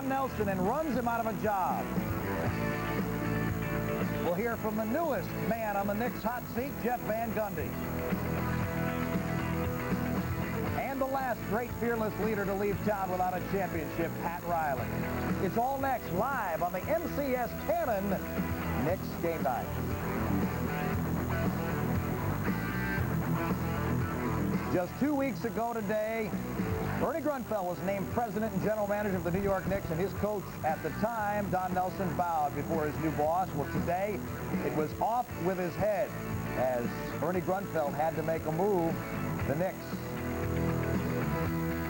Don Nelson and runs him out of a job. We'll hear from the newest man on the Knicks hot seat, Jeff Van Gundy. And the last great fearless leader to leave town without a championship, Pat Riley. It's all next, live on the MCS Cannon Knicks Game Night. Just 2 weeks ago today, Ernie Grunfeld was named president and general manager of the New York Knicks, and his coach at the time, Don Nelson, bowed before his new boss. Well, today, it was off with his head as Ernie Grunfeld had to make a move. The Knicks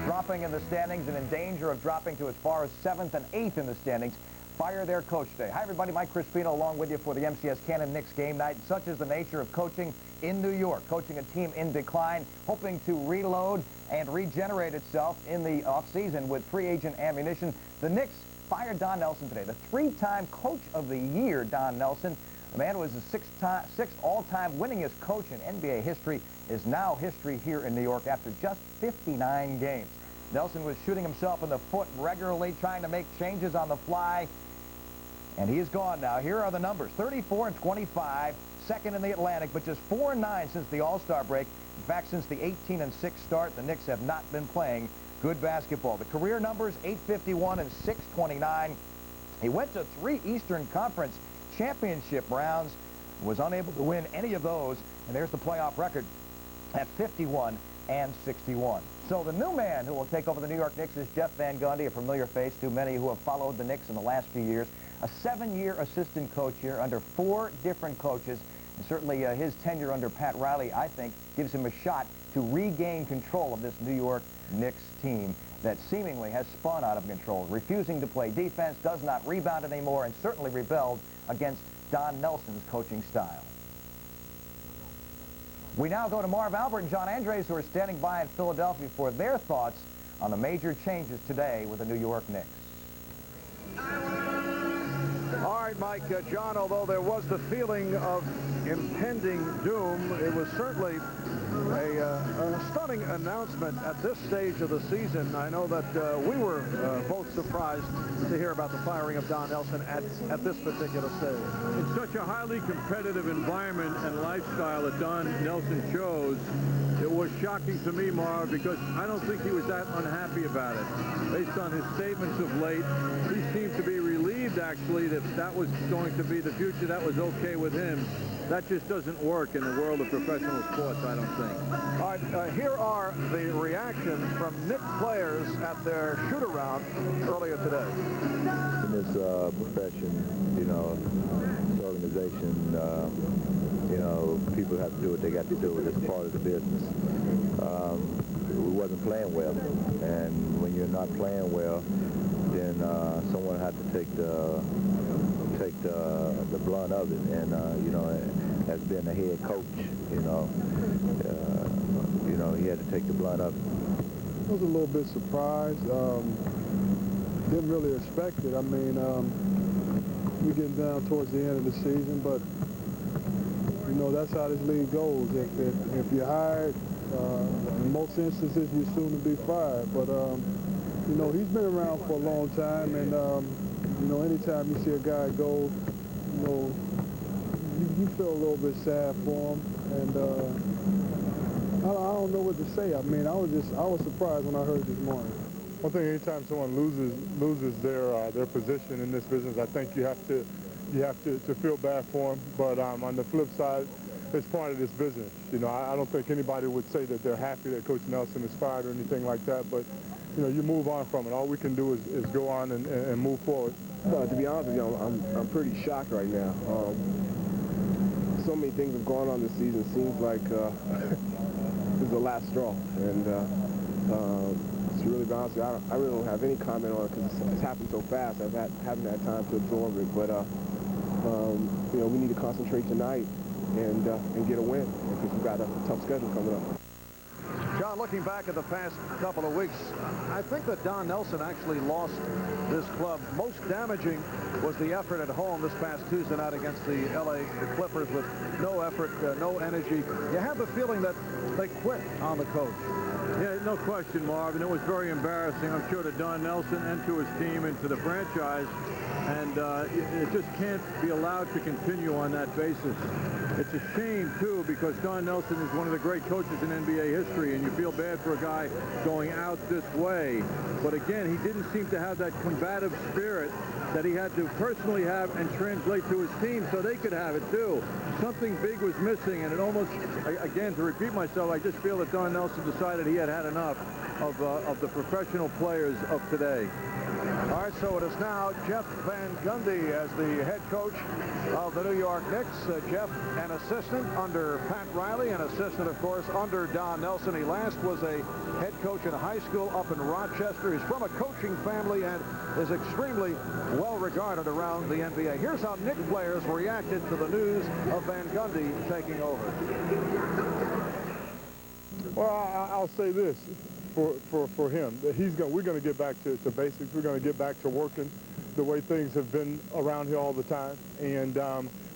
dropping in the standings and in danger of dropping to as far as 7th and 8th in the standings. Fire their coach today. Hi, everybody. Mike Crispino along with you for the MCS Cannon Knicks Game Night. Such is the nature of coaching in New York, coaching a team in decline, hoping to reload and regenerate itself in the offseason with free agent ammunition. The Knicks fired Don Nelson today. The three-time Coach of the Year, Don Nelson, the man who was the sixth all-time winningest coach in NBA history, is now history here in New York after just 59 games. Nelson was shooting himself in the foot regularly, trying to make changes on the fly. And he is gone now. Here are the numbers. 34 and 25, second in the Atlantic, but just 4 and 9 since the All-Star break. In fact, since the 18 and 6 start, the Knicks have not been playing good basketball. The career numbers, 851 and 629. He went to 3 Eastern Conference championship rounds, was unable to win any of those, and there's the playoff record at 51 and 61. So the new man who will take over the New York Knicks is Jeff Van Gundy, a familiar face to many who have followed the Knicks in the last few years. A 7-year assistant coach here under 4 different coaches. And certainly his tenure under Pat Riley, I think, gives him a shot to regain control of this New York Knicks team that seemingly has spun out of control, refusing to play defense, does not rebound anymore, and certainly rebelled against Don Nelson's coaching style. We now go to Marv Albert and John Andres, who are standing by in Philadelphia for their thoughts on the major changes today with the New York Knicks. All right, Mike. John, although there was the feeling of impending doom, it was certainly a stunning announcement at this stage of the season. I know that we were both surprised to hear about the firing of Don Nelson at this particular stage. In such a highly competitive environment and lifestyle that Don Nelson chose, it was shocking to me, Marv, because I don't think he was that unhappy about it. Based on his statements of late, he seemed to be relieved, actually, that that was going to be the future. That was okay with him. That just doesn't work in the world of professional sports, I don't think. All right, here are the reactions from Knicks players at their shoot-around earlier today. In this profession, you know, this organization, you know, people have to do what they got to do. It's part of the business. We wasn't playing well, and when you're not playing well, then someone had to take the blunt of it, and you know, as being the head coach, you know, he had to take the blunt of it. I was a little bit surprised. Didn't really expect it. I mean, we're getting down towards the end of the season, but you know, that's how this league goes. If you're hired, in most instances you're soon to be fired. But you know, he's been around for a long time, and you know, anytime you see a guy go, you know, you feel a little bit sad for him, and I don't know what to say. I mean, I was surprised when I heard this morning. I think anytime someone loses their position in this business, I think you have to feel bad for them. But on the flip side, it's part of this business. You know, I don't think anybody would say that they're happy that Coach Nelson is fired or anything like that. But you know, you move on from it. All we can do is go on and move forward. To be honest with you, I'm pretty shocked right now. So many things have gone on this season. It seems like this is the last straw, and to really be honest with you, I really don't have any comment on it because it's happened so fast. Haven't had time to absorb it, but you know, we need to concentrate tonight and get a win because we've got a tough schedule coming up. John, looking back at the past couple of weeks, I think that Don Nelson actually lost this club. Most damaging was the effort at home this past Tuesday night against the LA Clippers with no effort, no energy. You have the feeling that they quit on the coach. Yeah, no question, Marv, and it was very embarrassing, I'm sure, to Don Nelson and to his team and to the franchise, and it just can't be allowed to continue on that basis. It's a shame, too, because Don Nelson is one of the great coaches in NBA history, and you feel bad for a guy going out this way. But again, he didn't seem to have that combative spirit that he had to personally have and translate to his team so they could have it, too. Something big was missing, and it almost, again, to repeat myself, I just feel that Don Nelson decided he had had enough of the professional players of today. All right, so it is now Jeff Van Gundy as the head coach of the New York Knicks. Jeff, an assistant under Pat Riley, an assistant, of course, under Don Nelson. He last was a head coach in high school up in Rochester. He's from a coaching family and is extremely well regarded around the NBA. Here's how Knicks players reacted to the news of Van Gundy taking over. Well, I'll say this. For him, we're going to get back to basics. We're going to get back to working the way things have been around here all the time, and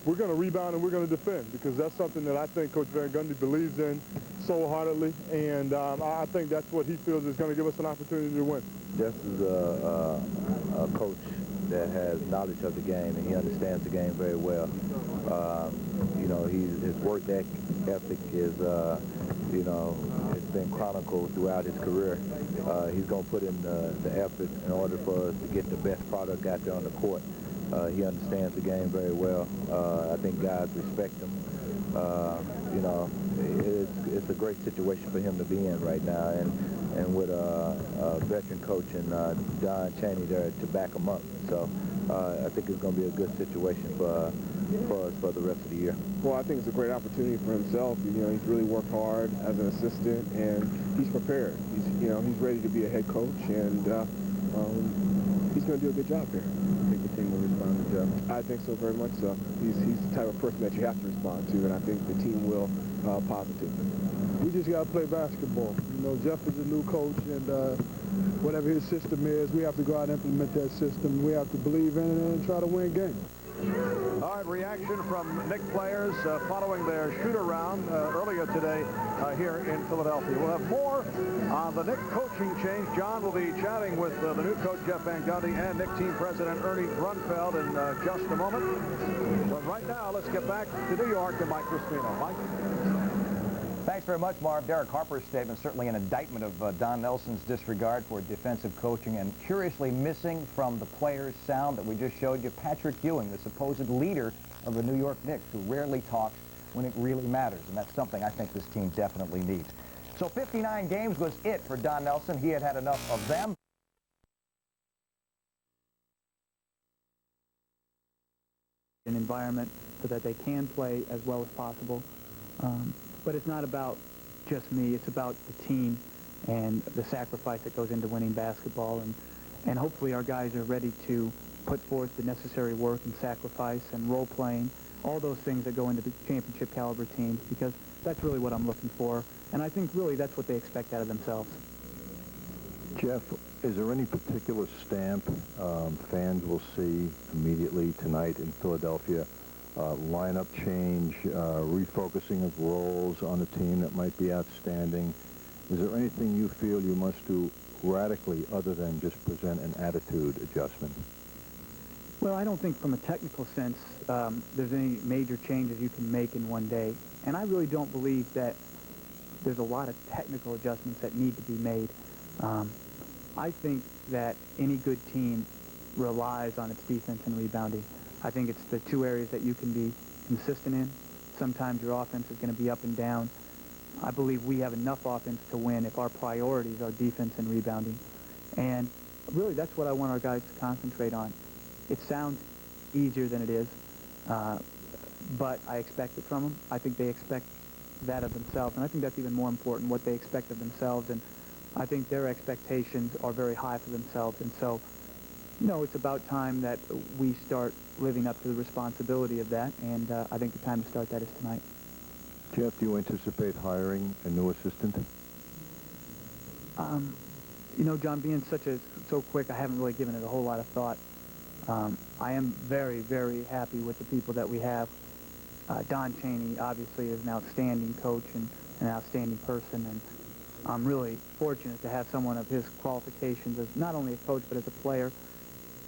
we're going to rebound and we're going to defend, because that's something that I think Coach Van Gundy believes in so wholeheartedly, and I think that's what he feels is going to give us an opportunity to win. Jeff is a coach that has knowledge of the game, and he understands the game very well. You know, his work ethic is, you know, it's been chronicled throughout his career. He's going to put in the effort in order for us to get the best product out there on the court. He understands the game very well. I think guys respect him. You know, it's a great situation for him to be in right now, and with a veteran coach and Don Chaney there to back him up. So I think it's going to be a good situation for us for the rest of the year. Well, I think it's a great opportunity for himself. You know, he's really worked hard as an assistant, and he's prepared. He's ready to be a head coach, and he's going to do a good job here. I think the team will respond to Jeff. I think so, very much so. He's the type of person that you have to respond to, and I think the team will positively. We just got to play basketball. You know, Jeff is a new coach, and whatever his system is, we have to go out and implement that system. We have to believe in it and try to win games. All right, reaction from Knicks players following their shoot-around earlier today here in Philadelphia. We'll have more on the Knicks coaching change. John will be chatting with the new coach, Jeff Van Gundy, and Knicks team president Ernie Grunfeld in just a moment. But right now, let's get back to New York and Mike Crispino. Mike? Thanks very much, Marv. Derek Harper's statement certainly an indictment of Don Nelson's disregard for defensive coaching, and curiously missing from the players' sound that we just showed you, Patrick Ewing, the supposed leader of the New York Knicks, who rarely talks when it really matters, and that's something I think this team definitely needs. So 59 games was it for Don Nelson. He had had enough of them. An environment so that they can play as well as possible. But it's not about just me. It's about the team and the sacrifice that goes into winning basketball. And hopefully our guys are ready to put forth the necessary work and sacrifice and role-playing, all those things that go into the championship caliber teams, because that's really what I'm looking for. And I think really that's what they expect out of themselves. Jeff, is there any particular stamp fans will see immediately tonight in Philadelphia? Lineup change, refocusing of roles on the team that might be outstanding. Is there anything you feel you must do radically other than just present an attitude adjustment? Well, I don't think from a technical sense there's any major changes you can make in one day. And I really don't believe that there's a lot of technical adjustments that need to be made. I think that any good team relies on its defense and rebounding. I think it's the two areas that you can be consistent in. Sometimes your offense is going to be up and down. I believe we have enough offense to win if our priorities are defense and rebounding. And really, that's what I want our guys to concentrate on. It sounds easier than it is, but I expect it from them. I think they expect that of themselves, and I think that's even more important, what they expect of themselves. And I think their expectations are very high for themselves. And so, you know, it's about time that we start living up to the responsibility of that, and I think the time to start that is tonight. Jeff, do you anticipate hiring a new assistant? You know, John, being so quick, I haven't really given it a whole lot of thought. I am very, very happy with the people that we have. Don Chaney, obviously, is an outstanding coach and an outstanding person, and I'm really fortunate to have someone of his qualifications as not only a coach but as a player.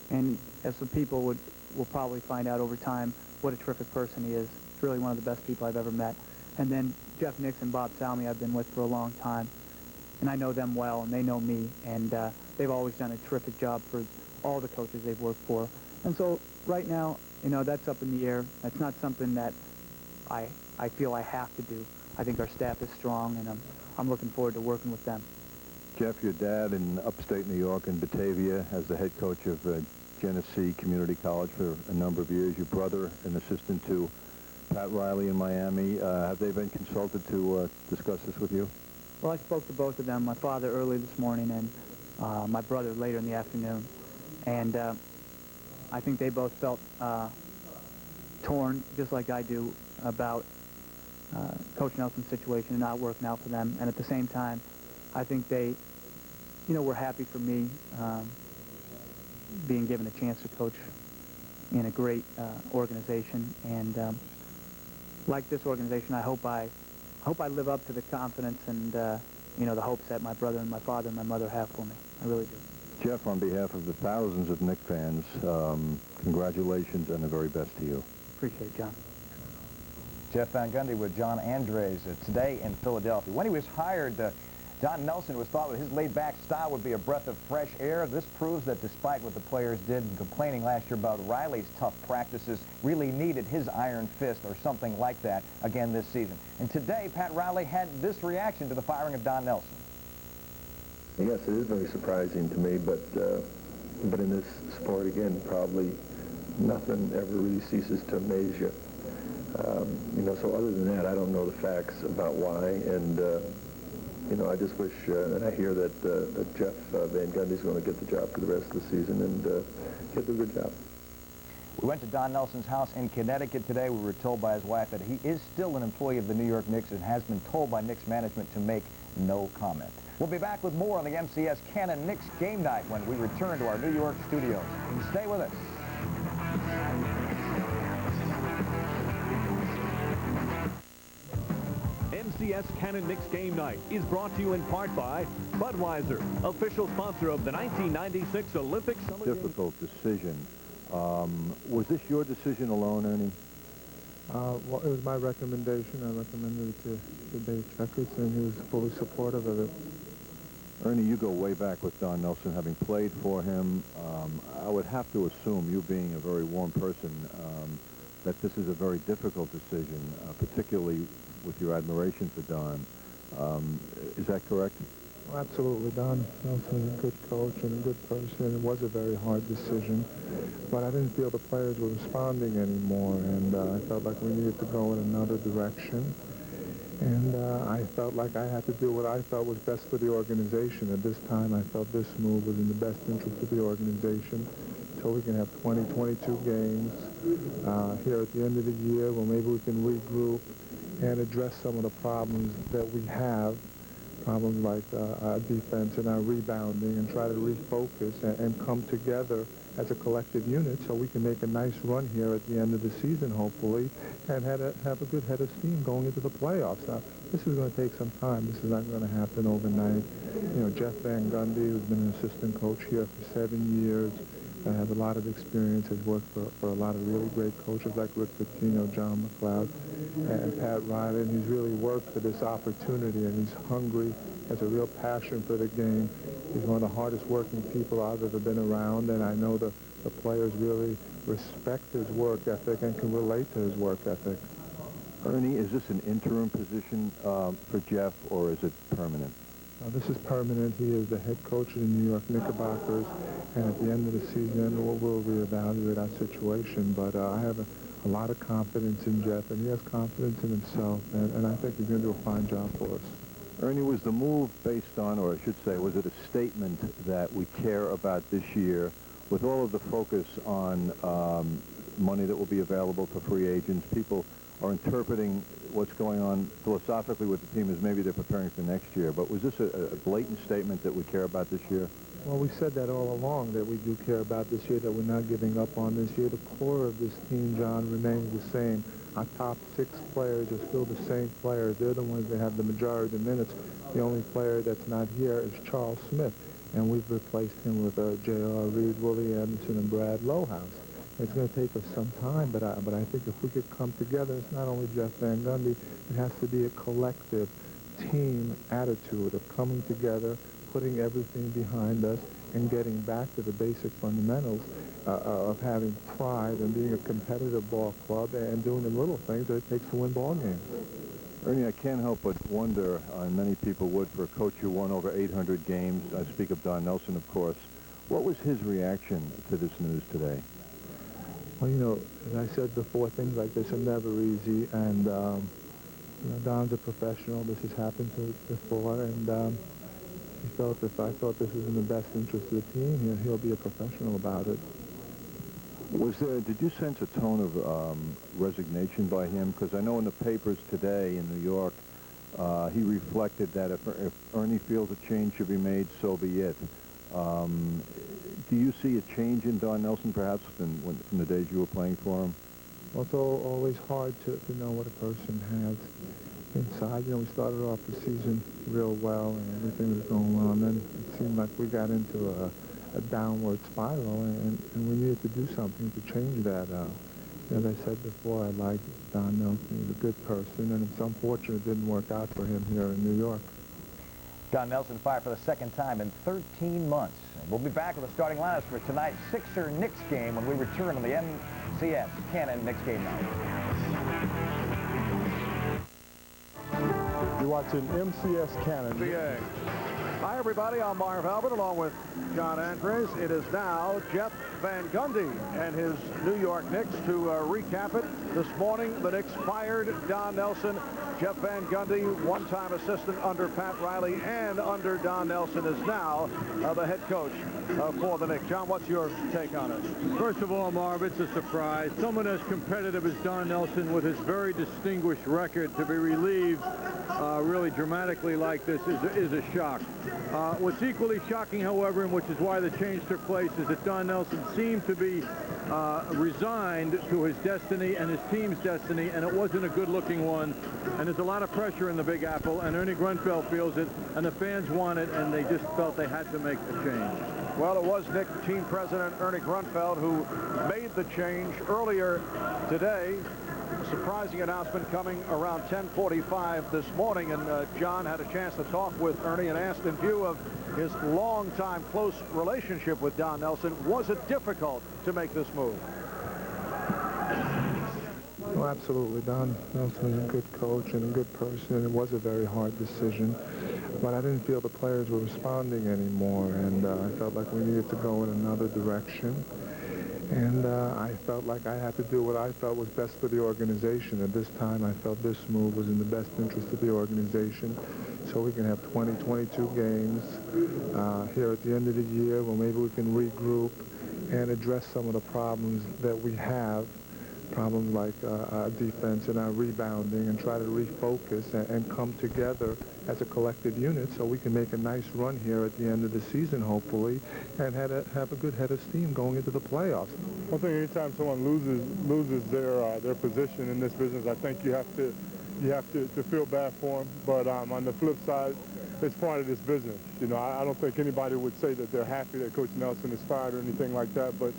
And as the people will probably find out over time what a terrific person he is. He's really one of the best people I've ever met. And then Jeff Nix and Bob Salmi I've been with for a long time. And I know them well, and they know me. And they've always done a terrific job for all the coaches they've worked for. And so right now, you know, that's up in the air. That's not something that I feel I have to do. I think our staff is strong, and I'm looking forward to working with them. Jeff, your dad in upstate New York in Batavia as the head coach of Genesee Community College for a number of years. Your brother, an assistant to Pat Riley in Miami. Have they been consulted to discuss this with you? Well, I spoke to both of them, my father early this morning and my brother later in the afternoon. And I think they both felt torn, just like I do, about Coach Nelson's situation and not working out for them. And at the same time, I think they, you know, were happy for me being given a chance to coach in a great organization. And like this organization, I hope I live up to the confidence and you know, the hopes that my brother and my father and my mother have for me. I really do. Jeff, on behalf of the thousands of Knicks fans, congratulations and the very best to you. Appreciate it, John. Jeff Van Gundy with John Andres today in Philadelphia. When he was hired, Don Nelson was thought that his laid-back style would be a breath of fresh air. This proves that despite what the players did and complaining last year about Riley's tough practices, really needed his iron fist or something like that again this season. And today, Pat Riley had this reaction to the firing of Don Nelson. Yes, it is very surprising to me, but in this sport, again, probably nothing ever really ceases to amaze you. You know, so other than that, I don't know the facts about why, and you know, I just wish, and I hear that Jeff Van Gundy is going to get the job for the rest of the season and get a good job. We went to Don Nelson's house in Connecticut today. We were told by his wife that he is still an employee of the New York Knicks and has been told by Knicks management to make no comment. We'll be back with more on the MCS Cannon Knicks game night when we return to our New York studios. Stay with us. MCS Cannon Knicks game night is brought to you in part by Budweiser, official sponsor of the 1996 Olympic Summer Games. Difficult decision. Was this your decision alone, Ernie? Well, it was my recommendation. I recommended it to Dave Checkers, and he was fully supportive of it. Ernie, you go way back with Don Nelson, having played for him. I would have to assume, you being a very warm person, that this is a very difficult decision, particularly with your admiration for Don. Is that correct? Well, absolutely. Don Nelson is a good coach and a good person. It was a very hard decision, but I didn't feel the players were responding anymore, and I felt like we needed to go in another direction. And I felt like I had to do what I felt was best for the organization. At this time, I felt this move was in the best interest of the organization, so we can have 20, 22 games here at the end of the year, where maybe we can regroup and address some of the problems that we have, problems like our defense and our rebounding, and try to refocus and come together as a collective unit so we can make a nice run here at the end of the season, hopefully, and have a good head of steam going into the playoffs. Now, this is going to take some time. This is not going to happen overnight. You know, Jeff Van Gundy, who's been an assistant coach here for 7 years, has a lot of experience, has worked for a lot of really great coaches like Rick Pitino, John McLeod, and Pat Riley, and he's really worked for this opportunity, and he's hungry, has a real passion for the game. He's one of the hardest working people I've ever been around, and I know the players really respect his work ethic and can relate to his work ethic. Ernie, is this an interim position for Jeff, or is it permanent? This is permanent. He is the head coach of the New York Knickerbockers, and at the end of the season, we'll reevaluate our situation. But I have a lot of confidence in Jeff, and he has confidence in himself, and I think he's going to do a fine job for us. Ernie, was the move based on, or I should say, was it a statement that we care about this year, with all of the focus on money that will be available to free agents? People are interpreting what's going on philosophically with the team as maybe they're preparing for next year. But was this a blatant statement that we care about this year? Well, we said that all along, that we do care about this year, that we're not giving up on this year. The core of this team, John, remains the same. our top 6 players are still the same players. They're the ones that have the majority of the minutes. The only player that's not here is Charles Smith, and we've replaced him with J.R. Reed, Willie Anderson, and Brad Lowhouse. It's going to take us some time, but I think if we could come together, it's not only Jeff Van Gundy, it has to be a collective team attitude of coming together, putting everything behind us, and getting back to the basic fundamentals of having pride and being a competitive ball club and doing the little things that it takes to win ball games. Ernie, I can't help but wonder, and many people would, for a coach who won over 800 games, I speak of Don Nelson, of course, what was his reaction to this news today? Well, you know, as I said before, things like this are never easy, and you know, Don's a professional. This has happened to us before, and he felt if I thought this was in the best interest of the team, he'll be a professional about it. Did you sense a tone of resignation by him? Because I know in the papers today in New York, he reflected that if Ernie feels a change should be made, so be it. Do you see a change in Don Nelson, perhaps, from the days you were playing for him? Well, it's always hard to know what a person has inside. You know, we started off the season real well, and everything was going well, and then it seemed like we got into a downward spiral, and we needed to do something to change that. As I said before, I like Don Nelson. He's a good person, and it's unfortunate it didn't work out for him here in New York. Don Nelson fired for the second time in 13 months. We'll be back with the starting lineups for tonight's Sixer-Knicks game when we return on the MCS Cannon Knicks game night. You're watching MCS Cannon. Hi, everybody. I'm Marv Albert along with John Andres. It is now Jeff Van Gundy and his New York Knicks to recap it. This morning, the Knicks fired Don Nelson. Jeff Van Gundy, one-time assistant under Pat Riley and under Don Nelson, is now the head coach for the Knicks. John, what's your take on it? First of all, Marv, it's a surprise. Someone as competitive as Don Nelson with his very distinguished record to be relieved really dramatically like this is a shock. What's equally shocking, however, and which is why the change took place, is that Don Nelson seemed to be resigned to his destiny and his team's destiny, and it wasn't a good-looking one. And there's a lot of pressure in the Big Apple, and Ernie Grunfeld feels it, and the fans want it, and they just felt they had to make a change. Well, it was Knicks team president Ernie Grunfeld who made the change earlier today. A surprising announcement coming around 10:45 this morning, and John had a chance to talk with Ernie and asked, in view of his long-time close relationship with Don Nelson, was it difficult to make this move? Well, absolutely. Don Nelson is a good coach and a good person, and it was a very hard decision. But I didn't feel the players were responding anymore, and I felt like we needed to go in another direction. And I felt like I had to do what I felt was best for the organization. At this time, I felt this move was in the best interest of the organization, so we can have 20, 22 games here at the end of the year, where maybe we can regroup and address some of the problems that we have, problems like our defense and our rebounding, and try to refocus and come together as a collective unit so we can make a nice run here at the end of the season, hopefully, and have a good head of steam going into the playoffs. I think anytime someone loses their position in this business, I think you have to feel bad for them. But on the flip side, it's part of this business. You know, I don't think anybody would say that they're happy that Coach Nelson is fired or anything like that. But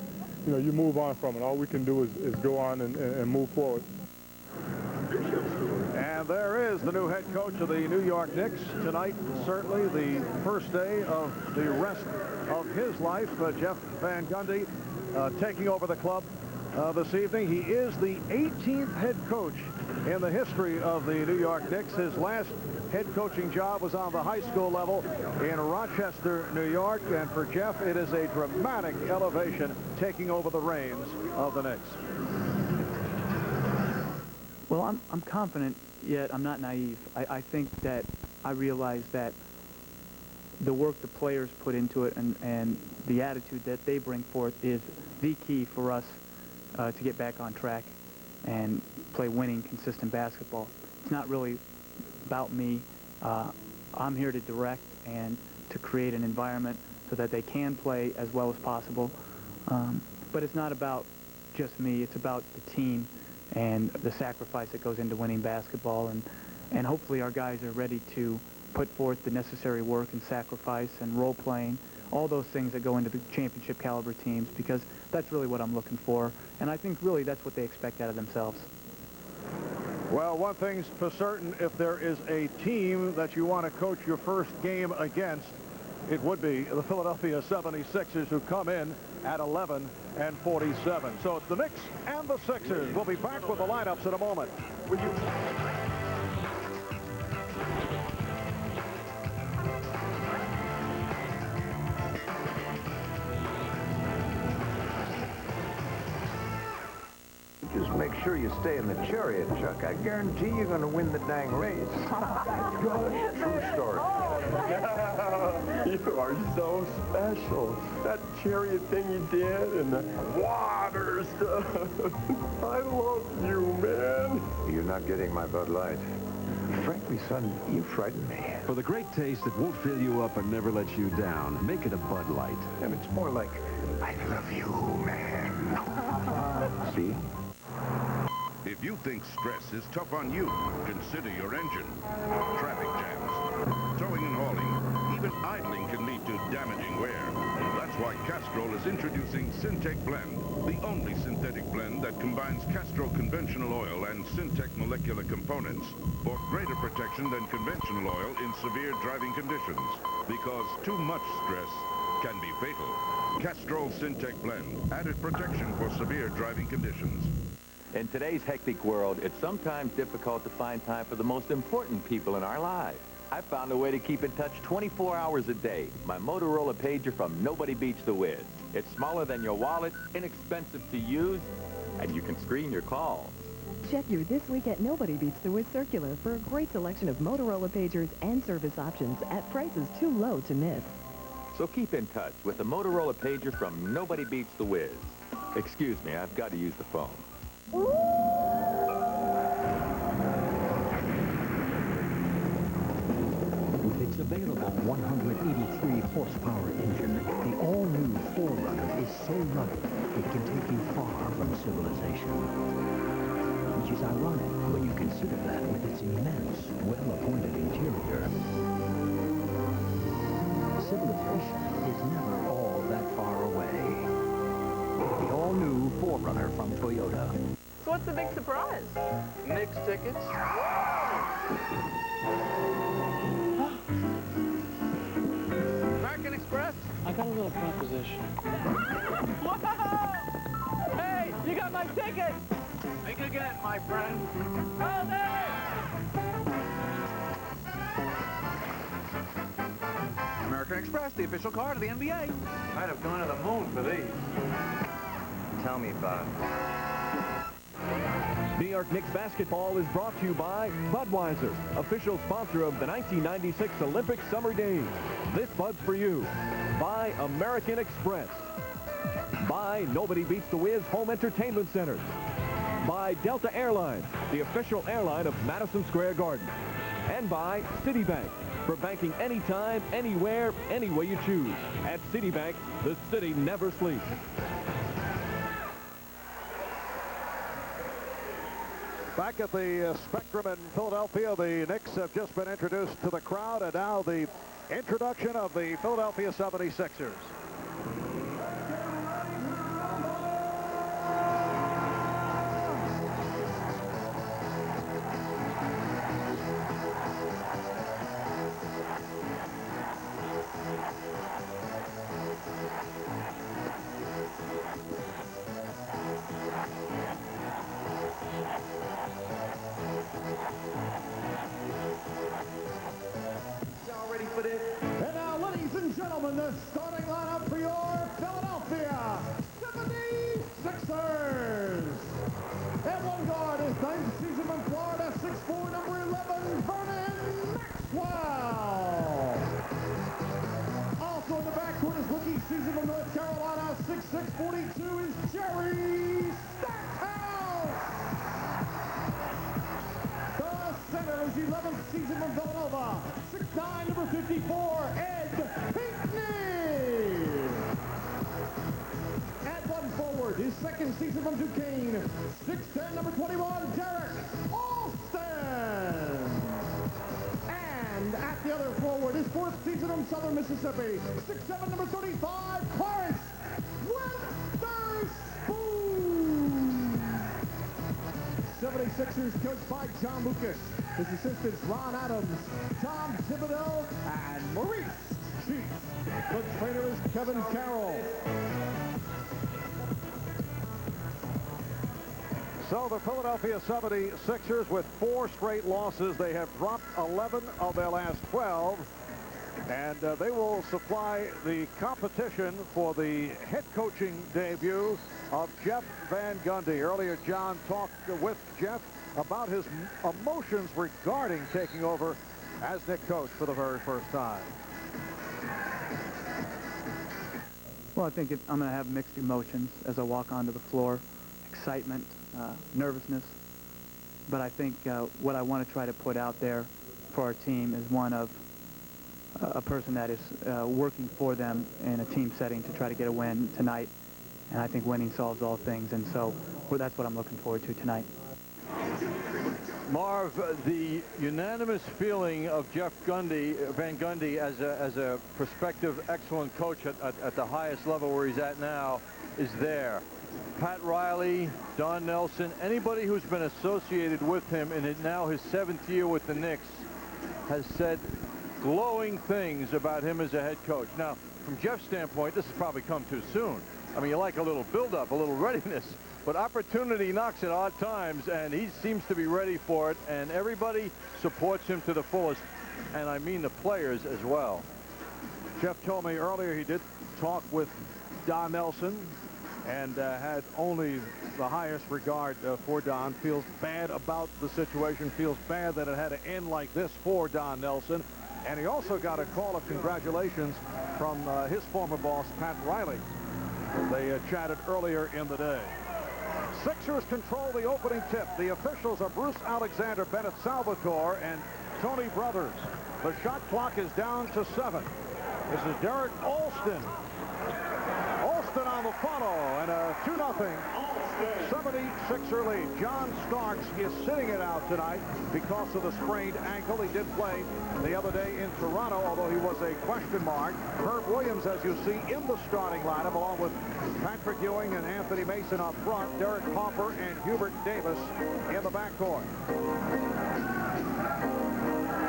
you know, you move on from it. All we can do is go on and move forward. And there is the new head coach of the New York Knicks. Tonight, certainly the first day of the rest of his life. Jeff Van Gundy taking over the club this evening. He is the 18th head coach in the history of the New York Knicks. His last head coaching job was on the high school level in Rochester, New York. And for Jeff, it is a dramatic elevation taking over the reins of the Knicks. Well, I'm confident, yet I'm not naive. I think that I realize that the work the players put into it and the attitude that they bring forth is the key for us to get back on track and play winning, consistent basketball. It's not really about me. I'm here to direct and to create an environment so that they can play as well as possible. But it's not about just me. It's about the team and the sacrifice that goes into winning basketball. And hopefully our guys are ready to put forth the necessary work and sacrifice and role-playing, all those things that go into the championship caliber teams, because that's really what I'm looking for. And I think really that's what they expect out of themselves. Well, one thing's for certain, if there is a team that you want to coach your first game against, it would be the Philadelphia 76ers, who come in at 11-47. So it's the Knicks and the Sixers. We'll be back with the lineups in a moment. Just make sure you stay in the chariot, Chuck. I guarantee you're going to win the dang race. Good. True story. You are so special. That chariot thing you did and the water stuff. I love you, man. You're not getting my Bud Light. Frankly, son, you frighten me. For the great taste that won't fill you up and never lets you down, make it a Bud Light. And it's more like, I love you, man. See? If you think stress is tough on you, consider your engine. Traffic jams, towing and hauling, even idling can lead to damaging wear. That's why Castrol is introducing Syntec Blend, the only synthetic blend that combines Castrol conventional oil and Syntec molecular components for greater protection than conventional oil in severe driving conditions. Because too much stress can be fatal. Castrol Syntec Blend, added protection for severe driving conditions. In today's hectic world, it's sometimes difficult to find time for the most important people in our lives. I found a way to keep in touch 24 hours a day. My Motorola pager from Nobody Beats the Wiz. It's smaller than your wallet, inexpensive to use, and you can screen your calls. Check your This Week at Nobody Beats the Wiz circular for a great selection of Motorola pagers and service options at prices too low to miss. So keep in touch with the Motorola pager from Nobody Beats the Wiz. Excuse me, I've got to use the phone. With its available 183 horsepower engine, the all-new 4Runner is so rugged it can take you far from civilization. Which is ironic when you consider that with its immense, well-appointed interior. Civilization is never all that far away. The all-new 4Runner from Toyota. So what's the big surprise? Knicks tickets. American Express? I got a little proposition. Whoa! Hey, you got my ticket! Think again, my friend. Hold it! American Express, the official card of the NBA. I'd have gone to the moon for these. Tell me about it. New York Knicks basketball is brought to you by Budweiser, official sponsor of the 1996 Olympic Summer Games. This Bud's for you. By American Express. By Nobody Beats the Wiz Home Entertainment Centers. By Delta Airlines, the official airline of Madison Square Garden. And by Citibank, for banking anytime, anywhere, any way you choose. At Citibank, the city never sleeps. Back at the Spectrum in Philadelphia, the Knicks have just been introduced to the crowd, and now the introduction of the Philadelphia 76ers. And now, ladies and gentlemen, the starting lineup for your Philadelphia 76ers. At one guard is ninth season from Florida, 6'4", number 11, Vernon Maxwell. Also in the backcourt is rookie season from North Carolina, 6'6", 42 is Jerry Stackhouse. The center is 11th season from Villanova, 6'9", number 54, Ed Pinckney. At one forward, his second second season from Duquesne, 6'10", number 21, Derek Alston. And at the other forward, his fourth season from Southern Mississippi, 6'7", number 35, Clarence Witherspoon. 76ers coached by John Lucas. His assistants Ron Adams, Tom Thibodeau, and Maurice Cheek. The trainer is Kevin Carroll. So the Philadelphia 76ers with 4 straight losses. They have dropped 11 of their last 12. And they will supply the competition for the head coaching debut of Jeff Van Gundy. Earlier, John talked with Jeff about his emotions regarding taking over as Knicks coach for the very first time. Well, I think I'm going to have mixed emotions as I walk onto the floor. Excitement, nervousness. But I think what I want to try to put out there for our team is one of a person that is working for them in a team setting to try to get a win tonight. And I think winning solves all things. And so that's what I'm looking forward to tonight. Marv, the unanimous feeling of Jeff Van Gundy as a prospective excellent coach at the highest level where he's at now is there. Pat Riley, Don Nelson, anybody who's been associated with him in now his 7th year with the Knicks has said glowing things about him as a head coach. Now, from Jeff's standpoint, this has probably come too soon. I mean, you like a little build-up, a little readiness, but opportunity knocks at odd times, and he seems to be ready for it, and everybody supports him to the fullest, and I mean the players as well. Jeff told me earlier he did talk with Don Nelson and had only the highest regard for Don. Feels bad about the situation, feels bad that it had to end like this for Don Nelson. And he also got a call of congratulations from his former boss, Pat Riley. They chatted earlier in the day. Sixers control the opening tip. The officials are Bruce Alexander, Bennett Salvatore, and Tony Brothers. The shot clock is down to 7. This is Derek Alston. Alston on the follow, and a 2-0 76er lead. John Starks is sitting it out tonight because of the sprained ankle. He did play the other day in Toronto, although he was a question mark. Herb Williams, as you see, in the starting lineup, along with Patrick Ewing and Anthony Mason up front, Derek Hopper and Hubert Davis in the backcourt.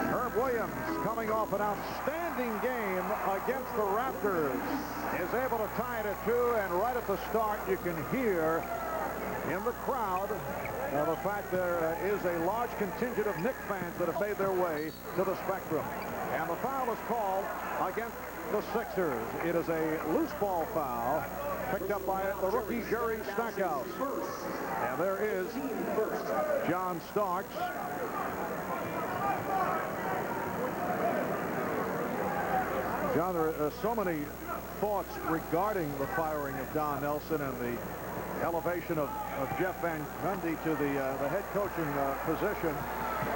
Herb Williams, coming off an outstanding game against the Raptors, is able to tie it at 2, and right at the start you can hear in the crowd the fact there is a large contingent of Knicks fans that have made their way to the Spectrum. And the foul is called against the Sixers. It is a loose ball foul picked up by the rookie Jerry Stackhouse. And there is John Starks. John, there are so many thoughts regarding the firing of Don Nelson and the elevation of Jeff Van Gundy to the head coaching position,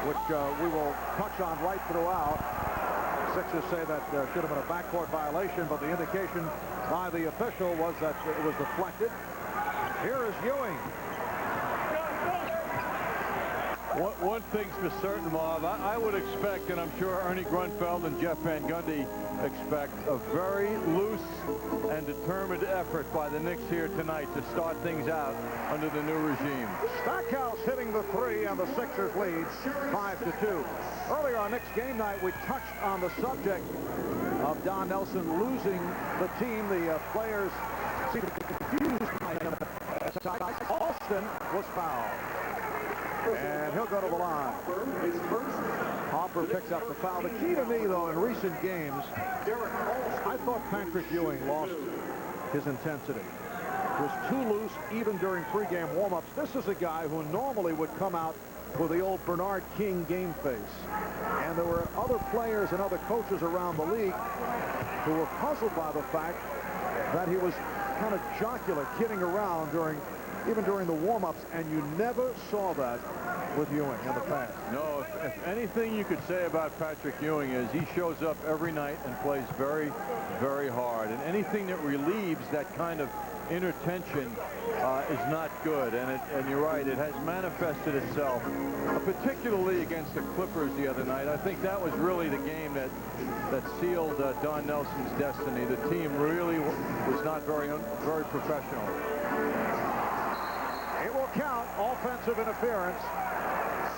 which we will touch on right throughout. Sixers say that should have been a backcourt violation, but the indication by the official was that it was deflected. Here is Ewing. One thing's for certain, Marv, I would expect, and I'm sure Ernie Grunfeld and Jeff Van Gundy expect, a very loose and determined effort by the Knicks here tonight to start things out under the new regime. Stackhouse hitting the 3, and the Sixers lead 5-2. Earlier on Knicks game night, we touched on the subject of Don Nelson losing the team. The players seem to be confused by him. Alston was fouled. And he'll go to the line. Hopper picks up the foul. The key to me, though, in recent games, I thought Patrick Ewing lost his intensity. Was too loose even during pregame warm-ups. This is a guy who normally would come out with the old Bernard King game face. And there were other players and other coaches around the league who were puzzled by the fact that he was kind of jocular, kidding around even during the warm-ups, and you never saw that with Ewing in the past. No, if anything you could say about Patrick Ewing is he shows up every night and plays very, very hard. And anything that relieves that kind of inner tension is not good, and you're right, it has manifested itself, particularly against the Clippers the other night. I think that was really the game that sealed Don Nelson's destiny. The team really was not very professional. It will count offensive interference.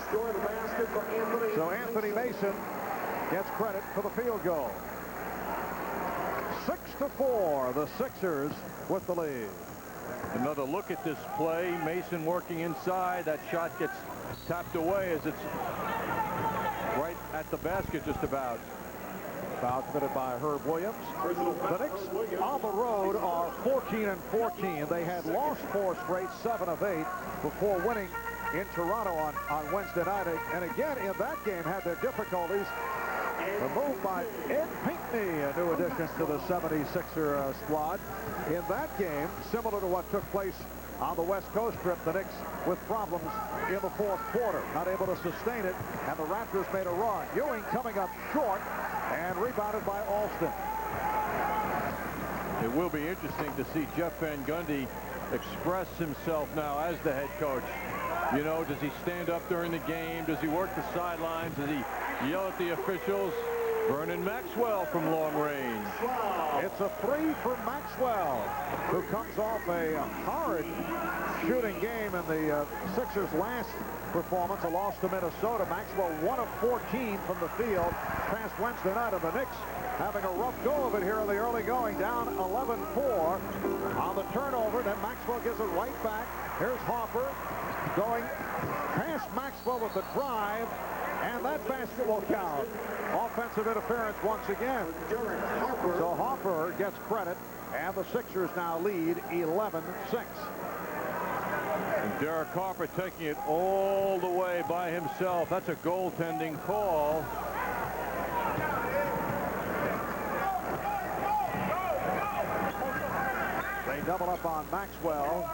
Scoring the basket for Anthony. So Anthony Mason gets credit for the field goal. 6-4, the Sixers with the lead. Another look at this play. Mason working inside. That shot gets tapped away as it's right at the basket just about. Foul committed by Herb Williams. The Knicks on the road are 14-14. They had lost 4 straight, 7 of 8, before winning in Toronto on Wednesday night. And again, in that game, had their difficulties. The move by Ed Pinckney, a new addition to the 76er squad. In that game, similar to what took place on the West Coast trip, the Knicks with problems in the 4th quarter, not able to sustain it, and the Raptors made a run. Ewing coming up short and rebounded by Alston. It will be interesting to see Jeff Van Gundy express himself now as the head coach. You know, does he stand up during the game? Does he work the sidelines? Does he yell at the officials? Vernon Maxwell from long range. It's a 3 for Maxwell, who comes off a horrid shooting game in the Sixers' last performance, a loss to Minnesota. Maxwell 1 of 14 from the field past Wednesday night, and the Knicks having a rough go of it here in the early going, down 11-4 on the turnover. Then Maxwell gives it right back. Here's Hopper going past Maxwell with the drive, and that basket will count. Offensive interference once again. So Hopper gets credit, and the Sixers now lead 11-6. And Derek Harper taking it all the way by himself. That's a goaltending call. They double up on Maxwell.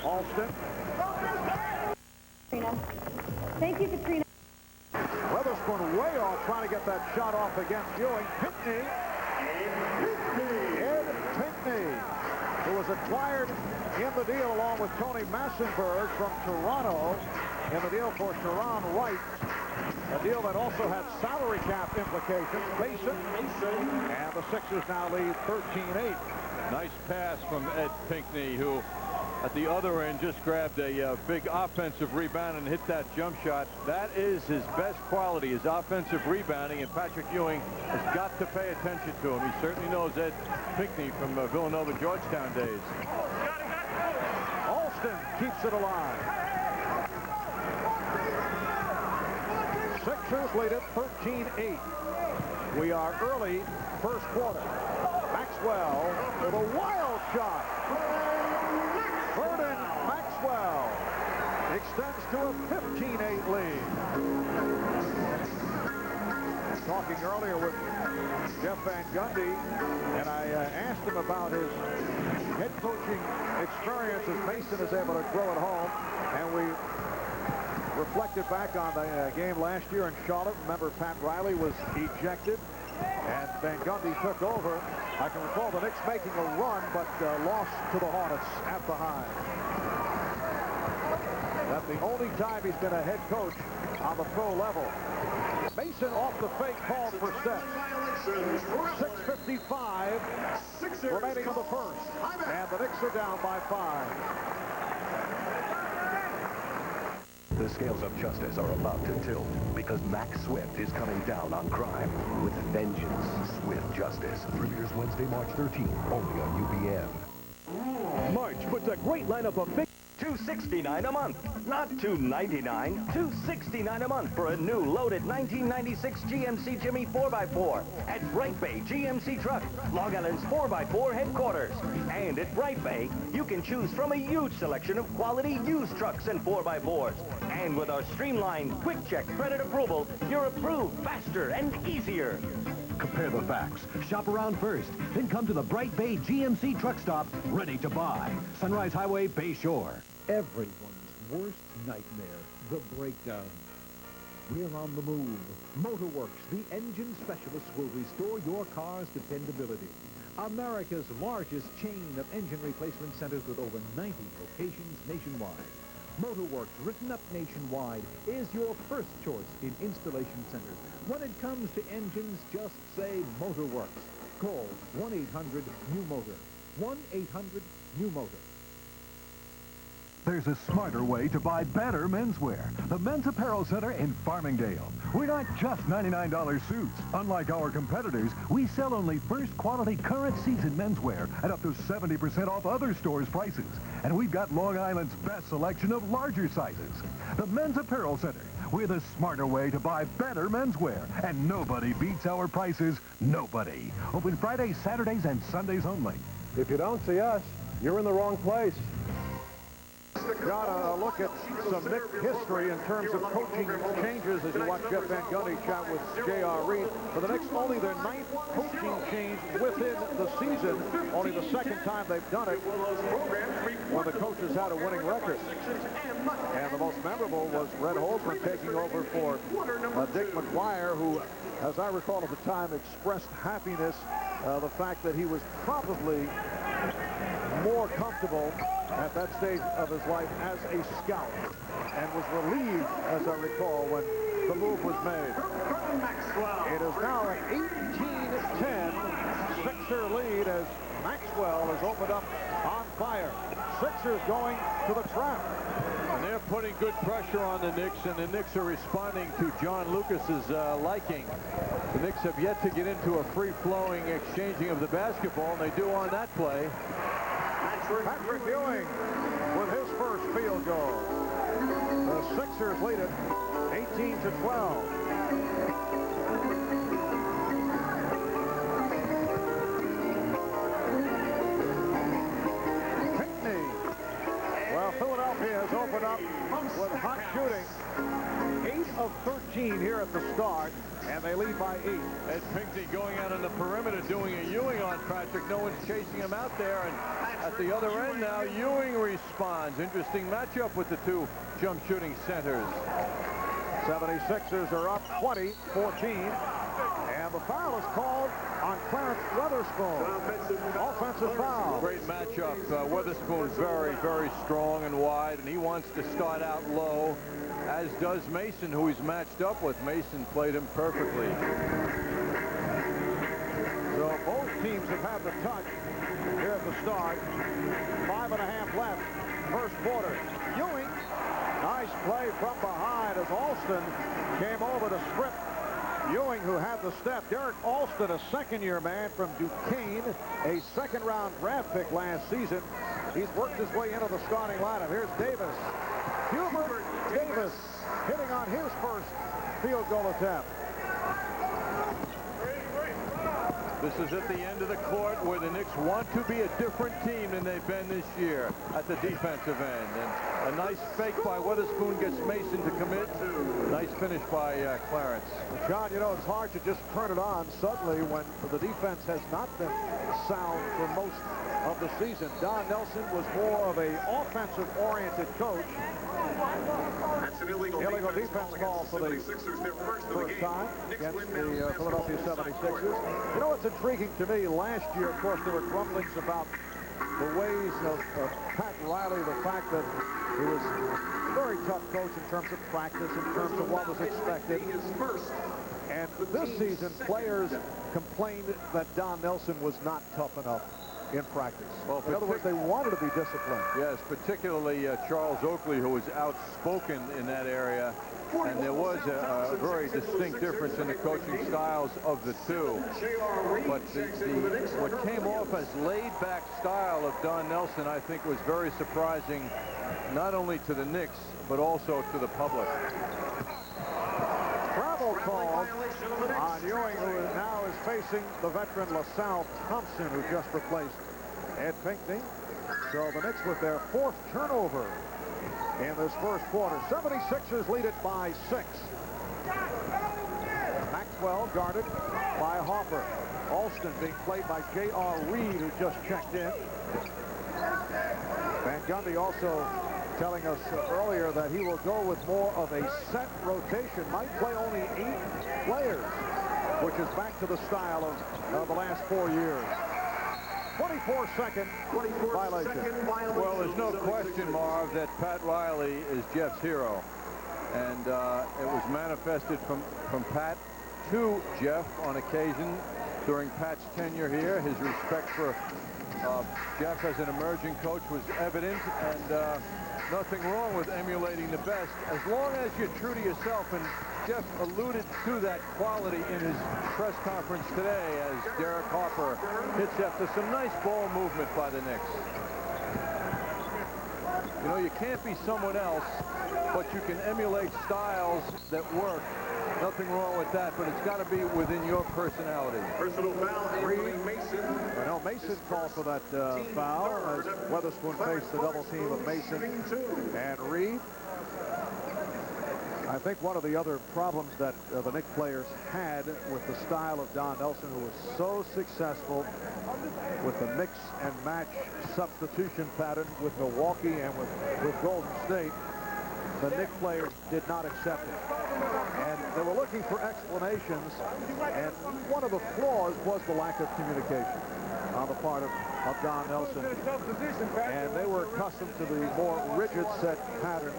Alston. Thank you, Katrina. Weatherspoon way off, trying to get that shot off against Ewing. Pinckney. Ed Pinckney, who was acquired in the deal along with Tony Massenberg from Toronto in the deal for Sharon Wright, a deal that also had salary cap implications. Mason, and the Sixers now lead 13-8. Nice pass from Ed Pinckney, who at the other end just grabbed a big offensive rebound and hit that jump shot. That is his best quality, his offensive rebounding, and Patrick Ewing has got to pay attention to him. He certainly knows Ed Pinckney from Villanova Georgetown days. Alston keeps it alive. Sixers lead it 13-8. We are early first quarter. Maxwell with a wild shot. Vernon Maxwell extends to a 15-8 lead. Talking earlier with Jeff Van Gundy, and I asked him about his head coaching experience as Mason is able to grow at home, and we reflected back on the game last year in Charlotte. Remember, Pat Riley was ejected, and Van Gundy took over. I can recall the Knicks making a run, but lost to the Hornets at the Hive. That's the only time he's been a head coach on the pro level. Mason off the fake, called for steps. 6:55 remaining in the first, and the Knicks are down by 5. The scales of justice are about to tilt because Max Swift is coming down on crime with vengeance. Swift Justice premieres Wednesday, March 13th, only on UPN. March puts a great lineup of big $269 a month, not $299, $269 a month for a new loaded 1996 GMC Jimmy 4x4 at Bright Bay GMC Truck, Long Island's 4x4 headquarters. And at Bright Bay, you can choose from a huge selection of quality used trucks and 4x4s. And with our streamlined quick check credit approval, you're approved faster and easier. Compare the facts. Shop around first, then come to the Bright Bay GMC truck stop, ready to buy. Sunrise Highway, Bay Shore. Everyone's worst nightmare, the breakdown. We're on the move. Motorworks, the engine specialists, will restore your car's dependability. America's largest chain of engine replacement centers with over 90 locations nationwide. Motorworks, written up nationwide, is your first choice in installation centers. When it comes to engines, just say Motorworks. Call 1-800-NEW-MOTOR. 1-800-NEW-MOTOR. There's a smarter way to buy better menswear. The Men's Apparel Center in Farmingdale. We're not just $99 suits. Unlike our competitors, we sell only first quality current season menswear at up to 70% off other stores' prices. And we've got Long Island's best selection of larger sizes. The Men's Apparel Center. We're the smarter way to buy better menswear. And nobody beats our prices. Nobody. Open Fridays, Saturdays, and Sundays only. If you don't see us, you're in the wrong place. Got a look at some Knicks history in terms of coaching changes as you watch Jeff Van Gundy chat with J.R. Reed. For the Knicks, only their 9th coaching change within the season. Only the second time they've done it when the coaches had a winning record. And the most memorable was Red Holzman taking over for Dick McGuire, who, as I recall at the time, expressed happiness, the fact that he was probably more comfortable at that stage of his life as a scout, and was relieved, as I recall, when the move was made. It is now an 18-10 Sixer lead as Maxwell has opened up on fire. Sixers going to the trap. And they're putting good pressure on the Knicks, and the Knicks are responding to John Lucas's liking. The Knicks have yet to get into a free-flowing exchanging of the basketball, and they do on that play. Patrick Ewing with his first field goal. The Sixers lead it 18-12. Pinckney. Well, Philadelphia has opened up with hot shooting. 8 of 13 here at the start, and they lead by 8. Ed Pinckney going out on the perimeter doing a Ewing on Patrick. No one's chasing him out there, and at the other end now, Ewing responds. Interesting matchup with the two jump shooting centers. 76ers are up 20-14. And the foul is called on Clarence Weatherspoon. Offensive foul. Great matchup. Weatherspoon very, very strong and wide, and he wants to start out low, as does Mason, who he's matched up with. Mason played him perfectly. So both teams have had the touch here at the start. 5.5 left. First quarter. Ewing. Nice play from behind as Alston came over to strip Ewing, who had the step. Derek Alston, a second-year man from Duquesne, a second-round draft pick last season. He's worked his way into the starting lineup. Here's Davis. Hubert Davis hitting on his first field goal attempt. This is at the end of the court where the Knicks want to be a different team than they've been this year at the defensive end. And a nice fake by Weatherspoon gets Mason to commit. Nice finish by Clarence. John, you know, it's hard to just turn it on suddenly when the defense has not been sound for most of the season. Don Nelson was more of an offensive-oriented coach. That's an illegal defense call for the first time against the Philadelphia 76ers. You know what's intriguing to me? Last year, of course, there were grumblings about the ways of Pat Riley, the fact that he was a very tough coach in terms of practice, in terms of what was expected. And this season, players complained that Don Nelson was not tough enough in practice. Well, in other words, they wanted to be disciplined. Yes, particularly Charles Oakley, who was outspoken in that area. And there was a very distinct difference in the coaching styles of the two. But what came off as laid-back style of Don Nelson, I think, was very surprising, not only to the Knicks, but also to the public. Travel call on Ewing, who now is facing the veteran LaSalle Thompson, who just replaced Ed Pinckney. So the Knicks with their 4th turnover in this first quarter. 76ers lead it by 6. Maxwell guarded by Hopper. Alston being played by J.R. Reed, who just checked in. Van Gundy also telling us earlier that he will go with more of a set rotation. Might play only 8 players, which is back to the style of the last 4 years. 24-second violation. Well, there's no question, Marv, that Pat Riley is Jeff's hero. And it was manifested from Pat to Jeff on occasion during Pat's tenure here. His respect for Jeff as an emerging coach was evident, and nothing wrong with emulating the best as long as you're true to yourself. And Jeff alluded to that quality in his press conference today as Derek Harper hits after some nice ball movement by the Knicks. You know, you can't be someone else, but you can emulate styles that work. Nothing wrong with that, but it's got to be within your personality. Personal foul, Anthony Mason. No, Mason called for that foul as Weatherspoon faced the double team of Mason and Reed. I think one of the other problems that the Knicks players had with the style of Don Nelson, who was so successful with the mix and match substitution pattern with Milwaukee and with Golden State, the Knicks players did not accept it. And they were looking for explanations, and one of the flaws was the lack of communication on the part of Don Nelson. And they were accustomed to the more rigid set pattern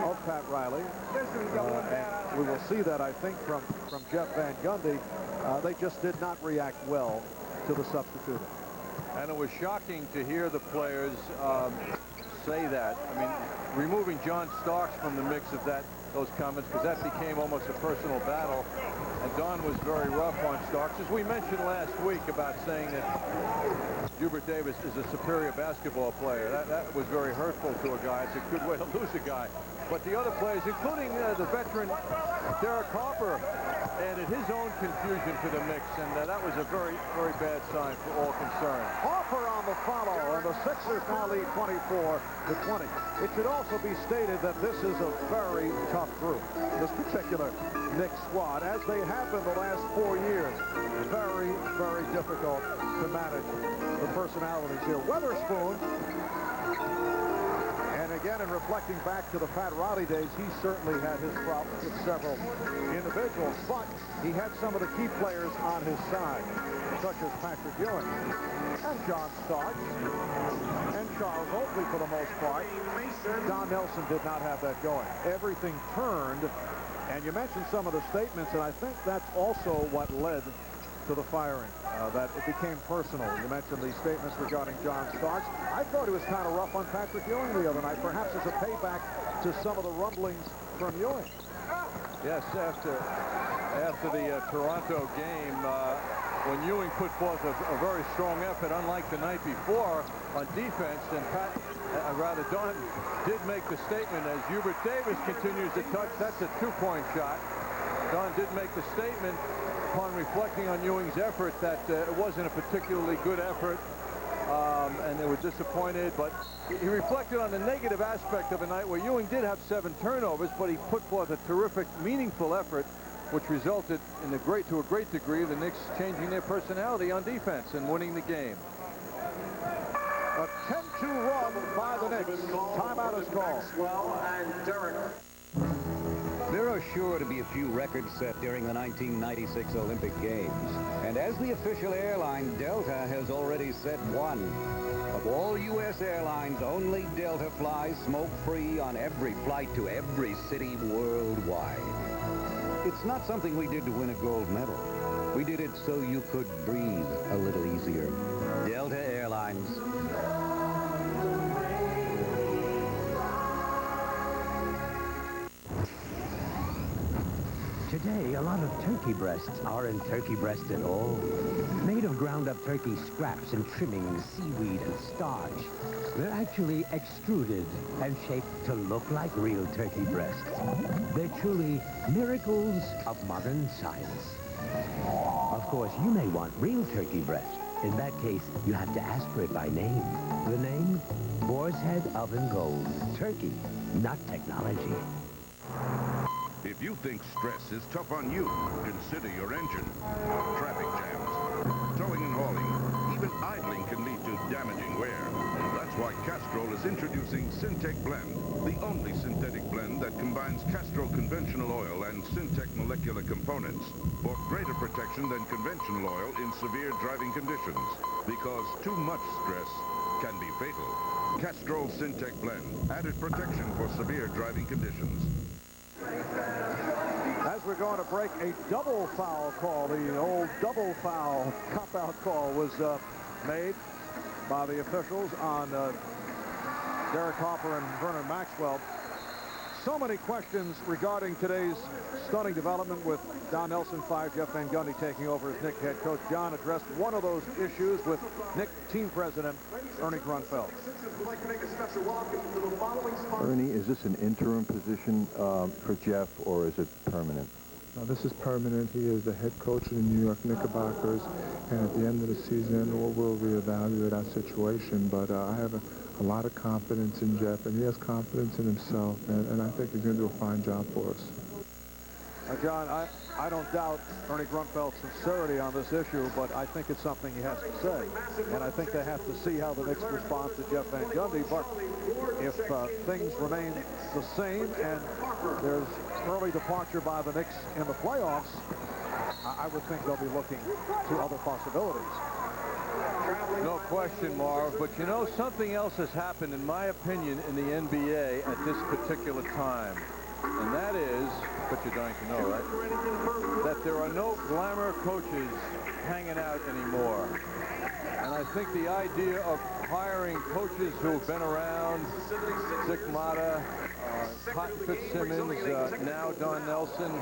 of Pat Riley. And we will see that, I think, from Jeff Van Gundy. They just did not react well to the substituting. And it was shocking to hear the players say that. I mean, removing John Starks from the mix of those comments, because that became almost a personal battle. And Don was very rough on Starks, as we mentioned last week, about saying that Hubert Davis is a superior basketball player. That was very hurtful to a guy. It's a good way to lose a guy. But the other players, including the veteran Derek Harper, added his own confusion to the mix, and that was a very, very bad sign for all concerned. Harper on the follow, and the Sixers now lead 24-20. It should also be stated that this is a very tough group, this particular Knicks squad, as they have been the last 4 years. Very, very difficult to manage the personalities here. Weatherspoon, and again, in reflecting back to the Pat Riley days, he certainly had his problems with several individuals, but he had some of the key players on his side, such as Patrick Ewing and John Starks and Charles Oakley for the most part. Don Nelson did not have that going. Everything turned, and you mentioned some of the statements, and I think that's also what led to the firing, that it became personal. You mentioned the statements regarding John Starks. I thought he was kind of rough on Patrick Ewing the other night, perhaps as a payback to some of the rumblings from Ewing. Yes, after the Toronto game, when Ewing put forth a very strong effort, unlike the night before on defense, and Don did make the statement as Hubert Davis continues to touch. That's a two-point shot. Don did make the statement upon reflecting on Ewing's effort that it wasn't a particularly good effort, and they were disappointed, but he reflected on the negative aspect of a night where Ewing did have 7 turnovers, but he put forth a terrific, meaningful effort, which resulted in to a great degree, the Knicks changing their personality on defense and winning the game. A 10-2 run by the Knicks. Timeout is called. And Derek. There are sure to be a few records set during the 1996 Olympic Games. And as the official airline, Delta has already set one. Of all U.S. airlines, only Delta flies smoke-free on every flight to every city worldwide. It's not something we did to win a gold medal. We did it so you could breathe a little easier. Delta Airlines. Today, a lot of turkey breasts aren't turkey breasts at all. Made of ground-up turkey scraps and trimmings, seaweed and starch. They're actually extruded and shaped to look like real turkey breasts. They're truly miracles of modern science. Of course, you may want real turkey breast. In that case, you have to ask for it by name. The name? Boar's Head Oven Gold. Turkey, not technology. If you think stress is tough on you, consider your engine. Traffic jams, towing and hauling, even idling can lead to damaging wear. That's why why Castrol is introducing Syntec Blend, the only synthetic blend that combines Castrol conventional oil and Syntec molecular components for greater protection than conventional oil in severe driving conditions. Because too much stress can be fatal. Castrol Syntec Blend, added protection for severe driving conditions. As we're going to break, a double foul call, the old double foul cop-out call was made by the officials on Derek Hopper and Vernon Maxwell. So many questions regarding today's stunning development with Don Nelson fired Jeff Van Gundy taking over as Knicks head coach. John addressed one of those issues with Knicks team president Ernie Grunfeld. Ernie, is this an interim position for Jeff, or is it permanent? No, this is permanent. He is the head coach of the New York Knickerbockers, and at the end of the season, we'll reevaluate our situation. But I have a lot of confidence in Jeff, and he has confidence in himself, and I think he's going to do a fine job for us. John, I don't doubt Ernie Grunfeld's sincerity on this issue, but I think it's something he has to say. And I think they have to see how the Knicks respond to Jeff Van Gundy. But if things remain the same and there's early departure by the Knicks in the playoffs, I would think they'll be looking to other possibilities. No question, Marv, but you know, something else has happened, in my opinion, in the NBA at this particular time. And that is, what you're dying to know, right? That there are no glamour coaches hanging out anymore. And I think the idea of hiring coaches who've been around, Dick Motta, Cotton Fitzsimmons, now Don Nelson,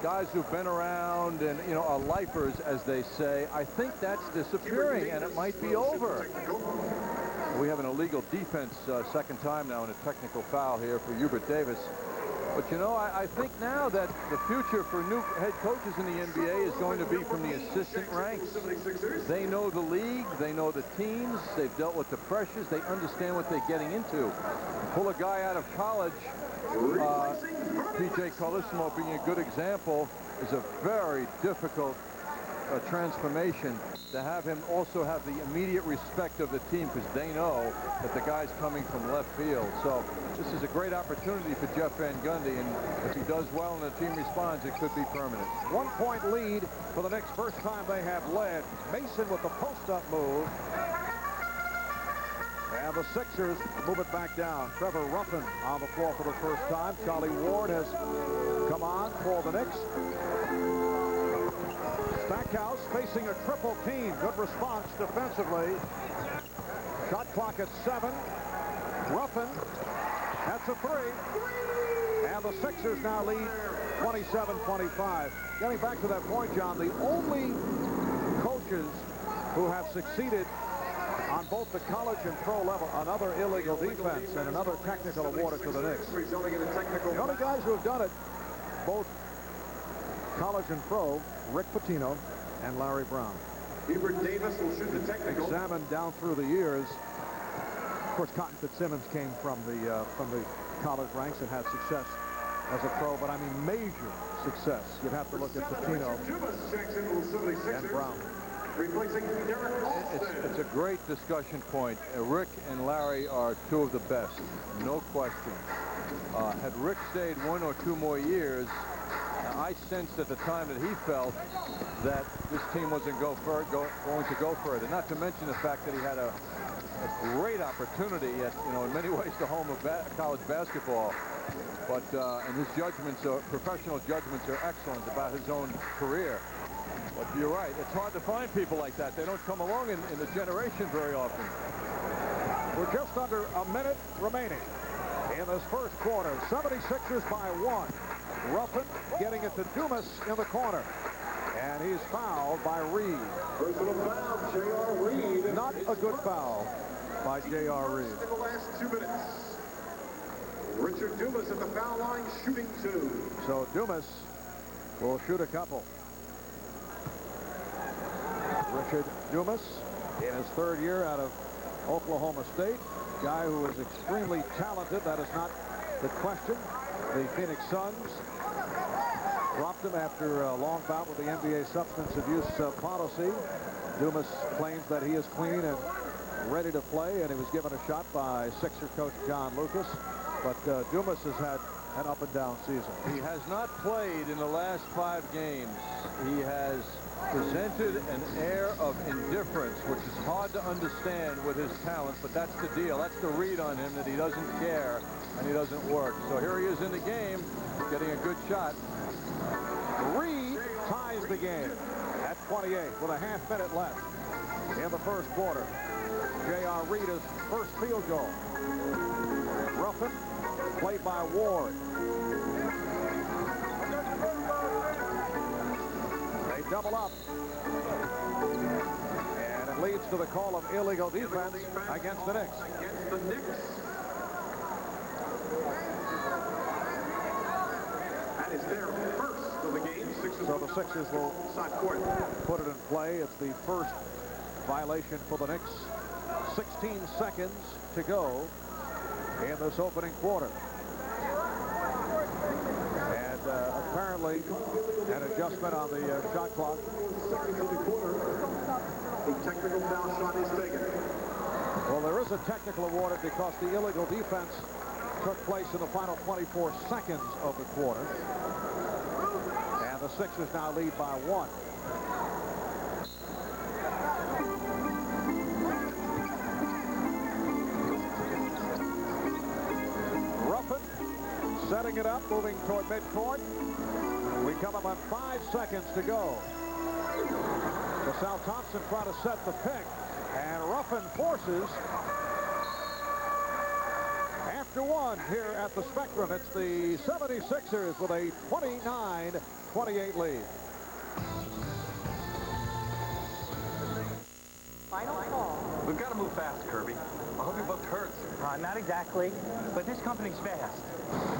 guys who've been around and, you know, are lifers, as they say, I think that's disappearing, and it might be over. We have an illegal defense second time now, and a technical foul here for Hubert Davis. But, you know, I think now that the future for new head coaches in the NBA is going to be from the assistant ranks. They know the league. They know the teams. They've dealt with the pressures. They understand what they're getting into. Pull a guy out of college, P.J. Carlesimo being a good example, is a very difficult transformation to have him also have the immediate respect of the team, because they know that the guy's coming from left field. So this is a great opportunity for Jeff Van Gundy, and if he does well and the team responds, it could be permanent. 1-point lead for the Knicks, first time they have led. Mason with the post-up move. And the Sixers move it back down. Trevor Ruffin on the floor for the first time. Charlie Ward has come on for the Knicks. Stackhouse facing a triple team. Good response defensively. Shot clock at 7. Ruffin, that's a 3. And the Sixers now lead 27-25. Getting back to that point, John, the only coaches who have succeeded on both the college and pro level, another illegal defense and another technical awarded to the Knicks. The only guys who have done it, both college and pro, Rick Pitino and Larry Brown. Hubert Davis will shoot the technical. Examined down through the years. Of course, Cotton Fitzsimmons came from the college ranks and had success as a pro, but I mean major success. You'd have to look at Pitino and Brown. It's a great discussion point. Rick and Larry are two of the best, no question. Had Rick stayed 1 or 2 more years, I sensed at the time that he felt that this team wasn't going to go further. Not to mention the fact that he had a great opportunity at, you know, in many ways the home of college basketball. But and his judgments, professional judgments, are excellent about his own career. But you're right, it's hard to find people like that. They don't come along in the generation very often. We're just under a minute remaining in this first quarter. 76ers by 1. Ruffin getting it to Dumas in the corner. And he's fouled by Reed. Personal foul, J.R. Reed. Not a good foul by J.R. Reed. In the last 2 minutes. Richard Dumas at the foul line shooting 2. So Dumas will shoot a couple. Richard Dumas in his 3rd year out of Oklahoma State. Guy who is extremely talented. That is not the question. The Phoenix Suns dropped him after a long bout with the NBA substance abuse policy. Dumas claims that he is clean and ready to play, and he was given a shot by Sixer coach John Lucas. But Dumas has had an up-and-down season. He has not played in the last 5 games. He has presented an air of indifference, which is hard to understand with his talent, but that's the deal. That's the read on him, that he doesn't care and he doesn't work. So here he is in the game, getting a good shot. Reed ties the game at 28 with a half minute left in the first quarter. J.R. Reed's first field goal. Ruffin, played by Ward. They double up. And it leads to the call of illegal defense against the Knicks. That is their first of the game. So the Sixers will put it in play. It's the first violation for the Knicks. 16 seconds to go in this opening quarter. And apparently an adjustment on the shot clock. Seconds of the quarter. The technical foul shot is taken. Well, there is a technical awarded because the illegal defense took place in the final 24 seconds of the quarter. And the Sixers now lead by 1. Setting it up, moving toward midcourt. We come up on 5 seconds to go. LaSalle Thompson trying to set the pick, and Ruffin forces. After 1 here at the Spectrum, it's the 76ers with a 29-28 lead. Final call. We've got to move fast, Kirby. I hope your book hurts. Not exactly, but this company's fast.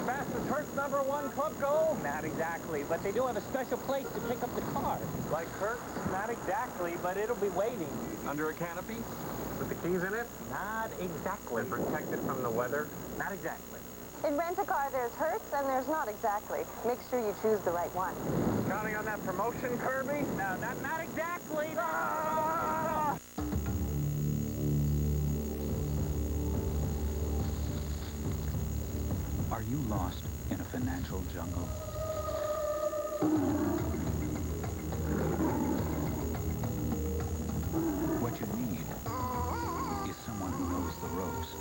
Fast as Hertz #1 club goal? Not exactly, but they do have a special place to pick up the car. Like Hertz? Not exactly, but it'll be waiting. Under a canopy? With the keys in it? Not exactly. And protected from the weather? Not exactly. In Rent-A-Car, there's Hertz and there's not exactly. Make sure you choose the right one. Counting on that promotion, Kirby? No, not exactly. Ah! Are you lost in a financial jungle? What you need is someone who knows the ropes.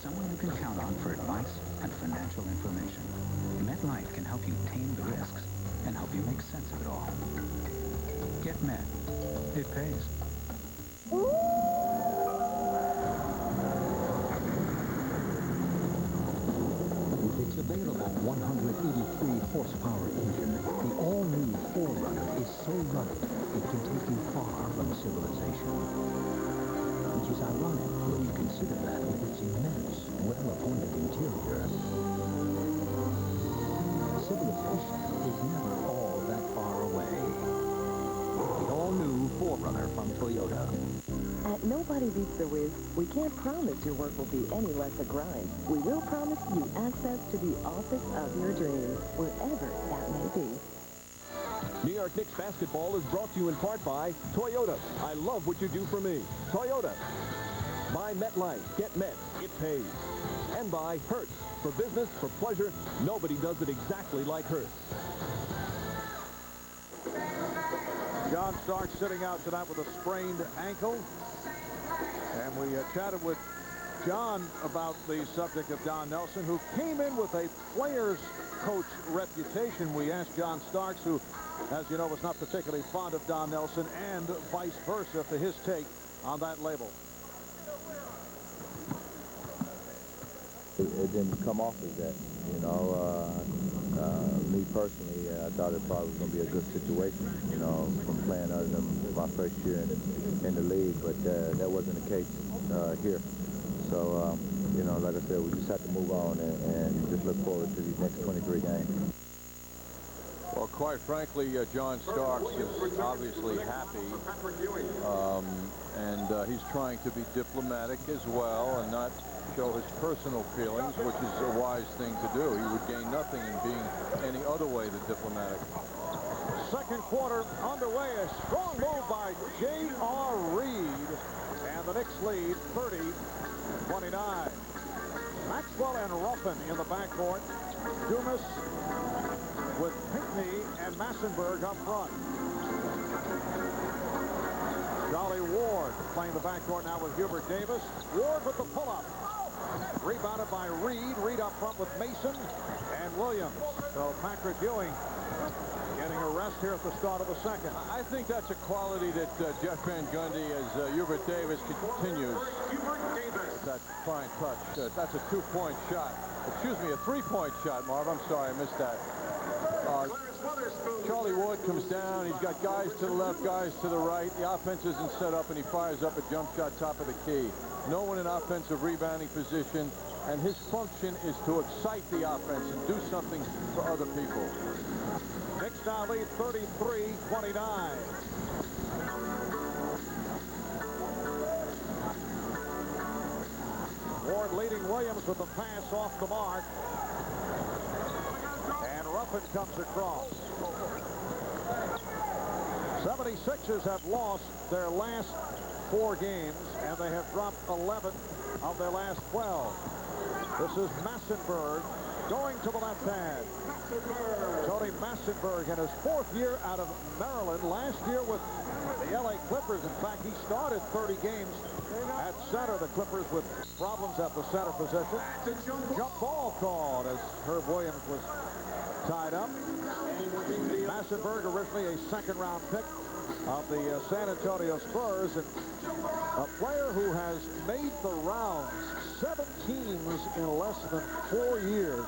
Someone you can count on for advice and financial information. MetLife can help you tame the risks and help you make sense of it all. Get Met. It pays. Its available 183 horsepower engine, the all-new 4Runner, is so rugged it can take you far from civilization. Which is ironic when you consider that with its immense, well-appointed interior. Civilization is never all that far away. The all-new 4Runner from Toyota. At Nobody Beats the Whiz, we can't promise your work will be any less a grind. We will promise you access to the office of your dreams, wherever that may be. New York Knicks basketball is brought to you in part by Toyota. I love what you do for me. Toyota. By MetLife. Get Met. It pays. And by Hertz. For business, for pleasure, nobody does it exactly like Hertz. John Stark sitting out tonight with a sprained ankle. And we chatted with John about the subject of Don Nelson, who came in with a player's coach reputation. We asked John Starks, who, as you know, was not particularly fond of Don Nelson, and vice versa, for his take on that label. It didn't come off as that, you know. Me personally, I thought it probably was going to be a good situation, you know, from playing under them my first year in the league, but that wasn't the case here. So, you know, like I said, we just have to move on and just look forward to these next 23 games. Well, quite frankly, John Starks is obviously happy, and he's trying to be diplomatic as well and not show his personal feelings, which is a wise thing to do. He would gain nothing in being any other way than diplomatic. Second quarter underway. A strong move by J.R. Reed, and the Knicks lead 30-29. Maxwell and Ruffin in the backcourt. Dumas with Pinckney and Massenberg up front. Charlie Ward playing the backcourt now with Hubert Davis. Ward with the pull-up. Rebounded by Reed. Reed up front with Mason and Williams. So Patrick Ewing getting a rest here at the start of the second. I think that's a quality that Jeff Van Gundy, as Hubert Davis continues. That fine touch. That's a two-point shot. Excuse me, a three-point shot, Marv. I'm sorry, I missed that. Charlie Ward comes down. He's got guys to the left, guys to the right. The offense isn't set up, and he fires up a jump shot top of the key. No one in offensive rebounding position, and his function is to excite the offense and do something for other people. Knicks now lead 33-29. Ward leading Williams with the pass off the mark. And Ruffin comes across. 76ers have lost their last 4 games, and they have dropped 11 of their last 12. This is Massenberg going to the left hand. Tony Massenberg in his 4th year out of Maryland, last year with the LA Clippers. In fact, he started 30 games at center. The Clippers with problems at the center position. Jump ball called as Herb Williams was tied up. Massenberg, originally a second-round pick of the San Antonio Spurs, and a player who has made the rounds 7 teams in less than 4 years.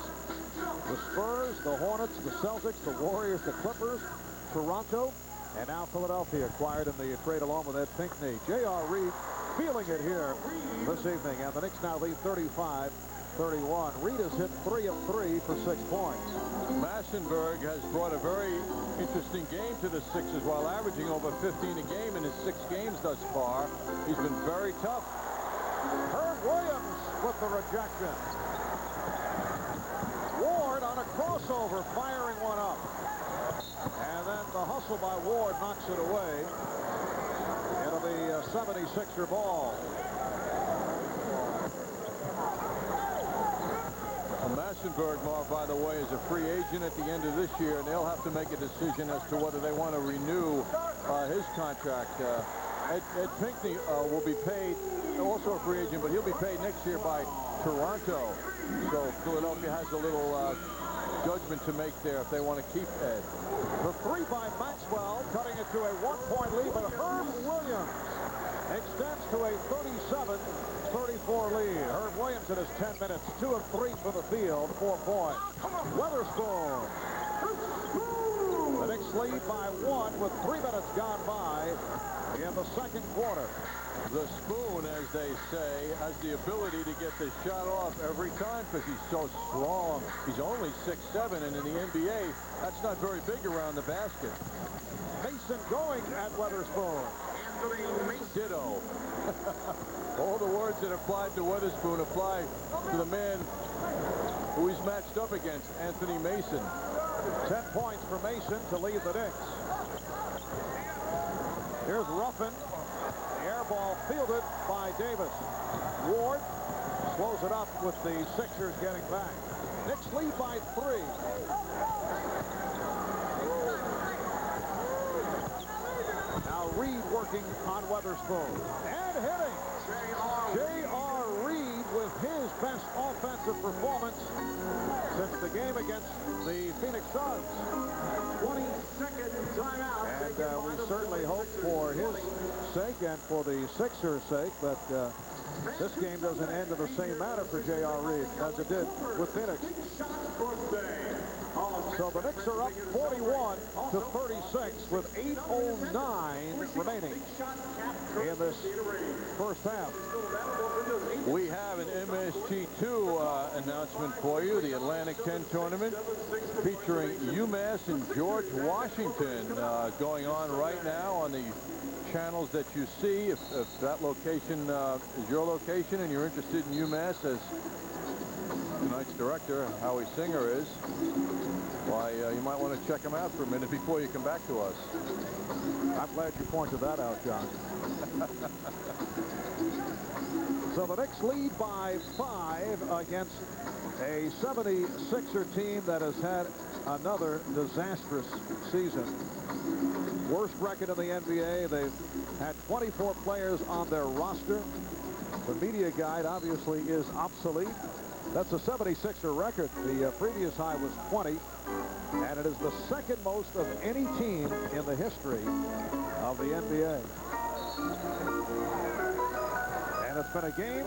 The Spurs, the Hornets, the Celtics, the Warriors, the Clippers, Toronto, and now Philadelphia acquired in the trade along with Ed Pinckney. J.R. Reed feeling it here this evening, and the Knicks now lead 35-31. Reed has hit 3 of 3 for 6 points. Massenberg has brought a very interesting game to the Sixers while averaging over 15 a game in his 6 games thus far. He's been very tough. Herb Williams with the rejection. Ward on a crossover, firing one up. And then the hustle by Ward knocks it away into the 76er ball. Massenberg, Marv, by the way, is a free agent at the end of this year, and they'll have to make a decision as to whether they want to renew his contract. Ed Pinckney will be paid, also a free agent, but he'll be paid next year by Toronto. So Philadelphia has a little judgment to make there if they want to keep Ed. The 3 by Maxwell, cutting it to a 1-point lead, but Herb Williams extends to a 37-34 lead. Herb Williams in his 10 minutes, 2 of 3 for the field, 4 points. Weatherspoon. The Knicks lead by 1 with 3 minutes gone by in the second quarter. The Spoon, as they say, has the ability to get the shot off every time because he's so strong. He's only 6'7", and in the NBA, that's not very big around the basket. Mason going at Weatherspoon. Ditto. All the words that applied to Weatherspoon apply to the man who he's matched up against, Anthony Mason. 10 points for Mason to lead the Knicks. Here's Ruffin. The air ball fielded by Davis. Ward slows it up with the Sixers getting back. Knicks lead by 3. Now Reed working on Weatherspoon. And hitting. J.R. Reed with his best offensive performance since the game against the Phoenix Suns. 20-second timeout. And we certainly hope for his sake and for the Sixers' sake that this game doesn't end in the same manner for J.R. Reed as it did with Phoenix. So the Knicks are up 41-36 with 8:09 remaining in this first half. We have an MSG2 announcement for you. The Atlantic 10 tournament featuring UMass and George Washington going on right now on the channels that you see. If that location is your location and you're interested in UMass, as tonight's tonight's director, Howie Singer, is, why, you might want to check him out for a minute before you come back to us. I'm glad you pointed that out, John. So the Knicks lead by 5 against a 76er team that has had another disastrous season. Worst record in the NBA. They've had 24 players on their roster. The media guide obviously is obsolete. That's a 76er record. The previous high was 20, and it is the second most of any team in the history of the NBA. And it's been a game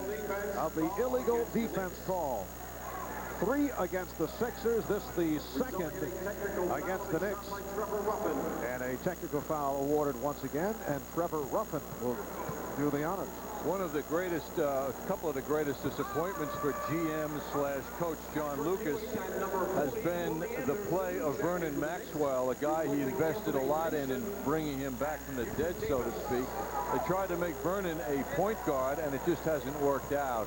of the illegal defense call. 3 against the Sixers. This the second against the Knicks. And a technical foul awarded once again, and Trevor Ruffin will do the honors. One of the greatest, couple of the greatest disappointments for GM/coach John Lucas has been the play of Vernon Maxwell, a guy he invested a lot in bringing him back from the dead, so to speak. They tried to make Vernon a point guard, and it just hasn't worked out.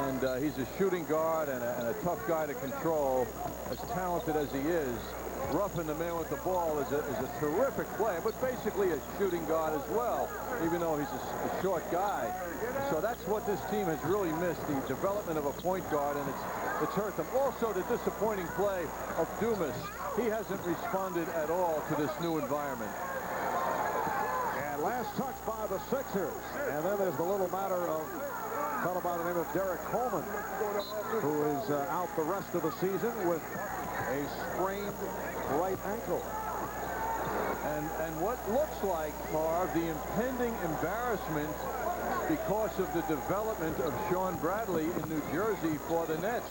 And he's a shooting guard and a tough guy to control, as talented as he is. Ruffin, the man with the ball, is a terrific player, but basically a shooting guard as well, even though he's a short guy. So that's what this team has really missed, the development of a point guard, and it's hurt them. Also, the disappointing play of Dumas. He hasn't responded at all to this new environment. And last touch by the Sixers. And then there's the little matter of a fellow by the name of Derek Coleman, who is out the rest of the season with a sprained right ankle. And what looks like, Marv, the impending embarrassment because of the development of Sean Bradley in New Jersey for the Nets.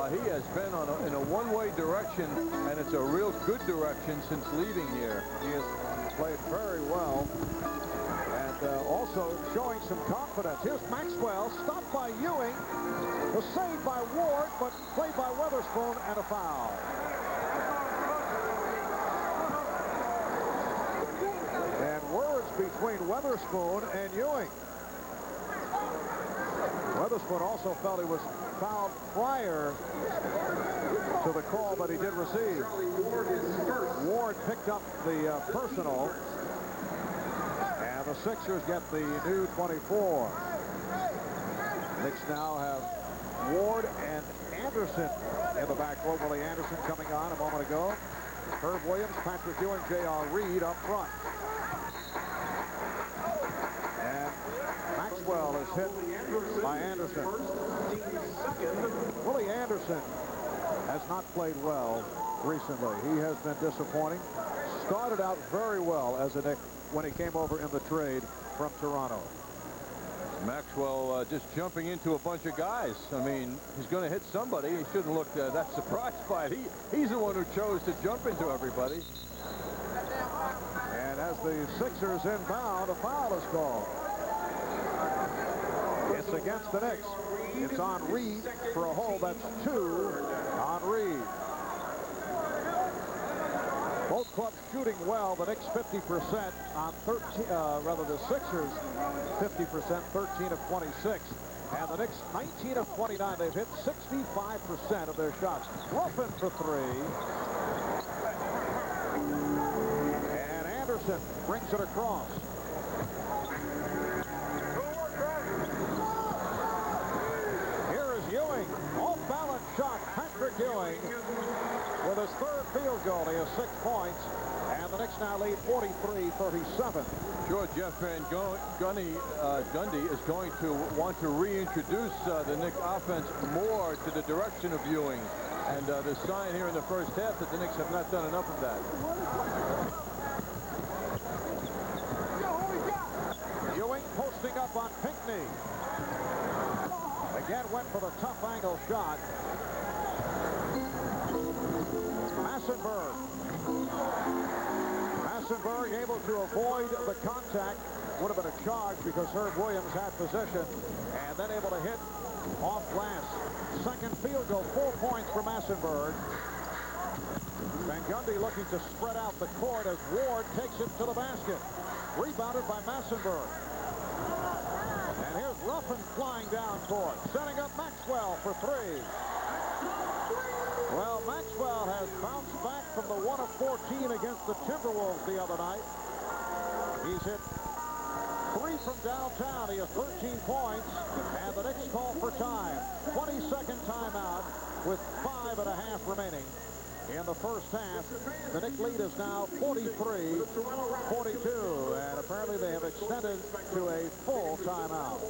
He has been in a one-way direction, and it's a real good direction since leaving here. He has played very well, and also showing some confidence. Here's Maxwell, stopped by Ewing, was saved by Ward, but played by Weatherspoon, and a foul. And words between Weatherspoon and Ewing. Weatherspoon also felt he was fouled prior to the call that he did receive. Ward picked up the personal, and the Sixers get the new 24. Knicks now have Ward and Anderson in the backcourt. Willie Anderson coming on a moment ago. Herb Williams, Patrick Ewing, J.R. Reed up front. And Maxwell is hit by Anderson. Willie Anderson has not played well recently. He has been disappointing. Started out very well as a Knick when he came over in the trade from Toronto. Maxwell just jumping into a bunch of guys. I mean, he's going to hit somebody. He shouldn't look that surprised by it. He's the one who chose to jump into everybody. And as the Sixers inbound, a foul is called. It's against the Knicks. It's on Reed for a hold. That's 2 on Reed. Both clubs shooting well. The Knicks 50% on 13, rather the Sixers 50%, 13 of 26. And the Knicks 19 of 29. They've hit 65% of their shots. Ruffin for 3. And Anderson brings it across. Here is Ewing. Off-balance shot. Patrick Ewing with his third field goal. He has 6 points. And the Knicks now lead 43-37. Sure, Jeff Van Gundy is going to want to reintroduce the Knicks offense more to the direction of Ewing. And the sign here in the first half that the Knicks have not done enough of that. Ewing posting up on Pinckney. Again went for the tough angle shot. Massenberg able to avoid the contact. Would have been a charge because Herb Williams had possession, and then able to hit off glass. Second field goal, 4 points for Massenberg. Van Gundy looking to spread out the court as Ward takes it to the basket. Rebounded by Massenberg. And here's Ruffin flying down court, setting up Maxwell for 3. Well, Maxwell has bounced back from the 1 of 14 against the Timberwolves the other night. He's hit 3 from downtown. He has 13 points, and the Knicks call for time. 22nd timeout with 5.5 remaining in the first half. The Knicks lead is now 43-42, and apparently they have extended to a full timeout.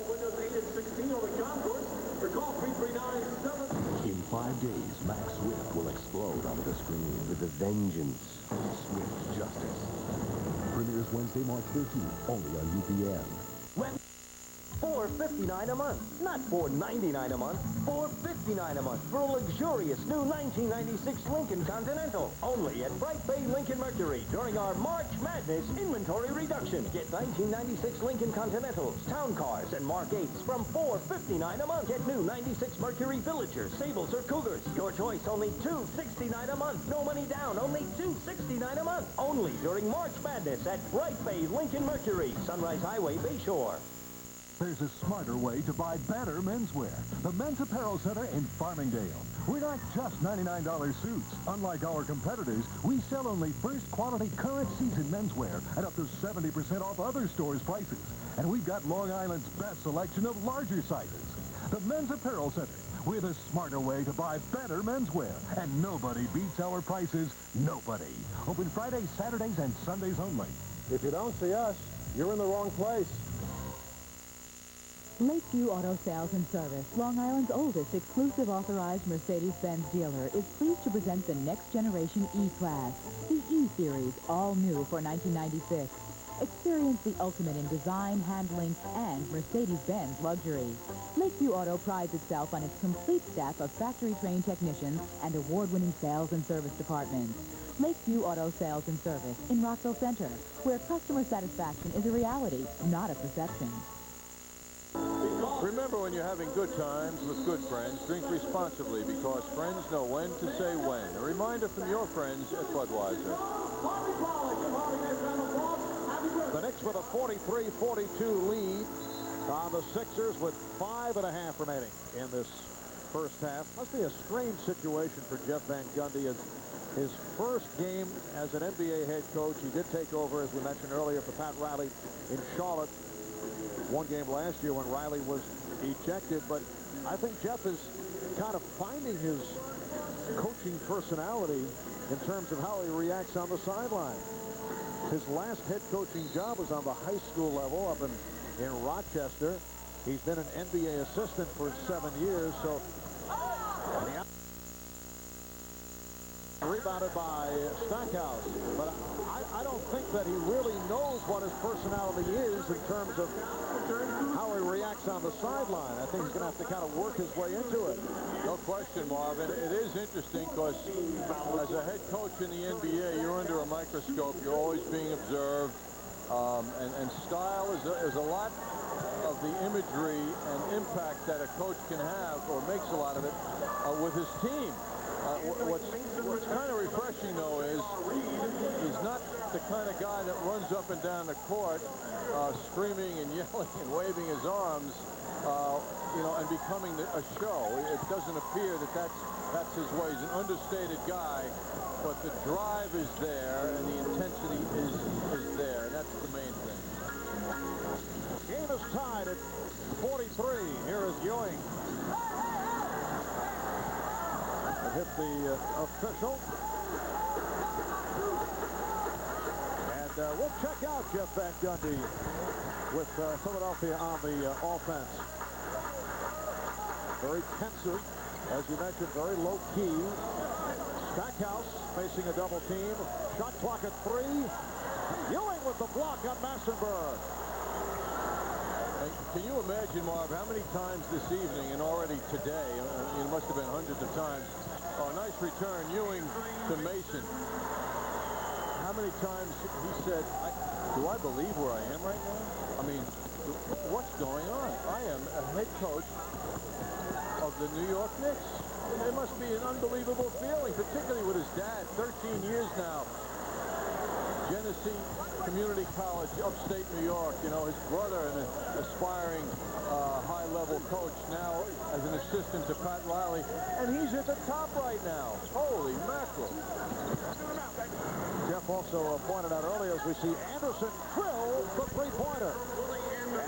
In 5 days, Max Swift will explode onto the screen with the vengeance. Swift Justice. Premieres Wednesday, March 13th, only on UPN. $4.59 a month. Not $4.99 a month. $4.59 a month for a luxurious new 1996 Lincoln Continental. Only at Bright Bay Lincoln Mercury during our March Madness inventory reduction. Get 1996 Lincoln Continentals, Town Cars, and Mark 8s from $4.59 a month. Get new 96 Mercury Villagers, Sables, or Cougars. Your choice, only $2.69 a month. No money down, only $2.69 a month. Only during March Madness at Bright Bay Lincoln Mercury, Sunrise Highway, Bayshore. There's a smarter way to buy better menswear. The Men's Apparel Center in Farmingdale. We're not just $99 suits. Unlike our competitors, we sell only first-quality current season menswear at up to 70% off other stores' prices. And we've got Long Island's best selection of larger sizes. The Men's Apparel Center. We're the smarter way to buy better menswear. And nobody beats our prices. Nobody. Open Fridays, Saturdays, and Sundays only. If you don't see us, you're in the wrong place. Lakeview Auto Sales and Service, Long Island's oldest exclusive authorized Mercedes-Benz dealer, is pleased to present the next generation E-Class, the E-Series, all new for 1996. Experience the ultimate in design, handling, and Mercedes-Benz luxury. Lakeview Auto prides itself on its complete staff of factory-trained technicians and award-winning sales and service departments. Lakeview Auto Sales and Service in Rockville Center, where customer satisfaction is a reality, not a perception. Remember, when you're having good times with good friends, drink responsibly, because friends know when to say when. A reminder from your friends at Budweiser. The Knicks with a 43-42 lead on the Sixers with 5.5 remaining in this first half. Must be a strange situation for Jeff Van Gundy. His first game as an NBA head coach. He did take over, as we mentioned earlier, for Pat Riley in Charlotte. One game last year when Riley was ejected, but I think Jeff is kind of finding his coaching personality in terms of how he reacts on the sideline. His last head coaching job was on the high school level up in Rochester. He's been an NBA assistant for 7 years, so rebounded by Stackhouse, but I don't think that he really knows what his personality is in terms of how he reacts on the sideline. I think he's going to have to kind of work his way into it. No question, Marvin. It is interesting because as a head coach in the NBA, you're under a microscope. You're always being observed, and style is a lot of the imagery and impact that a coach can have, or makes a lot of it, with his team. What's kind of refreshing, though, is he's not the kind of guy that runs up and down the court screaming and yelling and waving his arms, you know, and becoming a show. It doesn't appear that that's his way. He's an understated guy, but the drive is there and the intensity is there, and that's the main thing. Game is tied at 43. Here is Ewing. Hit the official. And we'll check out Jeff Van Gundy with Philadelphia on the offense. Very pensive, as you mentioned, very low key. Stackhouse facing a double team. Shot clock at 3. Ewing with the block on Massenberg. Can you imagine, Marv, how many times this evening and already today, it must have been hundreds of times. Oh, nice return, Ewing to Mason. How many times he said, do I believe where I am right now? I mean, what's going on? I am a head coach of the New York Knicks. It must be an unbelievable feeling, particularly with his dad, 13 years now, Genesee Community College, upstate New York. You know, his brother, an aspiring high-level coach, now as an assistant to Pat Riley, and he's at the top right now. Holy mackerel. Jeff also pointed out earlier as we see Anderson drill the three-pointer.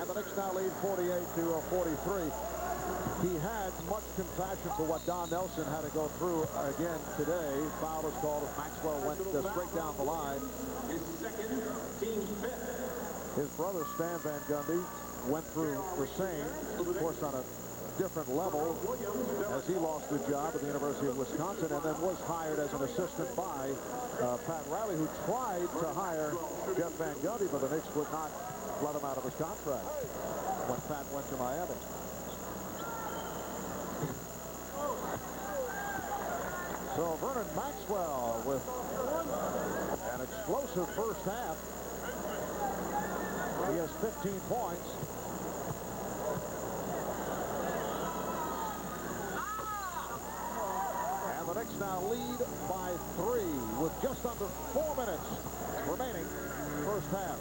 And the Knicks now lead 48-43. He had much compassion for what Don Nelson had to go through again today. Foul is called as Maxwell went straight down the line. His second, team fifth. His brother, Stan Van Gundy, went through the same, of course, on a different level, as he lost the job at the University of Wisconsin and then was hired as an assistant by Pat Riley, who tried to hire Jeff Van Gundy, but the Knicks would not let him out of his contract when Pat went to Miami. So Vernon Maxwell with an explosive first half. He has 15 points. And the Knicks now lead by 3 with just under 4 minutes remaining first half.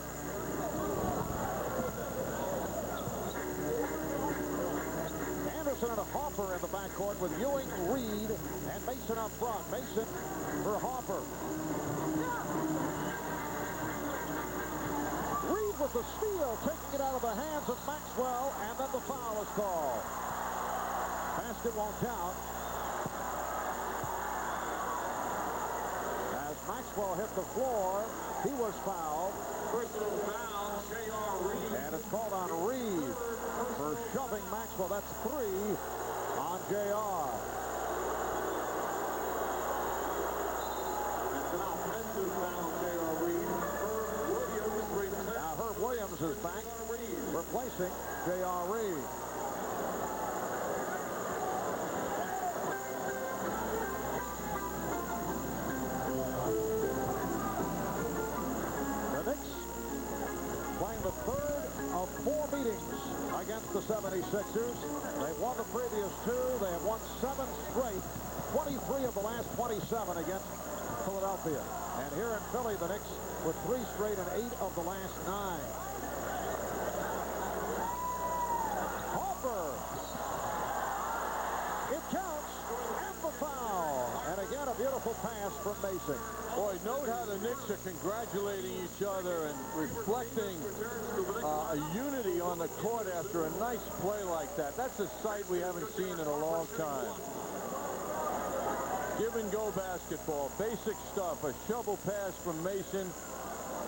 Anderson and Hopper in the backcourt with Ewing, Reed, and Mason up front. Mason for Hopper. Reed with the steal, taking it out of the hands of Maxwell, and then the foul is called. Basket won't count. As Maxwell hit the floor, he was fouled. Personal foul, J.R. Reed. And it's called on Reed for shoving Maxwell. That's 3 on J.R. That's an offensive foul, J.R. Reed. Herb Williams returns. Now Herb Williams is back, replacing J.R. Reed. The Knicks playing the third of 4 meetings against the 76ers. They've won the previous 2. They have won 7 straight, 23 of the last 27 against Philadelphia. And here in Philly, the Knicks with 3 straight and 8 of the last 9. Hopper. It counts, and the foul. And again, a beautiful pass from Mason. Boy, note how the Knicks are congratulating each other and reflecting a unity on the court after a nice play like that. That's a sight we haven't seen in a long time. Give and go basketball, basic stuff. A shovel pass from Mason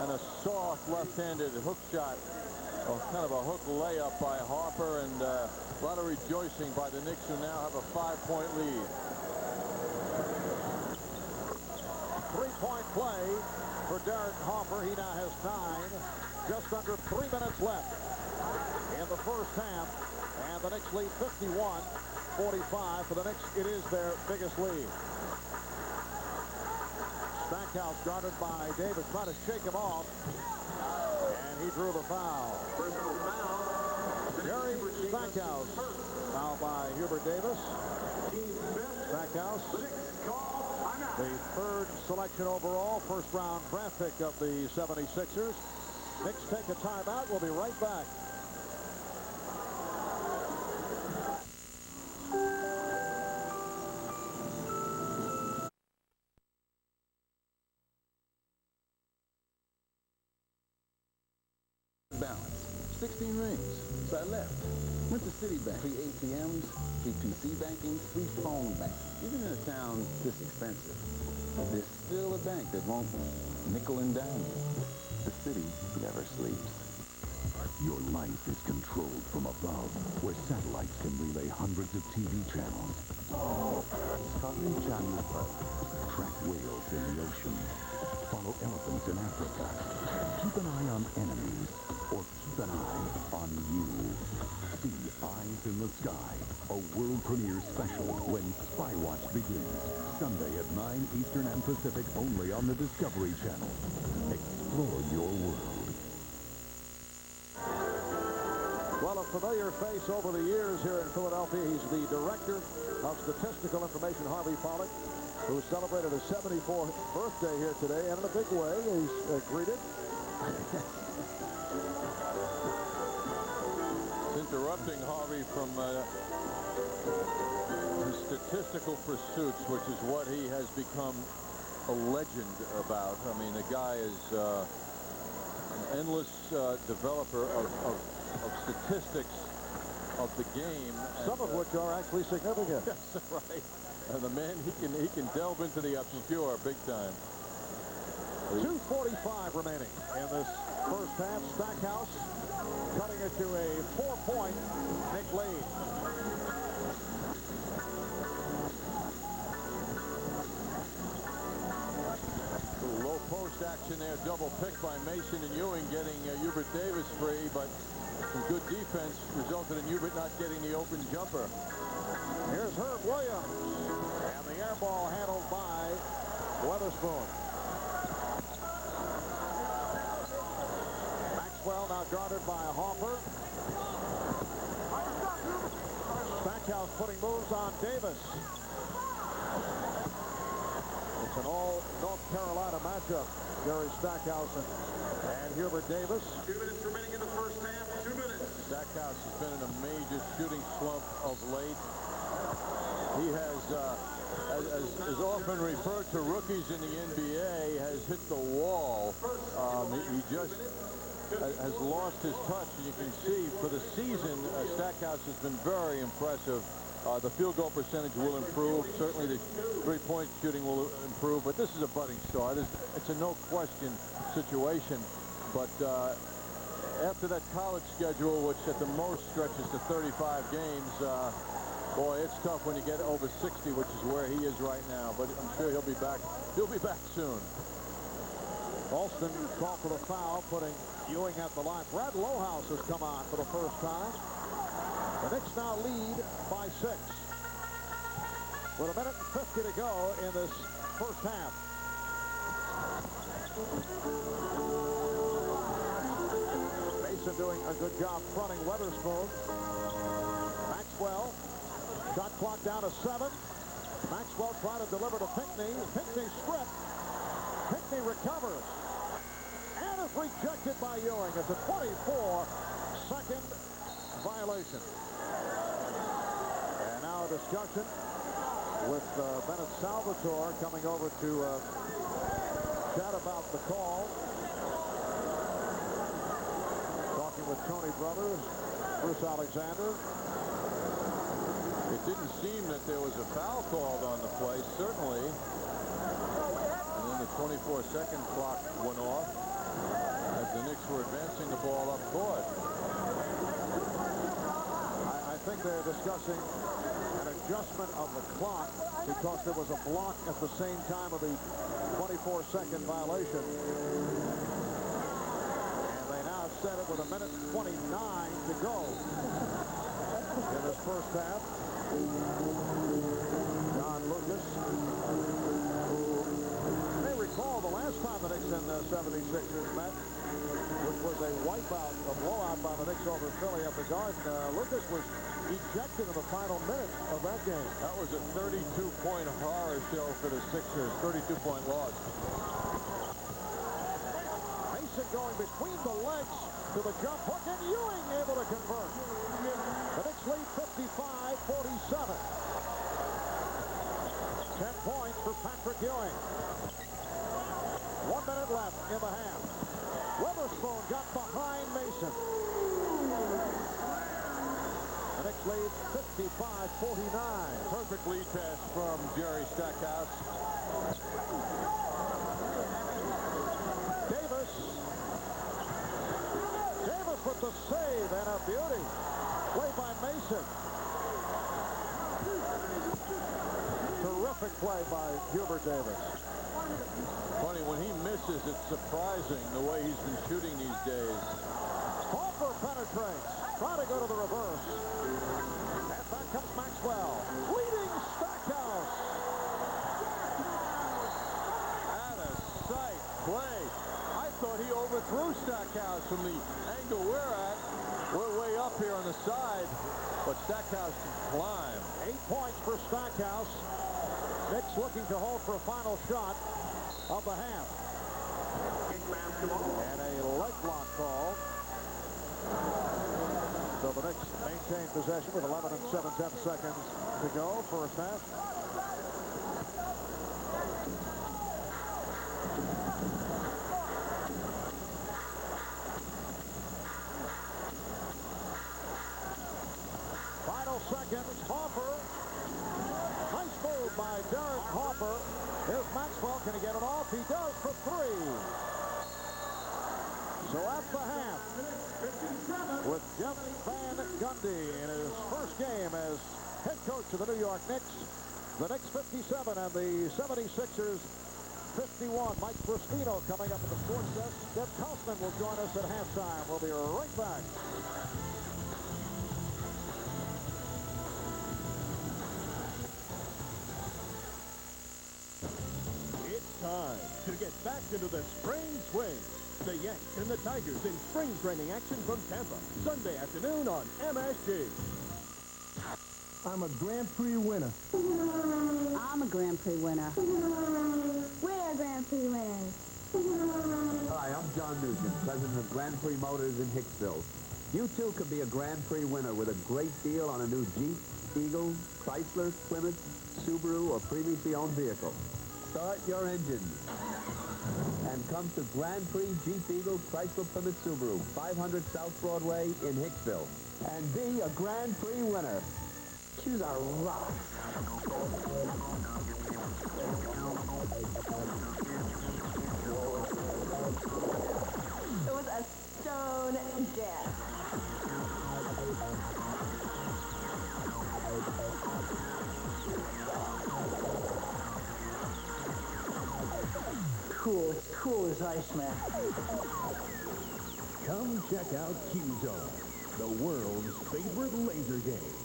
and a soft left-handed hook shot, kind of a hook layup by Harper, and a lot of rejoicing by the Knicks, who now have a 5-point lead. 3-point play for Derek Hopper. He now has 9. Just under 3 minutes left in the first half. And the Knicks lead 51-45. For the Knicks, it is their biggest lead. Stackhouse guarded by Davis, trying to shake him off. And he drew the foul. Personal foul. Jerry Stackhouse. Foul by Hubert Davis. Stackhouse, the 3rd selection overall, first-round draft pick of the 76ers. Knicks take a timeout. We'll be right back. Balance. 16 rings. So I left. Went to Citibank. Free ATMs, free PC banking, free phone banking. Even in a town this expensive, there's still a bank that won't nickel and dime you. The city never sleeps. Your life is controlled from above, where satellites can relay hundreds of TV channels. Discovery Channel Plus. Track whales in the ocean. Follow elephants in Africa. Keep an eye on enemies, or keep an eye on you. See Eyes in the Sky, a world premiere special when Spywatch begins. Sunday at 9 Eastern and Pacific, only on the Discovery Channel. Explore your world. Well, a familiar face over the years here in Philadelphia. He's the director of statistical information, Harvey Pollack, who celebrated his 74th birthday here today, and in a big way, he's greeted. It's interrupting Harvey from his statistical pursuits, which is what he has become a legend about. I mean, the guy is an endless developer of statistics of the game. Some of which are actually significant. That's right. And the man, he can delve into the obscure big time. 2:45 remaining in this first half. Stackhouse cutting it to a 4-point Knick lead. Low post action there, double pick by Mason and Ewing, getting Hubert Davis free, but some good defense resulted in Hubert not getting the open jumper. Here's Herb Williams, and the air ball handled by Weatherspoon. Maxwell now guarded by Hopper. Stackhouse putting moves on Davis. It's an all North Carolina matchup. Jerry Stackhouse and Hubert Davis. 2 minutes remaining in the first half. 2 minutes. Stackhouse has been in a major shooting slump of late. He has, as often referred to rookies in the NBA, has hit the wall. He just has lost his touch, and you can see for the season, Stackhouse has been very impressive. The field goal percentage will improve. Certainly the three-point shooting will improve, but this is a budding star. It's a no-question situation. But after that college schedule, which at the most stretches to 35 games, boy, it's tough when you get over 60, which is where he is right now. But I'm sure he'll be back. He'll be back soon. Alston called for the foul, putting Ewing at the line. Brad Lohaus has come on for the first time. The Knicks now lead by 6. With a minute and 50 to go in this first half. Mason doing a good job fronting Weatherspoon. Maxwell, shot clock down to 7. Maxwell trying to deliver to Pinckney. Pinckney stripped. Pinckney recovers. And is rejected by Ewing. It's a 24-second violation. And now a discussion with Bennett Salvatore coming over to chat about the call. Talking with Tony Brothers, Bruce Alexander. It didn't seem that there was a foul called on the play, certainly. And then the 24-second clock went off as the Knicks were advancing the ball up court. I think they're discussing an adjustment of the clock because there was a block at the same time of the 24-second violation. And they now set it with a minute 29 to go in this first half. John Lucas, who may recall the last time the Knicks and the 76ers met, which was a wipeout, a blowout by the Knicks over Philly at the Garden. Lucas was ejected in the final minute of that game. That was a 32-point horror show for the Sixers, 32-point loss. Mason going between the legs to the jump hook, and Ewing able to convert. The Knicks lead 55-47. 10 points for Patrick Ewing. 1 minute left in the half. Weatherspoon got behind Mason. The Knicks lead 55-49. Perfect lead pass from Jerry Stackhouse. Davis with the save and a beauty. Play by Mason. Terrific play by Hubert Davis. Funny, when he misses, it's surprising the way he's been shooting these days. Hopper penetrates. Try to go to the reverse. And back comes Maxwell. Leading Stackhouse. Out of sight play. I thought he overthrew Stackhouse from the angle we're at. We're way up here on the side, but Stackhouse can climb. 8 points for Stackhouse. Knicks looking to hold for a final shot of the half. And a leg block call. So the Knicks maintain possession with 11 and 7/10 seconds to go, first half. Final seconds, Hopper. Nice move by Derek Hopper. Here's Maxwell. Can he get it off? He does for 3. So at the half, with Jeff Van Gundy in his first game as head coach of the New York Knicks, the Knicks 57 and the 76ers 51. Mike Crispino coming up at the sports desk. Deb Kaufman will join us at halftime. We'll be right back. It's time to get back into the spring swing. The Yanks and the Tigers in spring training action from Tampa, Sunday afternoon on MSG. I'm a Grand Prix winner. I'm a Grand Prix winner. We're Grand Prix winners. Hi, I'm John Nugent, president of Grand Prix Motors in Hicksville. You too could be a Grand Prix winner with a great deal on a new Jeep, Eagle, Chrysler, Plymouth, Subaru, or previously owned vehicle. Start your engine and come to Grand Prix Jeep, Eagle, Chrysler, Plymouth, Subaru, 500 South Broadway in Hicksville, and be a Grand Prix winner. Shoes are rough. It was a stone death. Cool as ice, man. Come check out Q-Zone, the world's favorite laser game.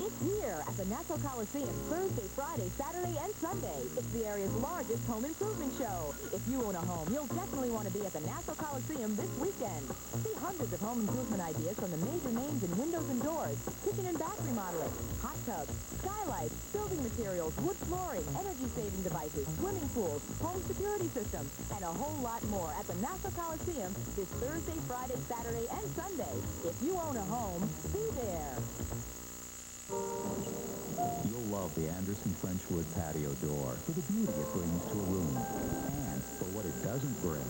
It's here at the Nassau Coliseum Thursday, Friday, Saturday, and Sunday. It's the area's largest home improvement show. If you own a home, you'll definitely want to be at the Nassau Coliseum this weekend. See hundreds of home improvement ideas from the major names in windows and doors, kitchen and bath remodeling, hot tubs, skylights, building materials, wood flooring, energy-saving devices, swimming pools, home security systems, and a whole lot more at the Nassau Coliseum this Thursday, Friday, Saturday, and Sunday. If you own a home, be there. You'll love the Anderson Frenchwood patio door for the beauty it brings to a room and for what it doesn't bring.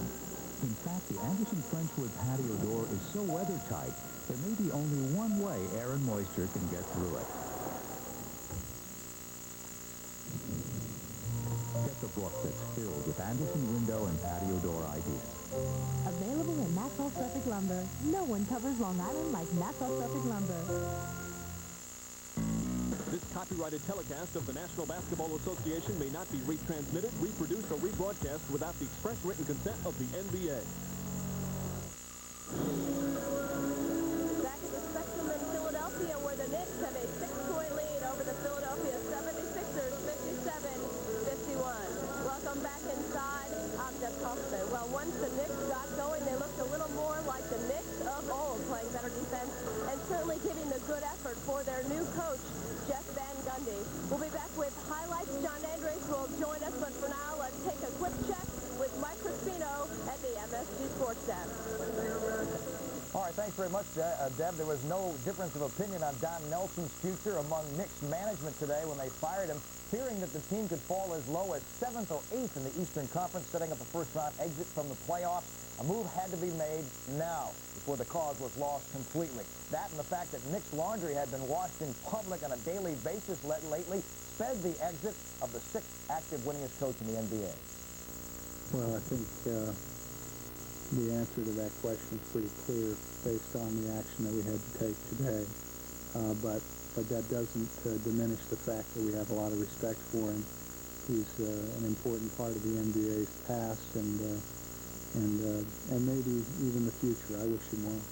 In fact, the Anderson Frenchwood patio door is so weather-tight, there may be only one way air and moisture can get through it. Get the book that's filled with Anderson window and patio door ideas. Available in Nassau Suffolk Lumber. No one covers Long Island like Nassau Suffolk Lumber. This copyrighted telecast of the National Basketball Association may not be retransmitted, reproduced, or rebroadcast without the express written consent of the NBA. Back at the Spectrum in Philadelphia, where the Knicks have a 6-point lead over the Philadelphia 76ers, 57-51. Welcome back inside. I'm Jeff Kaufman. Well, once the Knicks got going, they looked a little more like the Knicks of old, playing better defense and certainly giving the good effort for their new coach, Jeff Van Gundy. We'll be back with highlights. John Andres will join us, but for now, let's take a quick check with Mike Crispino at the MSG Sports Desk. All right, thanks very much, Deb. There was no difference of opinion on Don Nelson's future among Knicks management today when they fired him, fearing that the team could fall as low as 7th or 8th in the Eastern Conference, setting up a first-round exit from the playoffs. A move had to be made now before the cause was lost completely. That and the fact that Knicks laundry had been washed in public on a daily basis lately sped the exit of the 6th active winningest coach in the NBA. Well, I think the answer to that question is pretty clear based on the action that we had to take today. But that doesn't diminish the fact that we have a lot of respect for him. He's an important part of the NBA's past and maybe even the future. I wish him well.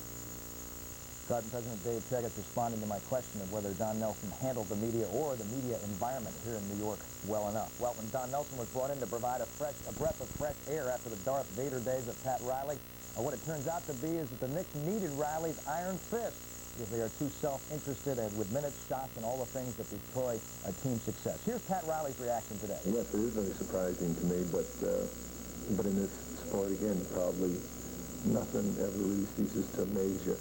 Sergeant President Dave Cheggets responding to my question of whether Don Nelson handled the media or the media environment here in New York well enough. Well, when Don Nelson was brought in to provide a breath of fresh air after the Darth Vader days of Pat Riley, what it turns out to be is that the Knicks needed Riley's iron fist because they are too self-interested and with minutes, shots, and all the things that destroy a team's success. Here's Pat Riley's reaction today. Yes, it is very surprising to me, but in this sport, again, probably nothing ever really ceases to amaze you.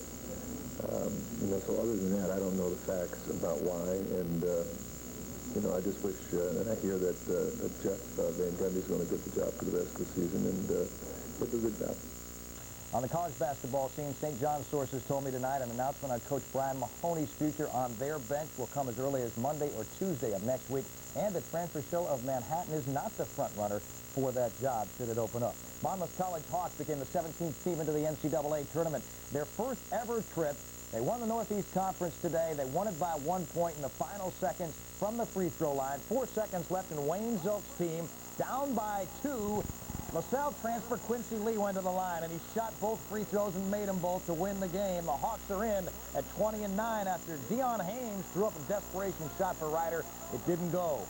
So other than that, I don't know the facts about why, and, I just wish, and I hear that Jeff van Gundy is going to get the job for the rest of the season, and it's a good job. On the college basketball scene, St. John's sources told me tonight an announcement on Coach Brian Mahoney's future on their bench will come as early as Monday or Tuesday of next week, and the transfer show of Manhattan is not the front runner for that job should it open up. Monmouth College Hawks became the 17th team into the NCAA tournament. Their first ever trip. They won the Northeast Conference today. They won it by 1 point in the final seconds from the free throw line. 4 seconds left, and Wayne Zilk's team down by 2. LaSalle transfer Quincy Lee went to the line, and he shot both free throws and made them both to win the game. The Hawks are in at 20-9 after Deion Haynes threw up a desperation shot for Ryder. It didn't go.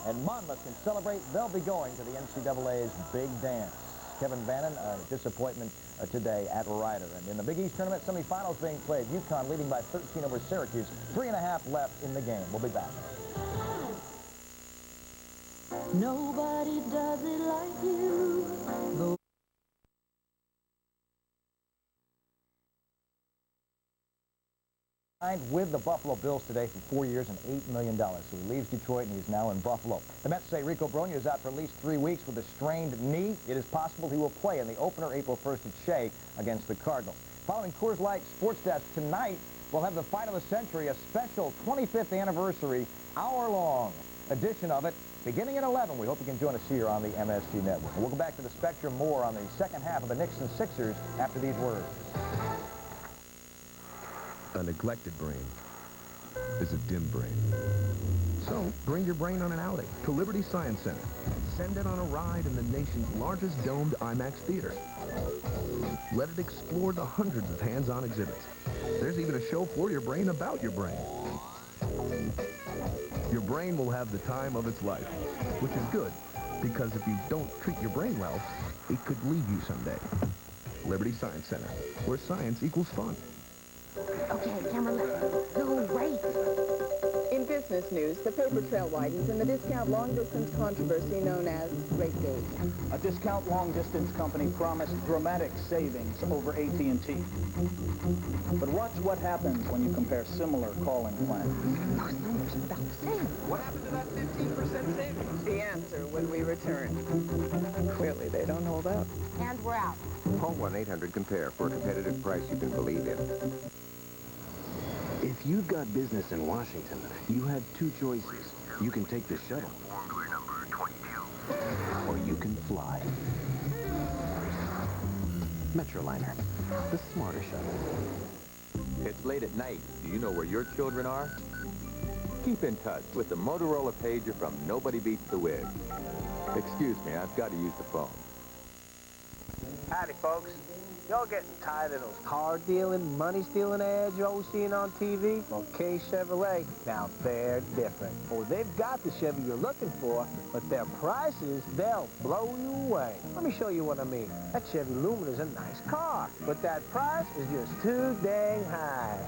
And Monmouth can celebrate. They'll be going to the NCAA's Big Dance. Kevin Bannon, a disappointment today at Ryder. And in the Big East Tournament semifinals being played, UConn leading by 13 over Syracuse. 3.5 left in the game. We'll be back. Nobody does it like you. Signed with the Buffalo Bills today for 4 years and $8 million. So he leaves Detroit and he's now in Buffalo. The Mets say Rico Brogna is out for at least 3 weeks with a strained knee. It is possible he will play in the opener April 1st at Shea against the Cardinals. Following Coors Light Sports Desk tonight, we'll have the fight of the century, a special 25th anniversary, hour-long edition of it, beginning at 11. We hope you can join us here on the MSG Network. We'll go back to the Spectrum more on the second half of the Knicks and Sixers after these words. A neglected brain is a dim brain. So bring your brain on an outing to Liberty Science Center. Send it on a ride in the nation's largest domed IMAX theater. Let it explore the hundreds of hands-on exhibits. There's even a show for your brain about your brain. Your brain will have the time of its life, which is good, because if you don't treat your brain well, it could leave you someday. Liberty Science Center, where science equals fun. Okay, camera left. Go right. In business news, the paper trail widens in the discount long-distance controversy known as Rate Gate. A discount long-distance company promised dramatic savings over AT&T. But watch what happens when you compare similar calling plans. Those numbers are about the same. What happened to that 15% savings? The answer when we return. Clearly, they don't hold up. And we're out. Call 1-800-COMPARE for a competitive price you can believe in. If you've got business in Washington, you have 2 choices. You can take the shuttle, or you can fly. Metroliner, the smarter shuttle. It's late at night. Do you know where your children are? Keep in touch with the Motorola pager from Nobody Beats the Whiz. Excuse me, I've got to use the phone. Howdy, folks. Y'all getting tired of those car-dealing, money-stealing ads you're always seeing on TV? Well, K Chevrolet, now they're different. Oh, they've got the Chevy you're looking for, but their prices, they'll blow you away. Let me show you what I mean. That Chevy Lumina's a nice car, but that price is just too dang high.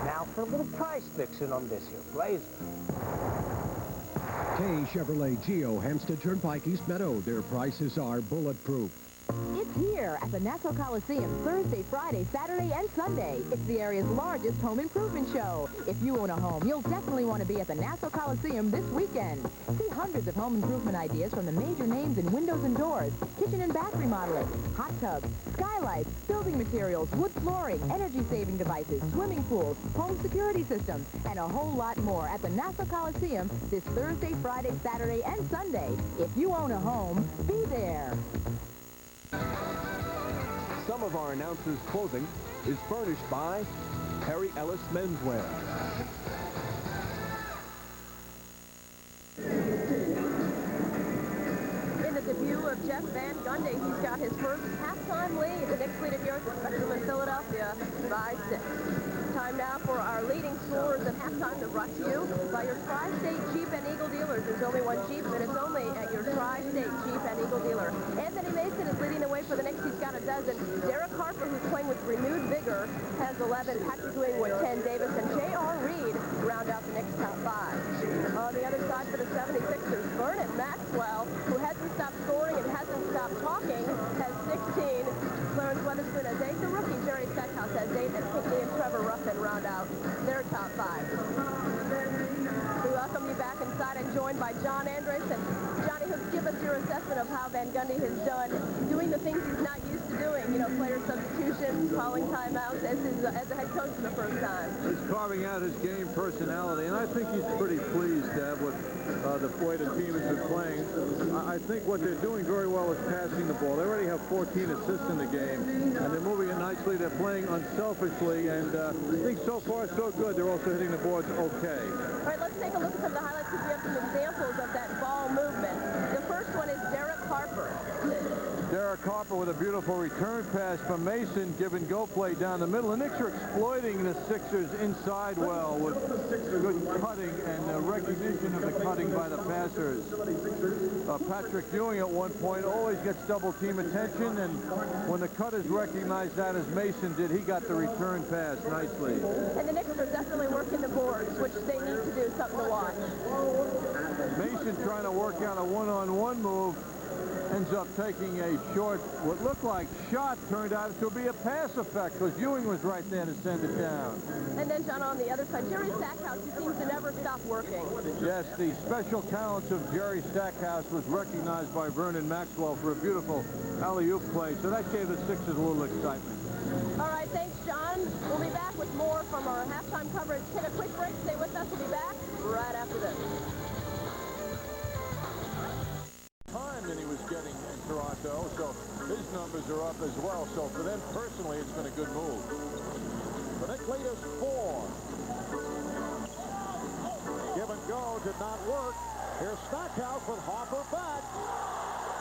Now for a little price fixing on this here Blazer. K Chevrolet Geo, Hampstead Turnpike, East Meadow. Their prices are bulletproof. It's here at the Nassau Coliseum Thursday, Friday, Saturday, and Sunday. It's the area's largest home improvement show. If you own a home, you'll definitely want to be at the Nassau Coliseum this weekend. See hundreds of home improvement ideas from the major names in windows and doors, kitchen and bath remodeling, hot tubs, skylights, building materials, wood flooring, energy-saving devices, swimming pools, home security systems, and a whole lot more at the Nassau Coliseum this Thursday, Friday, Saturday, and Sunday. If you own a home, be there. Some of our announcers' clothing is furnished by Harry Ellis Menswear. In the debut of Jeff Van Gundy, he's got his first halftime lead. The Knicks lead at New York, Spectrum in Philadelphia by 6. Time now for our leading scorers at halftime. They're brought to you by your Tri-State Jeep and Eagle dealers. There's only one Jeep, and it's only at your Tri-State Jeep and Eagle dealer. Anthony Mason is leading the way for the Knicks. He's got a dozen. Derek Harper, who's playing with renewed vigor, has 11. Patrick Ewing with 10. Davis and J.R. Reed round out the Knicks' top 5. On the other side for the 76ers, Vernon Maxwell, who hasn't stopped scoring and hasn't stopped talking, has 16. Clarence Weatherspoon has 8. The rookie, Jerry Stackhouse, has 8. And Pinckney and Trevor Ruffin round out their top 5. We welcome you back inside and joined by John Andres. And Johnny, give us your assessment of how Van Gundy has done doing the things he's not used to doing. You know, player substitutions, calling timeouts as a head coach for the first time. He's carving out his game personality, and I think he's pretty pleased, Deb, with the way the team has been playing. I think what they're doing very well is passing the ball. They already have 14 assists in the game, and they're moving it nicely. They're playing unselfishly, and I think so far so good. They're also hitting the boards okay. All right, let's take a look at some of the highlights because we have some examples of that ball movement. The first one is Derek Harper. Derek Harper with a beautiful return pass from Mason. Give and go play down the middle. The Knicks are exploiting the Sixers inside well with good cutting and recognition of the cutting by the passers. Patrick Ewing at one point always gets double team attention, and when the cut is recognized that as Mason did, he got the return pass nicely. And the Knicks are definitely working the boards, which they need to do, something to watch. Mason trying to work out a one-on-one move. Ends up taking a short, what looked like shot, turned out to be a pass effect because Ewing was right there to send it down. And then, John, on the other side, Jerry Stackhouse, he seems to never stop working. Yes, the special talents of Jerry Stackhouse was recognized by Vernon Maxwell for a beautiful alley-oop play, so that gave the Sixers a little excitement. All right, thanks, John. We'll be back with more from our halftime coverage. Take a quick break. Stay with us. We'll be back right after this. Time than he was getting in Toronto, so his numbers are up as well. So for them personally, it's been a good move. The Knicks lead is 4. Give and go did not work. Here's Stackhouse with Harper back.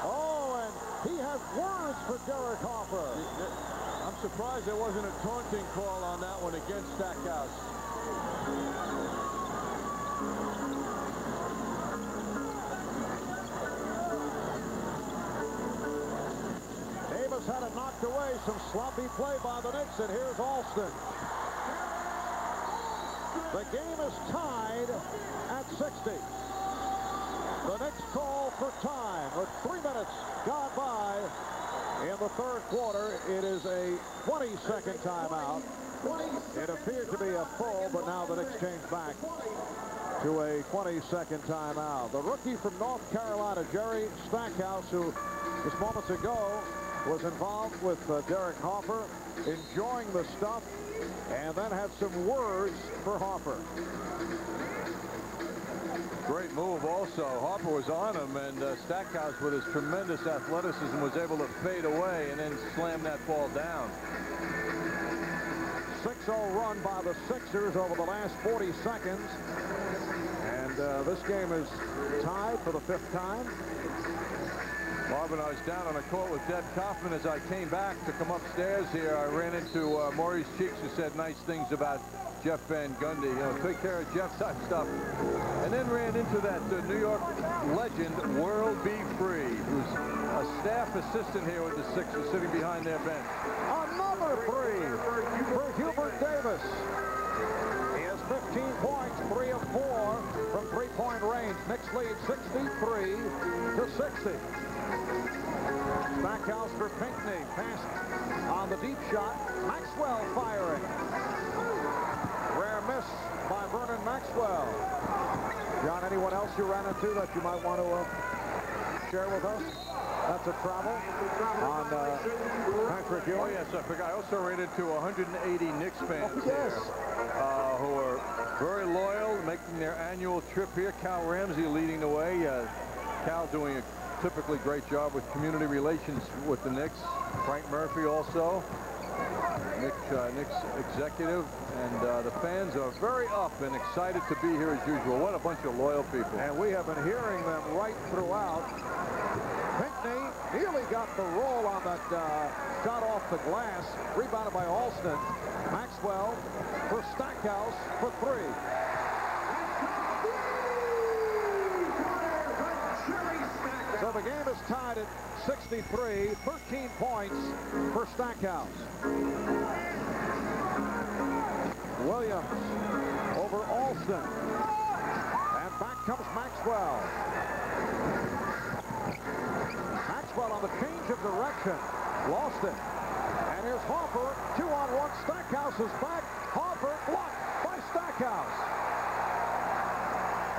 Oh, and he has words for Derek Harper. I'm surprised there wasn't a taunting call on that one against Stackhouse. Had it knocked away. Some sloppy play by the Knicks, and here's Alston. The game is tied at 60. The Knicks call for time with 3 minutes gone by in the third quarter. It is a 20-second timeout. It appeared to be a full, but now the Knicks change back to a 20-second timeout. The rookie from North Carolina, Jerry Stackhouse, who just moments ago was involved with Derek Harper, enjoying the stuff, and then had some words for Harper. Great move also. Harper was on him, and Stackhouse with his tremendous athleticism was able to fade away and then slam that ball down. 6-0 run by the Sixers over the last 40 seconds. And this game is tied for the 5th time. Marvin, I was down on a court with Deb Kaufman. As I came back to come upstairs here, I ran into Maurice Cheeks, who said nice things about Jeff Van Gundy. You know, take care of Jeff type stuff. And then ran into that New York legend, World Be Free, who's a staff assistant here with the Sixers, sitting behind their bench. Another 3 for Hubert Davis. He has 15 points, 3 of 4 from three-point range. Knicks lead 63 to 60. Stackhouse for Pinckney. Pass on the deep shot. Maxwell firing. Rare miss by Vernon Maxwell. John, anyone else you ran into that you might want to share with us? That's a travel on Patrick Ewing. Oh, yes, I forgot. I also ran into 180 Knicks fans here who are very loyal, making their annual trip here. Cal Ramsey leading the way. Cal doing a typically great job with community relations with the Knicks. Frank Murphy also, Knicks executive, and the fans are very up and excited to be here as usual. What a bunch of loyal people. And we have been hearing them right throughout. Pinckney nearly got the roll on that shot off the glass. Rebounded by Alston. Maxwell for Stackhouse for three. So the game is tied at 63, 13 points for Stackhouse. Williams over Alston. And back comes Maxwell. Maxwell on the change of direction. Lost it. And here's Hopper. 2-on-1. Stackhouse is back. Hopper blocked by Stackhouse.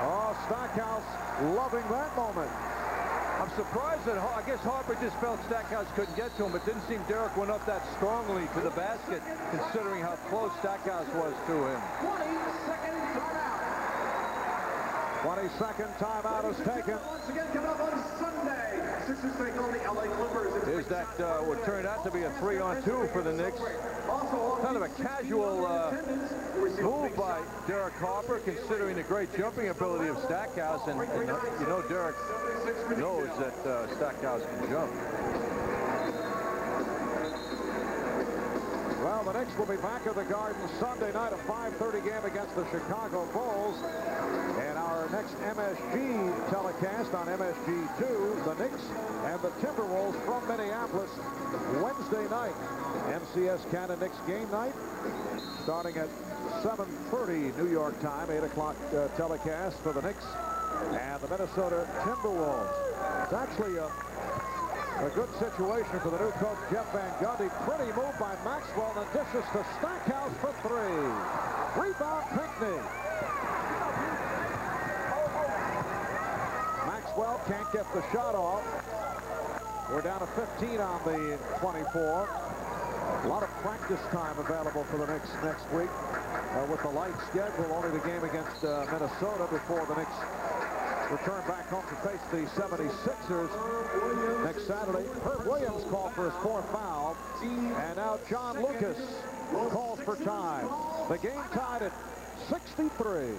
Oh, Stackhouse loving that moment. I'm surprised that I guess Harper just felt Stackhouse couldn't get to him, but didn't seem Derek went up that strongly to the basket, considering how close Stackhouse was to him. 22nd timeout. 22nd timeout is taken. Once again, coming up on Sunday, Sixers take on the LA Clippers. Here's that what turned out to be a 3-on-2 for the Knicks. Kind of a casual move by Derek Harper, considering the great jumping ability of Stackhouse, and you know Derek knows that Stackhouse can jump. Well, the Knicks will be back at the Garden Sunday night, a 5:30 game against the Chicago Bulls. And our next MSG telecast on MSG2, the Knicks and the Timberwolves from Minneapolis, Wednesday night. MCS Canada Knicks game night, starting at 7:30 New York time, 8 o'clock telecast for the Knicks and the Minnesota Timberwolves. It's actually a good situation for the new coach, Jeff Van Gundy. Pretty move by Maxwell, and dishes to Stackhouse for three. Rebound, Pinckney. Maxwell can't get the shot off. We're down to 15 on the 24. A lot of practice time available for the Knicks next week. With the light schedule, only the game against Minnesota before the Knicks return back home to face the 76ers next Saturday. Herb Williams called for his fourth foul. And now John Lucas calls for time. The game tied at 63.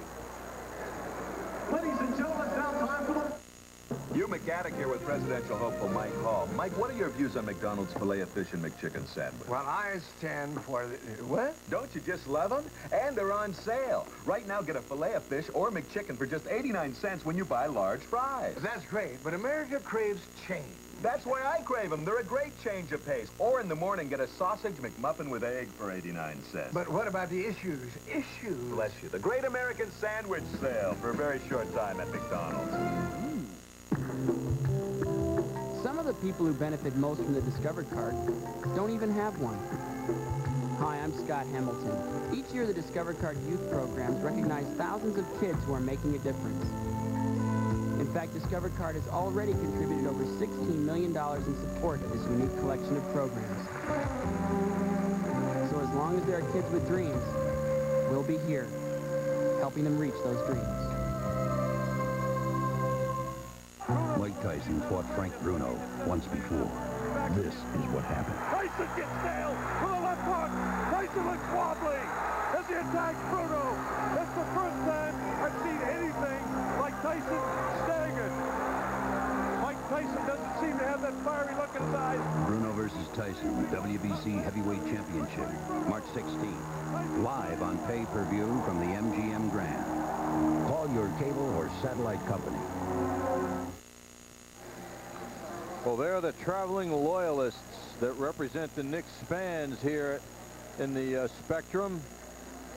Ladies and gentlemen, now time for the... Hugh McGaddick here with presidential hopeful Mike Hall. Mike, what are your views on McDonald's Filet-O-Fish and McChicken sandwich? Well, I stand for the... What? Don't you just love them? And they're on sale. Right now, get a Filet-O-Fish or McChicken for just 89 cents when you buy large fries. That's great, but America craves change. That's why I crave them. They're a great change of pace. Or in the morning, get a sausage McMuffin with egg for 89 cents. But what about the issues? Issues? Bless you. The Great American Sandwich Sale for a very short time at McDonald's. Some of the people who benefit most from the Discovered Card don't even have one. Hi, I'm Scott Hamilton. Each year, the Discovered Card youth programs recognize thousands of kids who are making a difference. In fact, Discovered Card has already contributed over $16 million in support of this unique collection of programs. So as long as there are kids with dreams, we'll be here, helping them reach those dreams. Mike Tyson fought Frank Bruno once before. This is what happened. Tyson gets nailed with a left hook. Tyson looks wobbly as he attacks Bruno. It's the first time I've seen anything like Tyson staggered. Mike Tyson doesn't seem to have that fiery look in his eyes. Bruno versus Tyson, WBC Heavyweight Championship, March 16th. Live on pay-per-view from the MGM Grand. Call your cable or satellite company. Well, they're the traveling loyalists that represent the Knicks fans here in the Spectrum.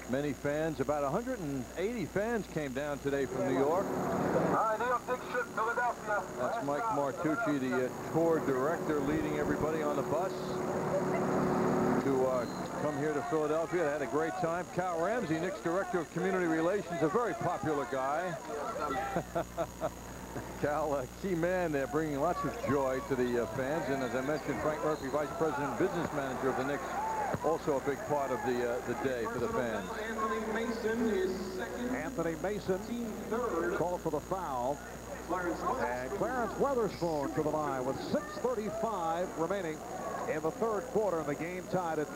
Many fans, about 180 fans came down today from New York. Philadelphia. That's Mike Martucci, the tour director, leading everybody on the bus to come here to Philadelphia. They had a great time. Cal Ramsey, Knicks director of community relations, a very popular guy. Cal, a key man there, bringing lots of joy to the fans. And as I mentioned, Frank Murphy, vice president and business manager of the Knicks, also a big part of the day for the fans. Anthony Mason called for the foul. And Clarence Weatherspoon to the line with 6:35 remaining in the third quarter, and the game tied at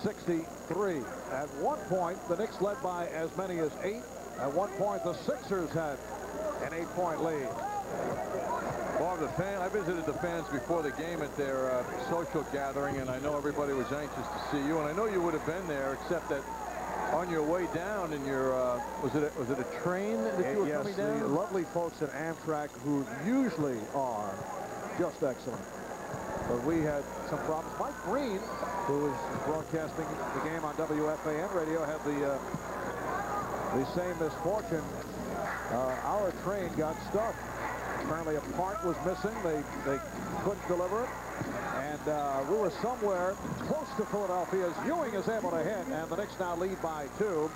63. At one point, the Knicks led by as many as 8. At one point, the Sixers had an 8-point lead. of the fans. I visited the fans before the game at their social gathering, and I know everybody was anxious to see you, and I know you would have been there, except that on your way down in your, was it a train that you were coming down? Yes, the lovely folks at Amtrak who usually are just excellent. But we had some problems. Mike Green, who was broadcasting the game on WFAN radio, had the same misfortune. Our train got stuck. Apparently a part was missing. They couldn't deliver it. And we were somewhere close to Philadelphia as Ewing is able to hit, and the Knicks now lead by 2.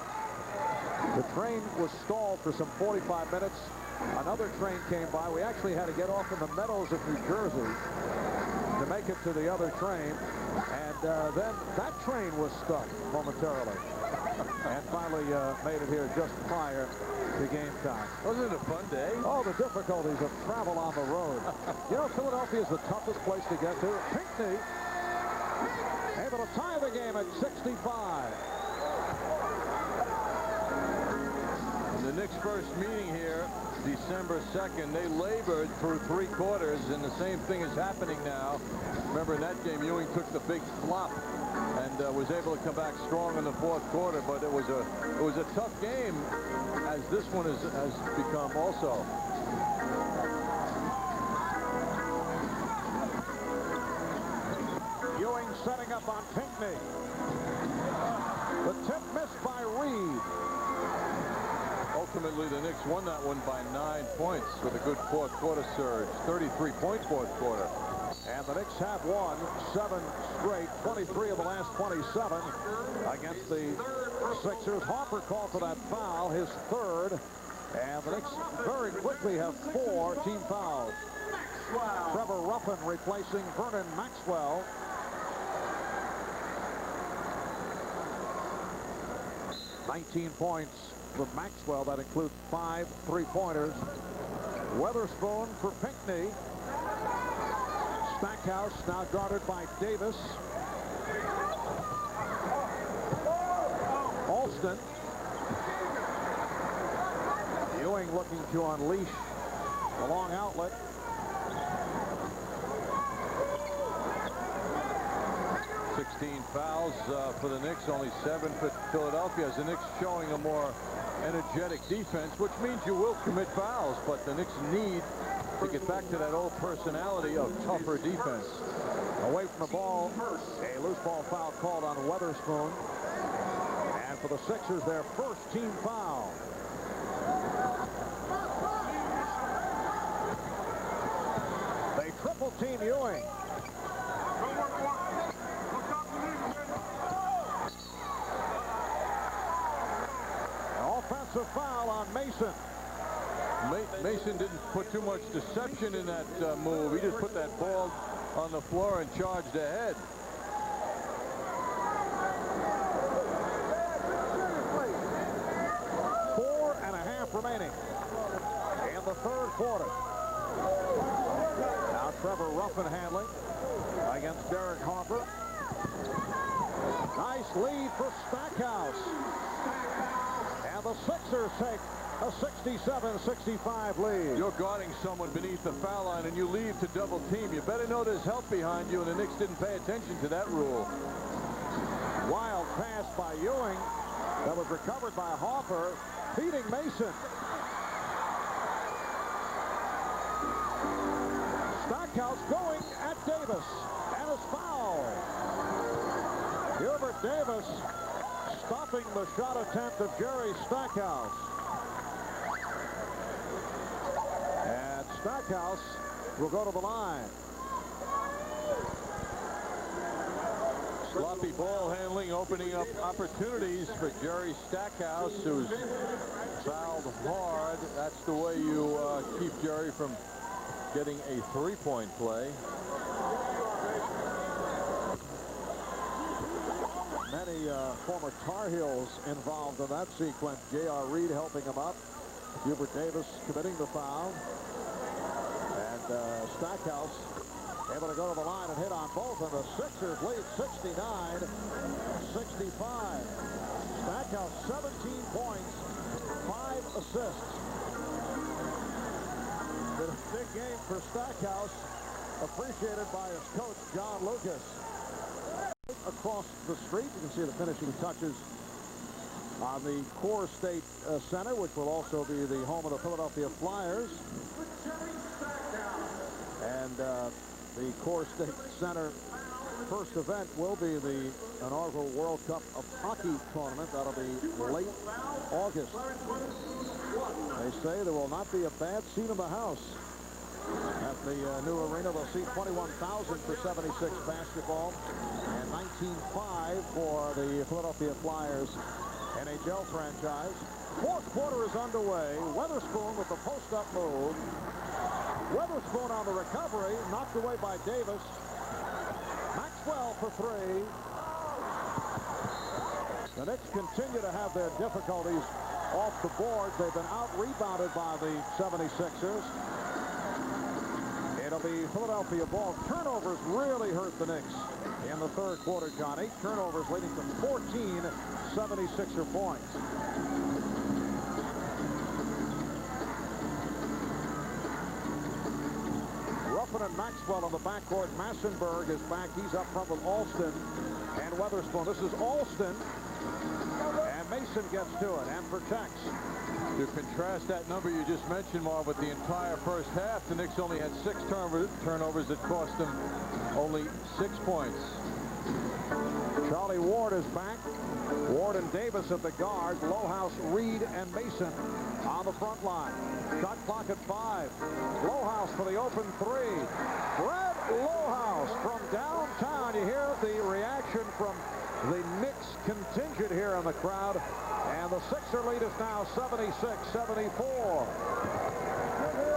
The train was stalled for some 45 minutes. Another train came by. We actually had to get off in the meadows of New Jersey to make it to the other train. And then that train was stuck momentarily. And finally made it here just prior to game time. Wasn't it a fun day? Oh, the difficulties of travel on the road. You know, Philadelphia is the toughest place to get to. Pinckney able to tie the game at 65. In the Knicks' first meeting here, December 2nd, they labored through 3 quarters, and the same thing is happening now. Remember, in that game, Ewing took the big flop and was able to come back strong in the 4th quarter, but it was a tough game, as this one has become also. Ewing setting up on Pinckney. The tip missed by Reed. Ultimately, the Knicks won that one by 9 points with a good 4th quarter surge. 33-point 4th quarter. And the Knicks have won 7 straight, 23 of the last 27 against the Sixers. Harper called for that foul, his 3rd. And the Knicks very quickly have 4 team fouls. Trevor Ruffin replacing Vernon Maxwell. $19 points for Maxwell. That includes 5 3-pointers. Weatherspoon for Pinckney. Stackhouse now guarded by Davis. Alston. Ewing looking to unleash the long outlet. Fouls for the Knicks, only 7 for Philadelphia, as the Knicks showing a more energetic defense, which means you will commit fouls, but the Knicks need to get back to that old personality of tougher defense. Away from the ball, a loose ball foul called on Weatherspoon. And for the Sixers, their first team foul. They triple team Ewing. Offensive foul on Mason. Mason didn't put too much deception in that move. He just put that ball on the floor and charged ahead. Four and a half remaining in the 3rd quarter. Now Trevor Ruffin handling against Derek Harper. Nice lead for Stackhouse. And the Sixers take a 67-65 lead. You're guarding someone beneath the foul line and you leave to double team. You better know there's help behind you, and the Knicks didn't pay attention to that rule. Wild pass by Ewing that was recovered by Harper, feeding Mason. Stackhouse going at Davis, and is fouled. Hubert Davis stopping the shot attempt of Jerry Stackhouse. And Stackhouse will go to the line. Sloppy ball handling, opening up opportunities for Jerry Stackhouse, who's fouled hard. That's the way you keep Jerry from getting a 3-point play. Many former Tar Heels involved in that sequence. J.R. Reed helping him up. Hubert Davis committing the foul. And Stackhouse able to go to the line and hit on both. And the Sixers lead 69-65. Stackhouse 17 points, 5 assists. Been a big game for Stackhouse, appreciated by his coach, John Lucas. Across the street, you can see the finishing touches on the Core State Center, which will also be the home of the Philadelphia Flyers. And the Core State Center first event will be the inaugural World Cup of Hockey tournament. That'll be late August. They say there will not be a bad seat in the house. At the new arena, they'll see 21,000 for 76 basketball and 19,500 for the Philadelphia Flyers NHL franchise. Fourth quarter is underway. Weatherspoon with the post-up move. Weatherspoon on the recovery, knocked away by Davis. Maxwell for three. The Knicks continue to have their difficulties off the boards. They've been out-rebounded by the 76ers. It'll be Philadelphia ball. Turnovers really hurt the Knicks in the third quarter, John. 8 turnovers leading to 14 76er points. Ruffin and Maxwell on the backcourt. Massenberg is back. He's up front with Alston and Weatherspoon. This is Alston. And Mason gets to it and protects. To contrast that number you just mentioned, Marv, with the entire first half, the Knicks only had 6 turnovers that cost them only 6 points. Charlie Ward is back. Ward and Davis at the guard. Lohaus, Reed, and Mason on the front line. Shot clock at 5. Lohaus for the open 3. Brett Lohaus from downtown. You hear the reaction from the Knicks contingent here in the crowd. And the Sixer lead is now 76-74.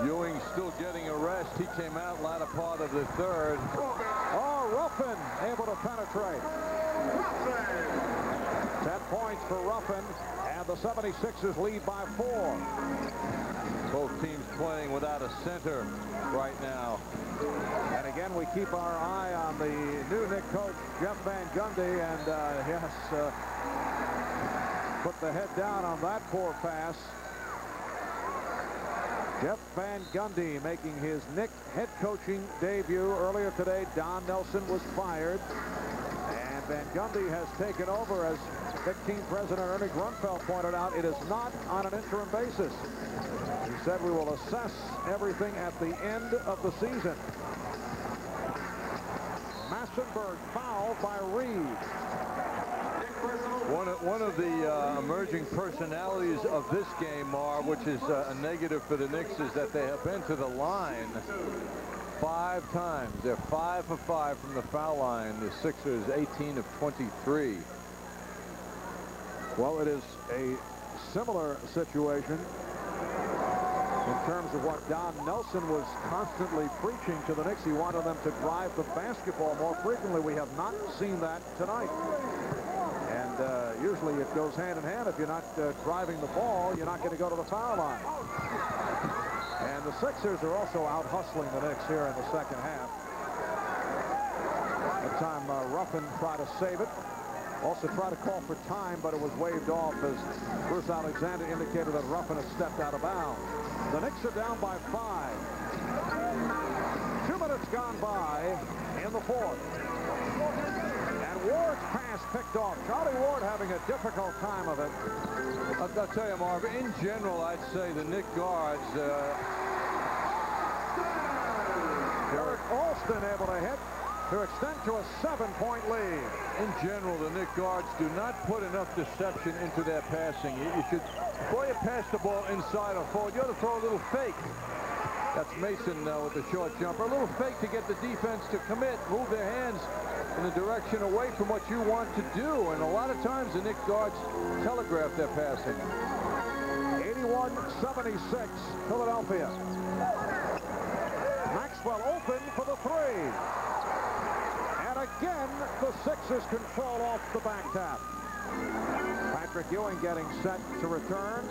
Ewing still getting a rest. He came out latter part of the third. Oh, Ruffin able to penetrate. 10 points for Ruffin, and the 76ers lead by 4. Both teams playing without a center right now. And again, we keep our eye on the new Knicks coach, Jeff Van Gundy, and put the head down on that poor pass. Jeff Van Gundy making his Knicks head coaching debut. Earlier today, Don Nelson was fired. And Van Gundy has taken over. As Knicks team president Ernie Grunfeld pointed out, it is not on an interim basis. He said we will assess everything at the end of the season. Massenberg fouled by Reed. One of the emerging personalities of this game, Marv, which is a negative for the Knicks, is that they have been to the line 5 times. They're 5 for 5 from the foul line. The Sixers 18 of 23. Well, it is a similar situation in terms of what Don Nelson was constantly preaching to the Knicks. He wanted them to drive the basketball more frequently. We have not seen that tonight. And usually it goes hand in hand. If you're not driving the ball, you're not going to go to the foul line. And the Sixers are also out hustling the Knicks here in the second half. That time Ruffin tried to save it. Also tried to call for time, but it was waved off as Bruce Alexander indicated that Ruffin had stepped out of bounds. The Knicks are down by 5. 2 minutes gone by in the fourth. And Ward's pass picked off. Charlie Ward having a difficult time of it. I'll tell you, Marv, in general, I'd say the Knicks guards... Derek Alston able to hit to extend to a 7-point lead. In general, the Knicks guards do not put enough deception into their passing. You should, before you pass the ball inside or forward, you ought to throw a little fake. That's Mason with the short jumper. A little fake to get the defense to commit, move their hands in the direction away from what you want to do. And a lot of times the Knicks guards telegraph their passing. 81-76, Philadelphia. Maxwell open for the 3. And again, the Sixers control off the back tap. Patrick Ewing getting set to return.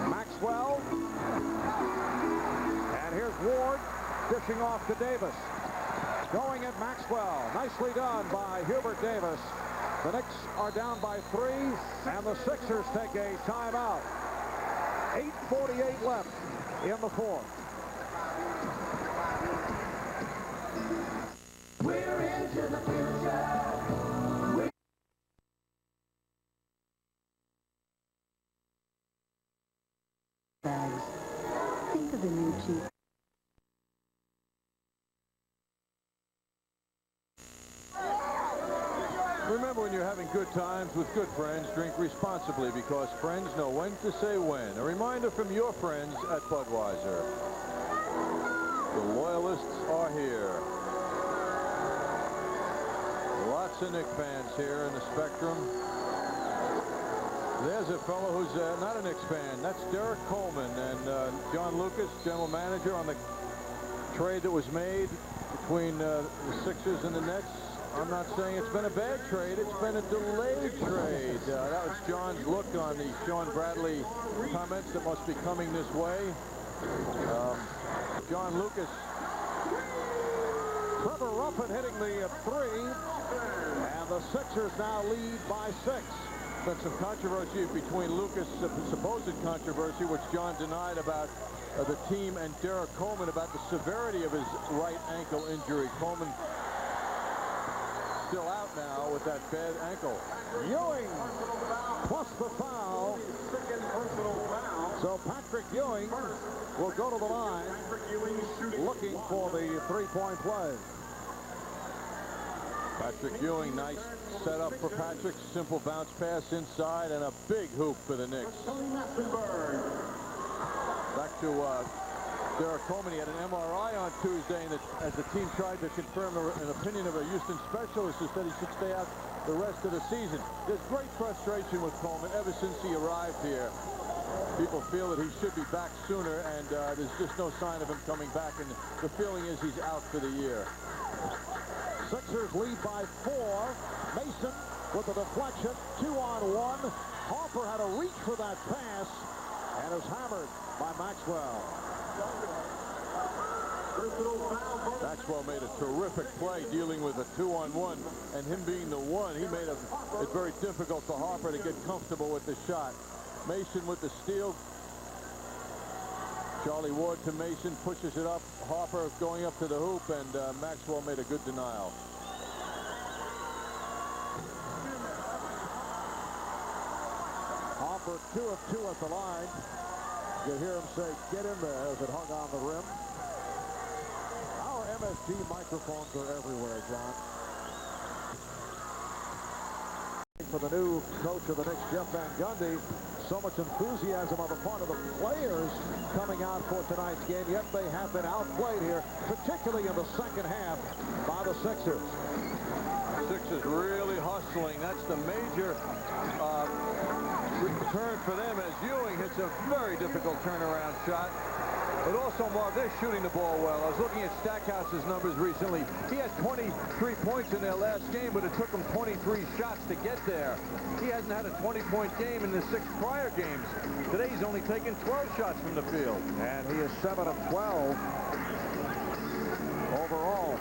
Maxwell. And here's Ward dishing off to Davis. Going at Maxwell. Nicely done by Hubert Davis. The Knicks are down by 3, and the Sixers take a timeout. 8:48 left in the fourth. We're into the future. Bags. Think of the new cheap. Remember, when you're having good times with good friends, drink responsibly, because friends know when to say when. A reminder from your friends at Budweiser. The loyalists are here. Lots of Knicks fans here in the Spectrum. There's a fellow who's not a Knicks fan. That's Derek Coleman, and John Lucas, general manager, on the trade that was made between the Sixers and the Nets. I'm not saying it's been a bad trade. It's been a delayed trade. That was John's look on the Sean Bradley comments that must be coming this way. John Lucas. Trevor Ruffin hitting the three, and the Sixers now lead by 6. Been some controversy between Lucas, supposed controversy, which John denied, about the team and Derek Coleman about the severity of his right ankle injury. Coleman still out now with that bad ankle. Ewing plus the foul. So Patrick Ewing will go to the line looking for the three-point play. Patrick Ewing, nice setup for Patrick. Simple bounce pass inside and a big hoop for the Knicks. Back to Derek Coleman. He had an MRI on Tuesday, and as the team tried to confirm an opinion of a Houston specialist, who said he should stay out the rest of the season. There's great frustration with Coleman ever since he arrived here. People feel that he should be back sooner, and there's just no sign of him coming back, and the feeling is he's out for the year. Sixers lead by 4. Mason with a deflection, 2-on-1. Harper had a reach for that pass and is hammered by Maxwell. Maxwell made a terrific play dealing with a 2-on-1, and him being the one, he made it very difficult for Harper to get comfortable with the shot. Mason with the steal. Charlie Ward to Mason, pushes it up. Harper going up to the hoop, and Maxwell made a good denial. Harper 2 of 2 at the line. You hear him say, "Get in there," as it hung on the rim. Our MSG microphones are everywhere, John. For the new coach of the Knicks, Jeff Van Gundy, so much enthusiasm on the part of the players coming out for tonight's game, yet they have been outplayed here, particularly in the second half, by the Sixers. Sixers really hustling. That's the major return for them, as Ewing hits a very difficult turnaround shot. But also, Mark, they're shooting the ball well. I was looking at Stackhouse's numbers recently. He had 23 points in their last game, but it took him 23 shots to get there. He hasn't had a 20-point game in the 6 prior games. Today, he's only taken 12 shots from the field. And he is 7 of 12 overall.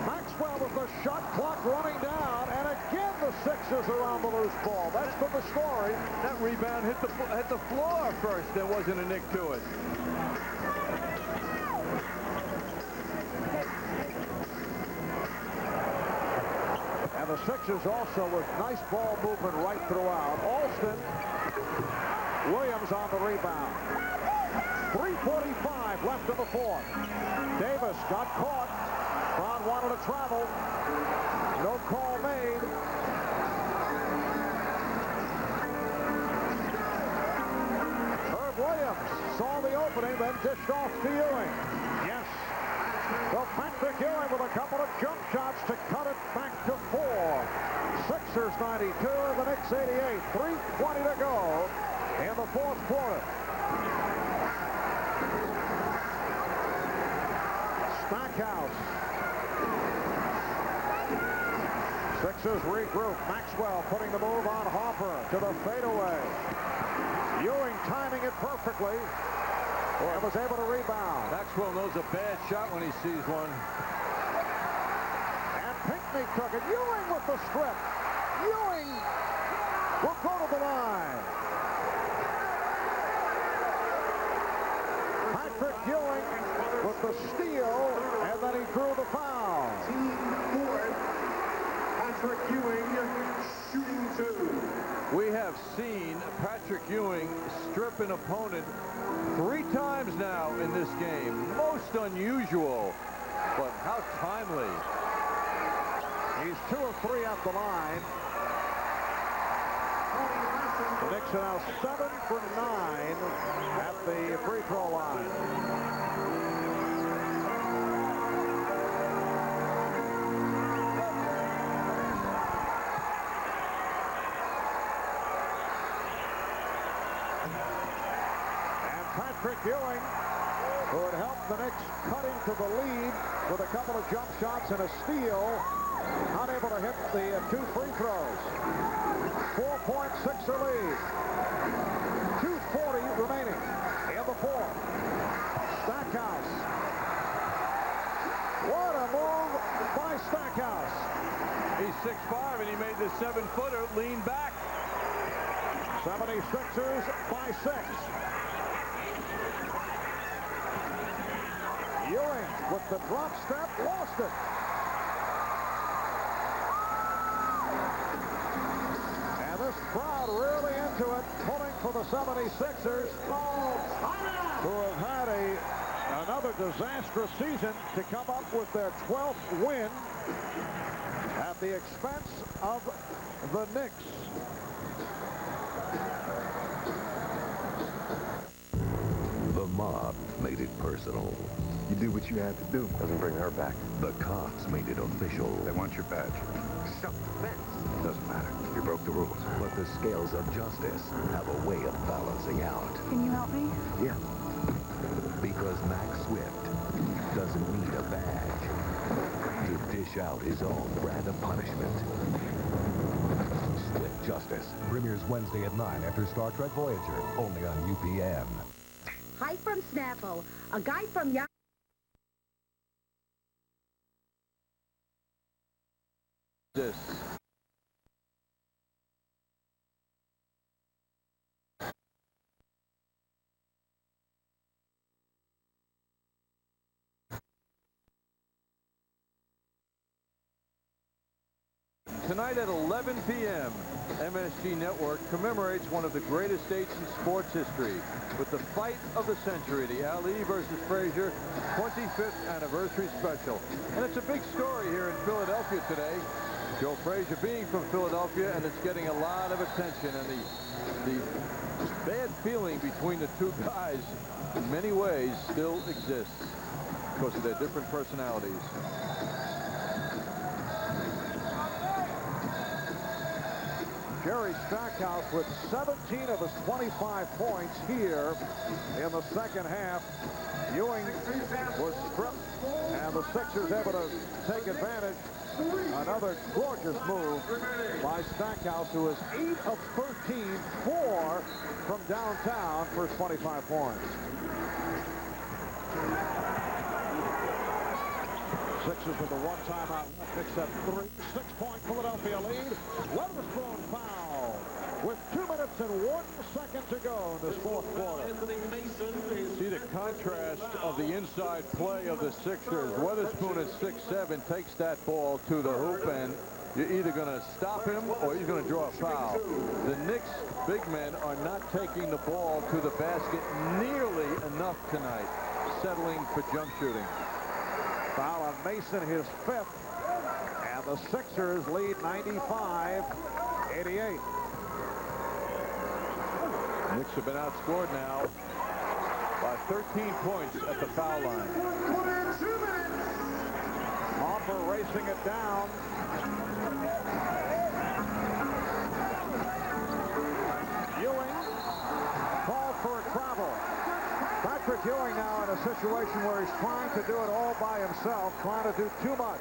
Maxwell with the shot clock running down, and again the Sixers are on the loose ball. That's been the story. That rebound hit the floor first. There wasn't a nick to it. And the Sixers also with nice ball movement right throughout. Alston, Williams on the rebound. 3:45 left in the fourth. Davis got caught. Brown wanted to travel. No call made. Herb Williams saw the opening, then dished off to Ewing. Yes. Well, Patrick Ewing with a couple of jump shots to cut it back to 4. Sixers 92 and the Knicks 88. 3:20 to go in the fourth quarter. Stackhouse. Sixers regroup. Maxwell putting the move on Harper to the fadeaway. Ewing timing it perfectly and was able to rebound. Maxwell knows a bad shot when he sees one. And Pinckney took it. Ewing with the strip. Ewing will go to the line. Patrick Ewing, shooting 2. We have seen Patrick Ewing strip an opponent 3 times now in this game. Most unusual, but how timely. He's 2 of 3 at the line. The Knicks are now 7 for 9 at the free throw line. And Patrick Ewing, who had helped the Knicks cut into the lead with a couple of jump shots and a steal, unable to hit the 2 free throws. 4-point Sixer lead. 2:40 remaining in the fourth. Stackhouse. What a move by Stackhouse. He's 6'5", and he made the 7-footer lean back. 76ers by 6. Ewing with the drop step, lost it. And this crowd really into it, pulling for the 76ers, who have had another disastrous season to come up with their 12th win at the expense of the Knicks. The mob made it personal. You do what you had to do. Doesn't bring her back. The cops made it official. They want your badge. Self-defense. Doesn't matter. You broke the rules. But the scales of justice have a way of balancing out. Can you help me? Yeah. Because Max Swift doesn't need a badge to dish out his own brand of punishment. Swift Justice premieres Wednesday at 9 after Star Trek Voyager, only on UPN. Hi from Snapple. A guy from This. Tonight at 11 p.m., MSG Network commemorates one of the greatest dates in sports history with the fight of the century, the Ali versus Frazier 25th anniversary special. And it's a big story here in Philadelphia today. Joe Frazier being from Philadelphia, and it's getting a lot of attention. And the bad feeling between the two guys in many ways still exists because of their different personalities. Jerry Stackhouse with 17 of his 25 points here in the second half. Ewing was stripped, and the Sixers able to take advantage. Another gorgeous move by Stackhouse, who is 8 of 13, 4 from downtown for his 25 points. Sixers with a 1 timeout left, Knicks at 3. 6-point Philadelphia lead. Weatherspoon foul with 2 minutes and 1 second to go in this fourth quarter. See the contrast of the inside play of the Sixers. Weatherspoon at 6'7" takes that ball to the hoop, and you're either going to stop him or he's going to draw a foul. The Knicks big men are not taking the ball to the basket nearly enough tonight, settling for jump shooting. Foul on Mason, his 5th, and the Sixers lead 95-88. Knicks have been outscored now by 13 points at the foul line. Hopper racing it down. Ewing called for a travel. Patrick Ewing now in a situation where he's trying to do it all by himself, trying to do too much.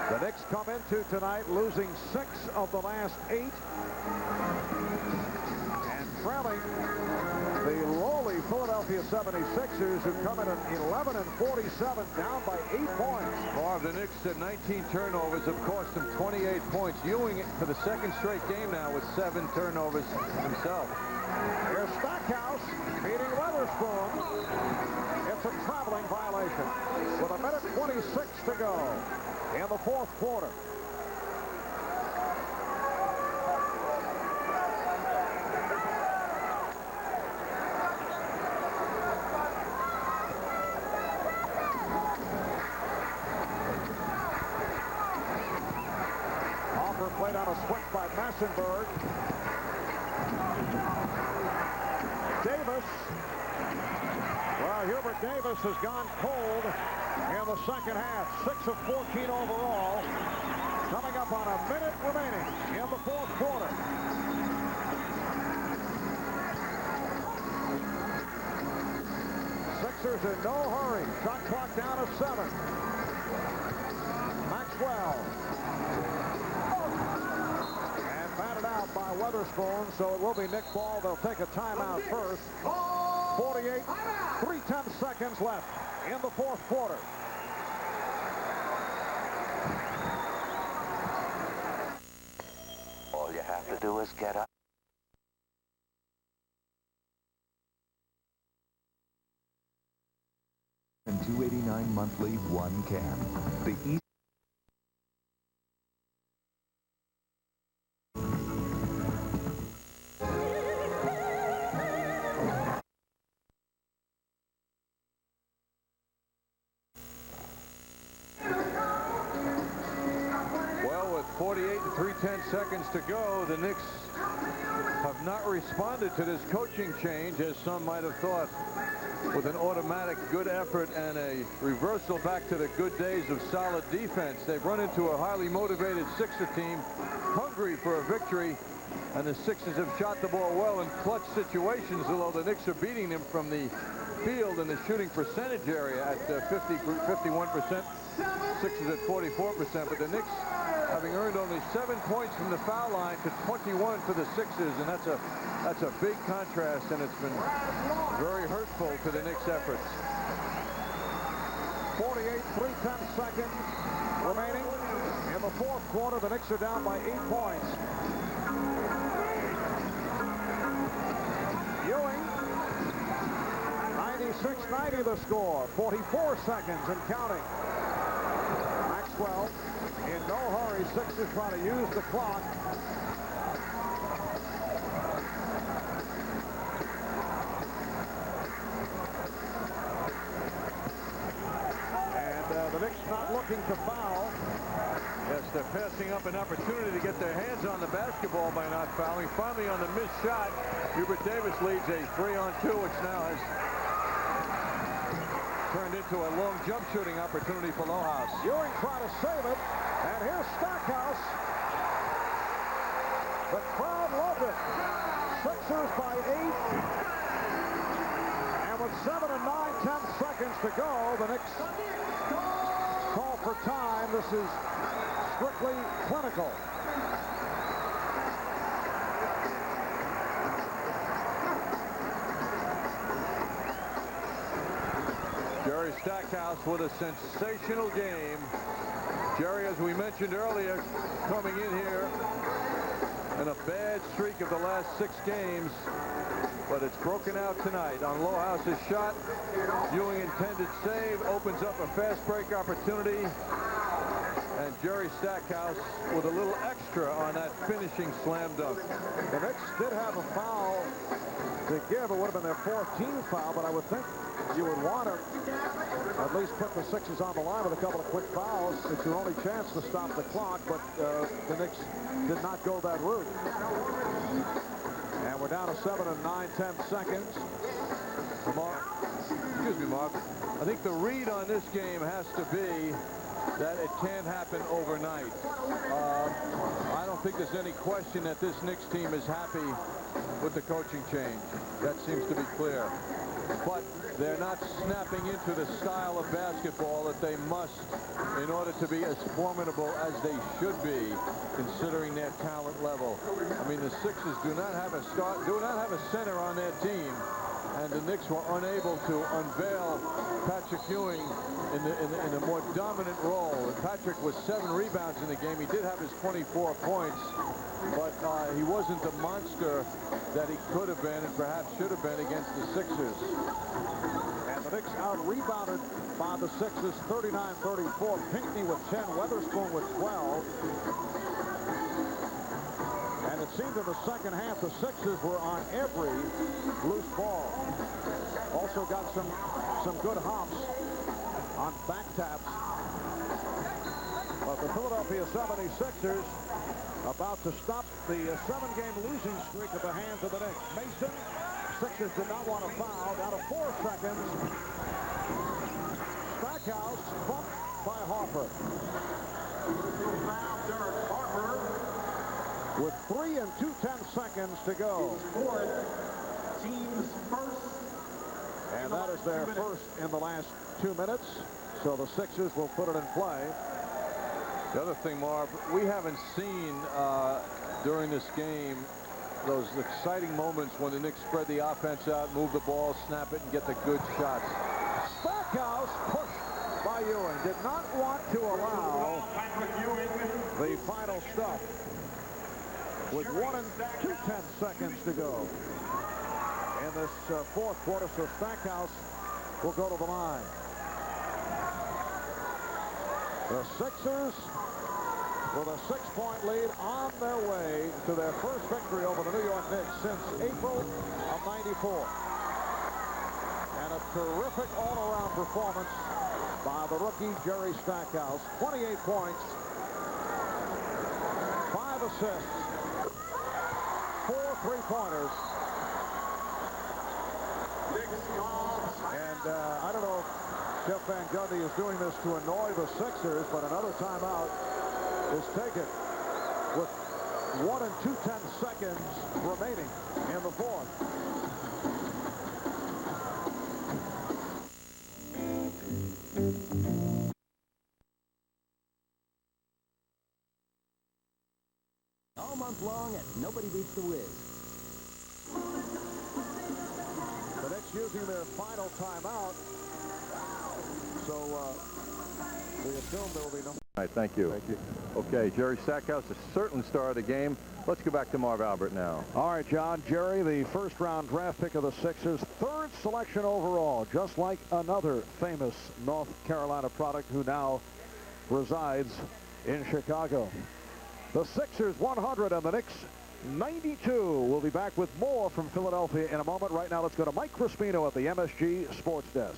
The Knicks come into tonight losing 6 of the last 8 and trailing the lowly Philadelphia 76ers, who come in at 11-47, down by 8 points. Marv, the Knicks had 19 turnovers, have cost them 28 points. Ewing for the second straight game now with 7 turnovers himself. Here's Stackhouse beating Weatherspoon. It's a traveling violation. With 1:20 2:36 to go in the fourth quarter. Played on a switch by Massenberg. Davis. Well, Hubert Davis has gone cold in the second half. 6 of 14 overall. Coming up on a minute remaining in the fourth quarter. Sixers in no hurry. Shot clock down to 7. Maxwell. Batted out by Weatherspoon, so it will be Knick ball. They'll take a timeout first. 48, 3/10 seconds left in the fourth quarter. All you have to do is get up. And $2.89 monthly, 1 can. The East. Well, with 48 and 3/10 seconds to go, the Knicks have not responded to this coaching change as some might have thought, with an automatic good effort and a reversal back to the good days of solid defense. They've run into a highly motivated Sixer team, hungry for a victory, and the Sixers have shot the ball well in clutch situations, although the Knicks are beating them from the field in the shooting percentage area at 51%. Sixers at 44%, but the Knicks having earned only 7 points from the foul line to 21 for the Sixers, and that's a big contrast, and it's been very hurtful to the Knicks' efforts. 48, 3/10 seconds remaining in the fourth quarter. The Knicks are down by 8 points. Ewing, 96-90 the score. 44 seconds and counting. Maxwell in no hurry. Sixers trying to use the clock. And the Knicks not looking to foul. Yes, they're passing up an opportunity to get their hands on the basketball by not fouling. Finally, on the missed shot, Hubert Davis leads a 3-on-2, which now has turned into a long jump shooting opportunity for Lohaus. Ewing trying to save it, and here's Stackhouse. The crowd loved it. Sixers by 8. And with 7 and 9/10 seconds to go, the Knicks call for time. This is strictly clinical. Jerry Stackhouse with a sensational game. Jerry, as we mentioned earlier, coming in here in a bad streak of the last 6 games, but it's broken out tonight on Lohaus' shot. Ewing intended save, opens up a fast break opportunity, and Jerry Stackhouse with a little extra on that finishing slam dunk. The Knicks did have a foul to give. It would have been their 4th team foul, but I would think you would want to at least put the Sixers on the line with a couple of quick fouls. It's your only chance to stop the clock, but the Knicks did not go that route. And we're down to 7 and 9/10 seconds. Excuse me, Mark. I think the read on this game has to be that it can't happen overnight. I don't think there's any question that this Knicks team is happy with the coaching change. That seems to be clear. But they're not snapping into the style of basketball that they must in order to be as formidable as they should be, considering their talent level. I mean, the Sixers do not have a center on their team and the Knicks were unable to unveil Patrick Ewing in a more dominant role. And Patrick was 7 rebounds in the game. He did have his 24 points, but he wasn't the monster that he could have been and perhaps should have been against the Sixers. And the Knicks out-rebounded by the Sixers 39-34. Pinckney with 10, Weatherspoon with 12. And it seemed in the second half the Sixers were on every loose ball. Also got some good hops on back taps. But the Philadelphia 76ers about to stop the 7-game losing streak at the hands of the Knicks. Mason, Sixers did not want to foul. Down to 4 seconds. Stackhouse bumped by Harper. With 3 and 2/10 seconds to go. Team's first. And that is their first in the last 2 minutes. So the Sixers will put it in play. The other thing, Marv, we haven't seen during this game those exciting moments when the Knicks spread the offense out, move the ball, snap it, and get the good shots. Stackhouse pushed by Ewing. Did not want to allow the final stop. With 1 and 2/10 seconds to go in this fourth quarter, so Stackhouse will go to the line. The Sixers with a 6-point lead on their way to their first victory over the New York Knicks since April of '94. And a terrific all-around performance by the rookie Jerry Stackhouse. 28 points, 5 assists, 4 3-pointers. And I don't know if Jeff Van Gundy is doing this to annoy the Sixers, but another timeout is taken with 1 and 2/10 seconds remaining in the fourth. All month long at Nobody Beats the Wiz. The Knicks using their final timeout. So we assume there will be no. All right, thank you. Thank you. Okay, Jerry Stackhouse, a certain star of the game. Let's go back to Marv Albert now. All right, John. Jerry, the first-round draft pick of the Sixers, 3rd selection overall, just like another famous North Carolina product who now resides in Chicago. The Sixers 100 and the Knicks 92. We'll be back with more from Philadelphia in a moment. Right now, let's go to Mike Crispino at the MSG Sports Desk.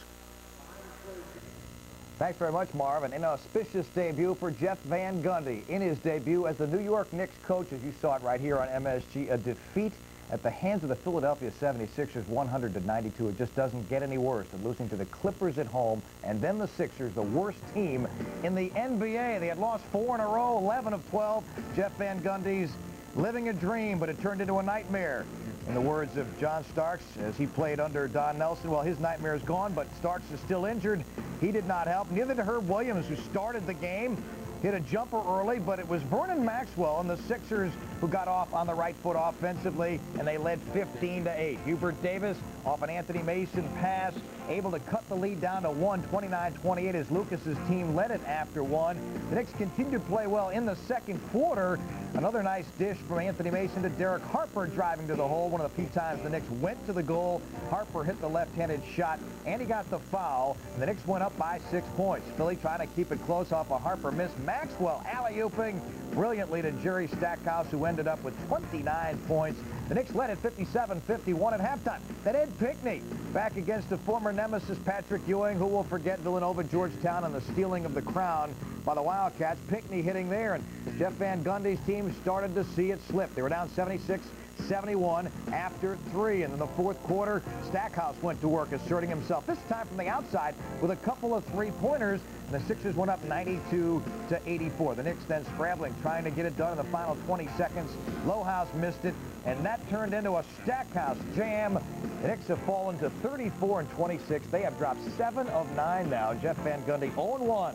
Thanks very much, Marv. An inauspicious debut for Jeff Van Gundy. In his debut as the New York Knicks coach, as you saw it right here on MSG, a defeat at the hands of the Philadelphia 76ers, 100-92. It just doesn't get any worse than losing to the Clippers at home, and then the Sixers, the worst team in the NBA. They had lost 4 in a row, 11 of 12. Jeff Van Gundy's living a dream, but it turned into a nightmare. In the words of John Starks, as he played under Don Nelson, well, his nightmare is gone, but Starks is still injured. He did not help. Neither did Herb Williams, who started the game. Hit a jumper early, but it was Vernon Maxwell and the Sixers who got off on the right foot offensively, and they led 15-8. Hubert Davis off an Anthony Mason pass, able to cut the lead down to 1, 29-28, as Lucas's team led it after 1. The Knicks continued to play well in the second quarter. Another nice dish from Anthony Mason to Derek Harper driving to the hole. One of the few times the Knicks went to the goal. Harper hit the left-handed shot, and he got the foul. And the Knicks went up by 6 points. Philly trying to keep it close off a Harper miss. Maxwell alley-ooping brilliantly to Jerry Stackhouse, who ended up with 29 points. The Knicks led at 57-51 at halftime. Then Ed Pinckney back against the former nemesis Patrick Ewing, who will forget Villanova, Georgetown, and the stealing of the crown by the Wildcats. Pinckney hitting there, and Jeff Van Gundy's team started to see it slip. They were down 76-71 after 3. And in the fourth quarter, Stackhouse went to work asserting himself, this time from the outside with a couple of three-pointers. And the Sixers went up 92-84. The Knicks then scrambling, trying to get it done in the final 20 seconds. Lohaus missed it, and that turned into a Stackhouse jam. The Knicks have fallen to 34-26. They have dropped 7 of 9 now. Jeff Van Gundy 0-1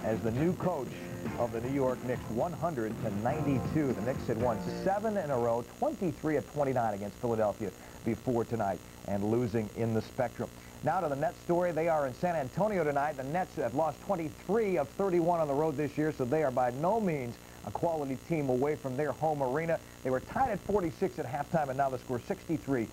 as the new coach of the New York Knicks, 100-92. The Knicks had won 7 in a row, 23 of 29 against Philadelphia. before tonight and losing in the Spectrum. Now to the Nets story. They are in San Antonio tonight. The Nets have lost 23 of 31 on the road this year, so they are by no means a quality team away from their home arena. They were tied at 46 at halftime, and now the score 63-56.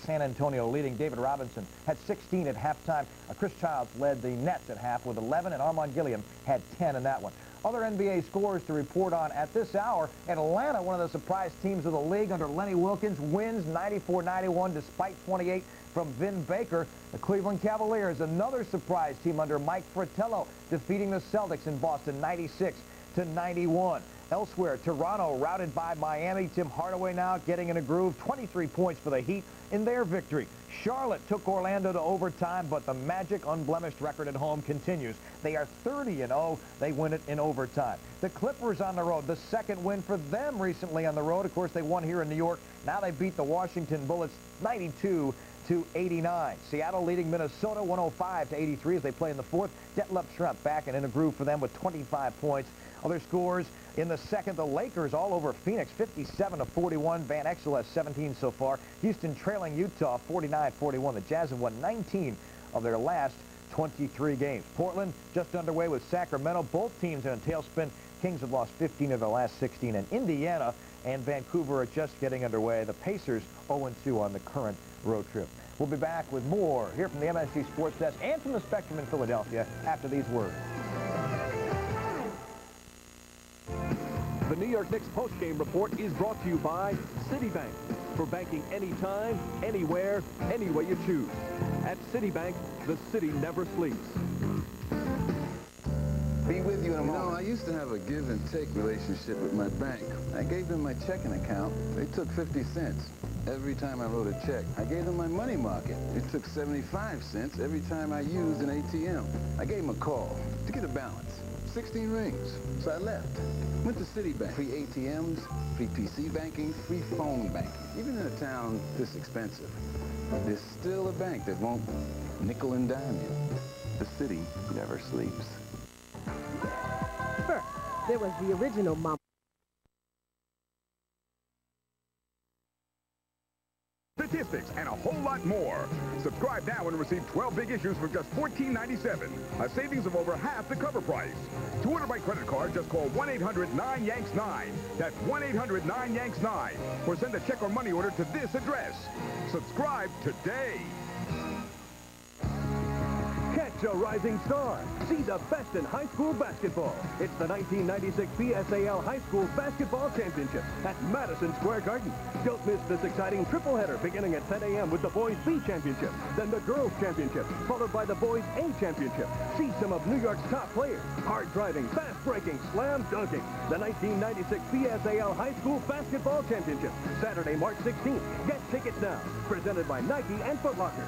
San Antonio leading. David Robinson had 16 at halftime. Chris Childs led the Nets at half with 11, and Armand Gilliam had 10 in that one. Other NBA scores to report on at this hour. Atlanta, one of the surprise teams of the league under Lenny Wilkins, wins 94-91 despite 28 from Vin Baker. The Cleveland Cavaliers, another surprise team under Mike Fratello, defeating the Celtics in Boston 96-91. Elsewhere, Toronto routed by Miami. Tim Hardaway now getting in a groove. 23 points for the Heat in their victory. Charlotte took Orlando to overtime, but the Magic unblemished record at home continues. They are 30-0. They win it in overtime. The Clippers on the road, the second win for them recently on the road. Of course, they won here in New York. Now they beat the Washington Bullets 92-89. Seattle leading Minnesota 105-83 as they play in the fourth. Detlef Schrempf back and in a groove for them with 25 points. Other scores in the second, the Lakers all over Phoenix, 57-41. Van Exel has 17 so far. Houston trailing Utah 49-41. The Jazz have won 19 of their last 23 games. Portland just underway with Sacramento. Both teams in a tailspin. Kings have lost 15 of their last 16. And Indiana and Vancouver are just getting underway. The Pacers 0-2 on the current road trip. We'll be back with more here from the MSG Sports Desk and from the Spectrum in Philadelphia after these words. The New York Knicks postgame report is brought to you by Citibank. For banking anytime, anywhere, any way you choose. At Citibank, the city never sleeps. Be with you in a moment. You know, I used to have a give and take relationship with my bank. I gave them my checking account. They took 50 cents every time I wrote a check. I gave them my money market. It took 75 cents every time I used an ATM. I gave them a call to get a balance. 16 rings. So I left. Went to Citibank. Free ATMs, free PC banking, free phone banking. Even in a town this expensive, there's still a bank that won't nickel and dime you. The city never sleeps. First, there was the original Mama. Statistics and a whole lot more. Subscribe now and receive 12 big issues for just $14.97. A savings of over half the cover price. To order by credit card, just call 1-800-9-YANKS-9. That's 1-800-9-YANKS-9. Or send a check or money order to this address. Subscribe today. Catch a rising star. See the best in high school basketball. It's the 1996 PSAL High School Basketball Championship at Madison Square Garden. Don't miss this exciting triple-header beginning at 10 a.m. with the Boys B Championship, then the Girls Championship, followed by the Boys A Championship. See some of New York's top players. Hard-driving, fast-breaking, slam-dunking. The 1996 PSAL High School Basketball Championship. Saturday, March 16th. Get tickets now. Presented by Nike and Foot Locker.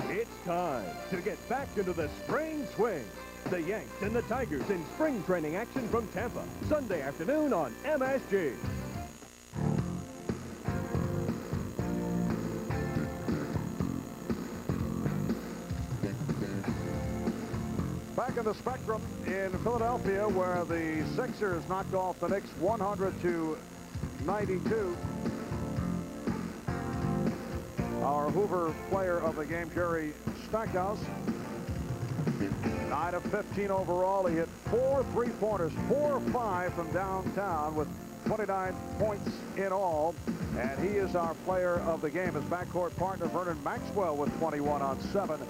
It's time to get back into the spring swing. The Yanks and the Tigers in spring training action from Tampa. Sunday afternoon on MSG. Back in the Spectrum in Philadelphia, where the Sixers knocked off the Knicks 100-92. Our Hoover player of the game, Jerry Stackhouse, 9 of 15 overall. He hit 4 3-pointers, 4 or 5 from downtown with 29 points in all. And he is our player of the game. His backcourt partner, Vernon Maxwell, with 21 on 7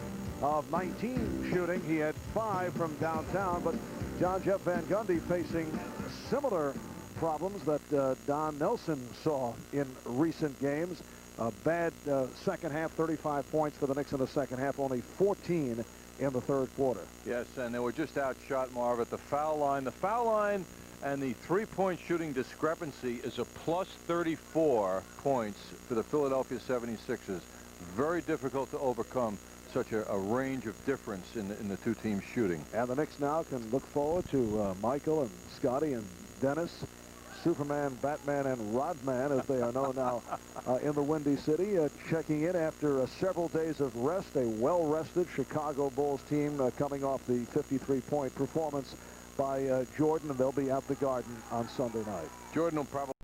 of 19 shooting. He had 5 from downtown, but Jeff van Gundy facing similar problems that Don Nelson saw in recent games. A bad second half, 35 points for the Knicks in the second half, only 14 in the third quarter. Yes, and they were just outshot, Marv, at the foul line. The foul line and the three-point shooting discrepancy is a plus 34 points for the Philadelphia 76ers. Very difficult to overcome such a range of difference in the two teams shooting. And the Knicks now can look forward to Michael and Scotty and Dennis, Superman, Batman, and Rodman, as they are known now in the Windy City, checking in after several days of rest. A well-rested Chicago Bulls team coming off the 53-point performance by Jordan, and they'll be at the Garden on Sunday night. Jordan will probably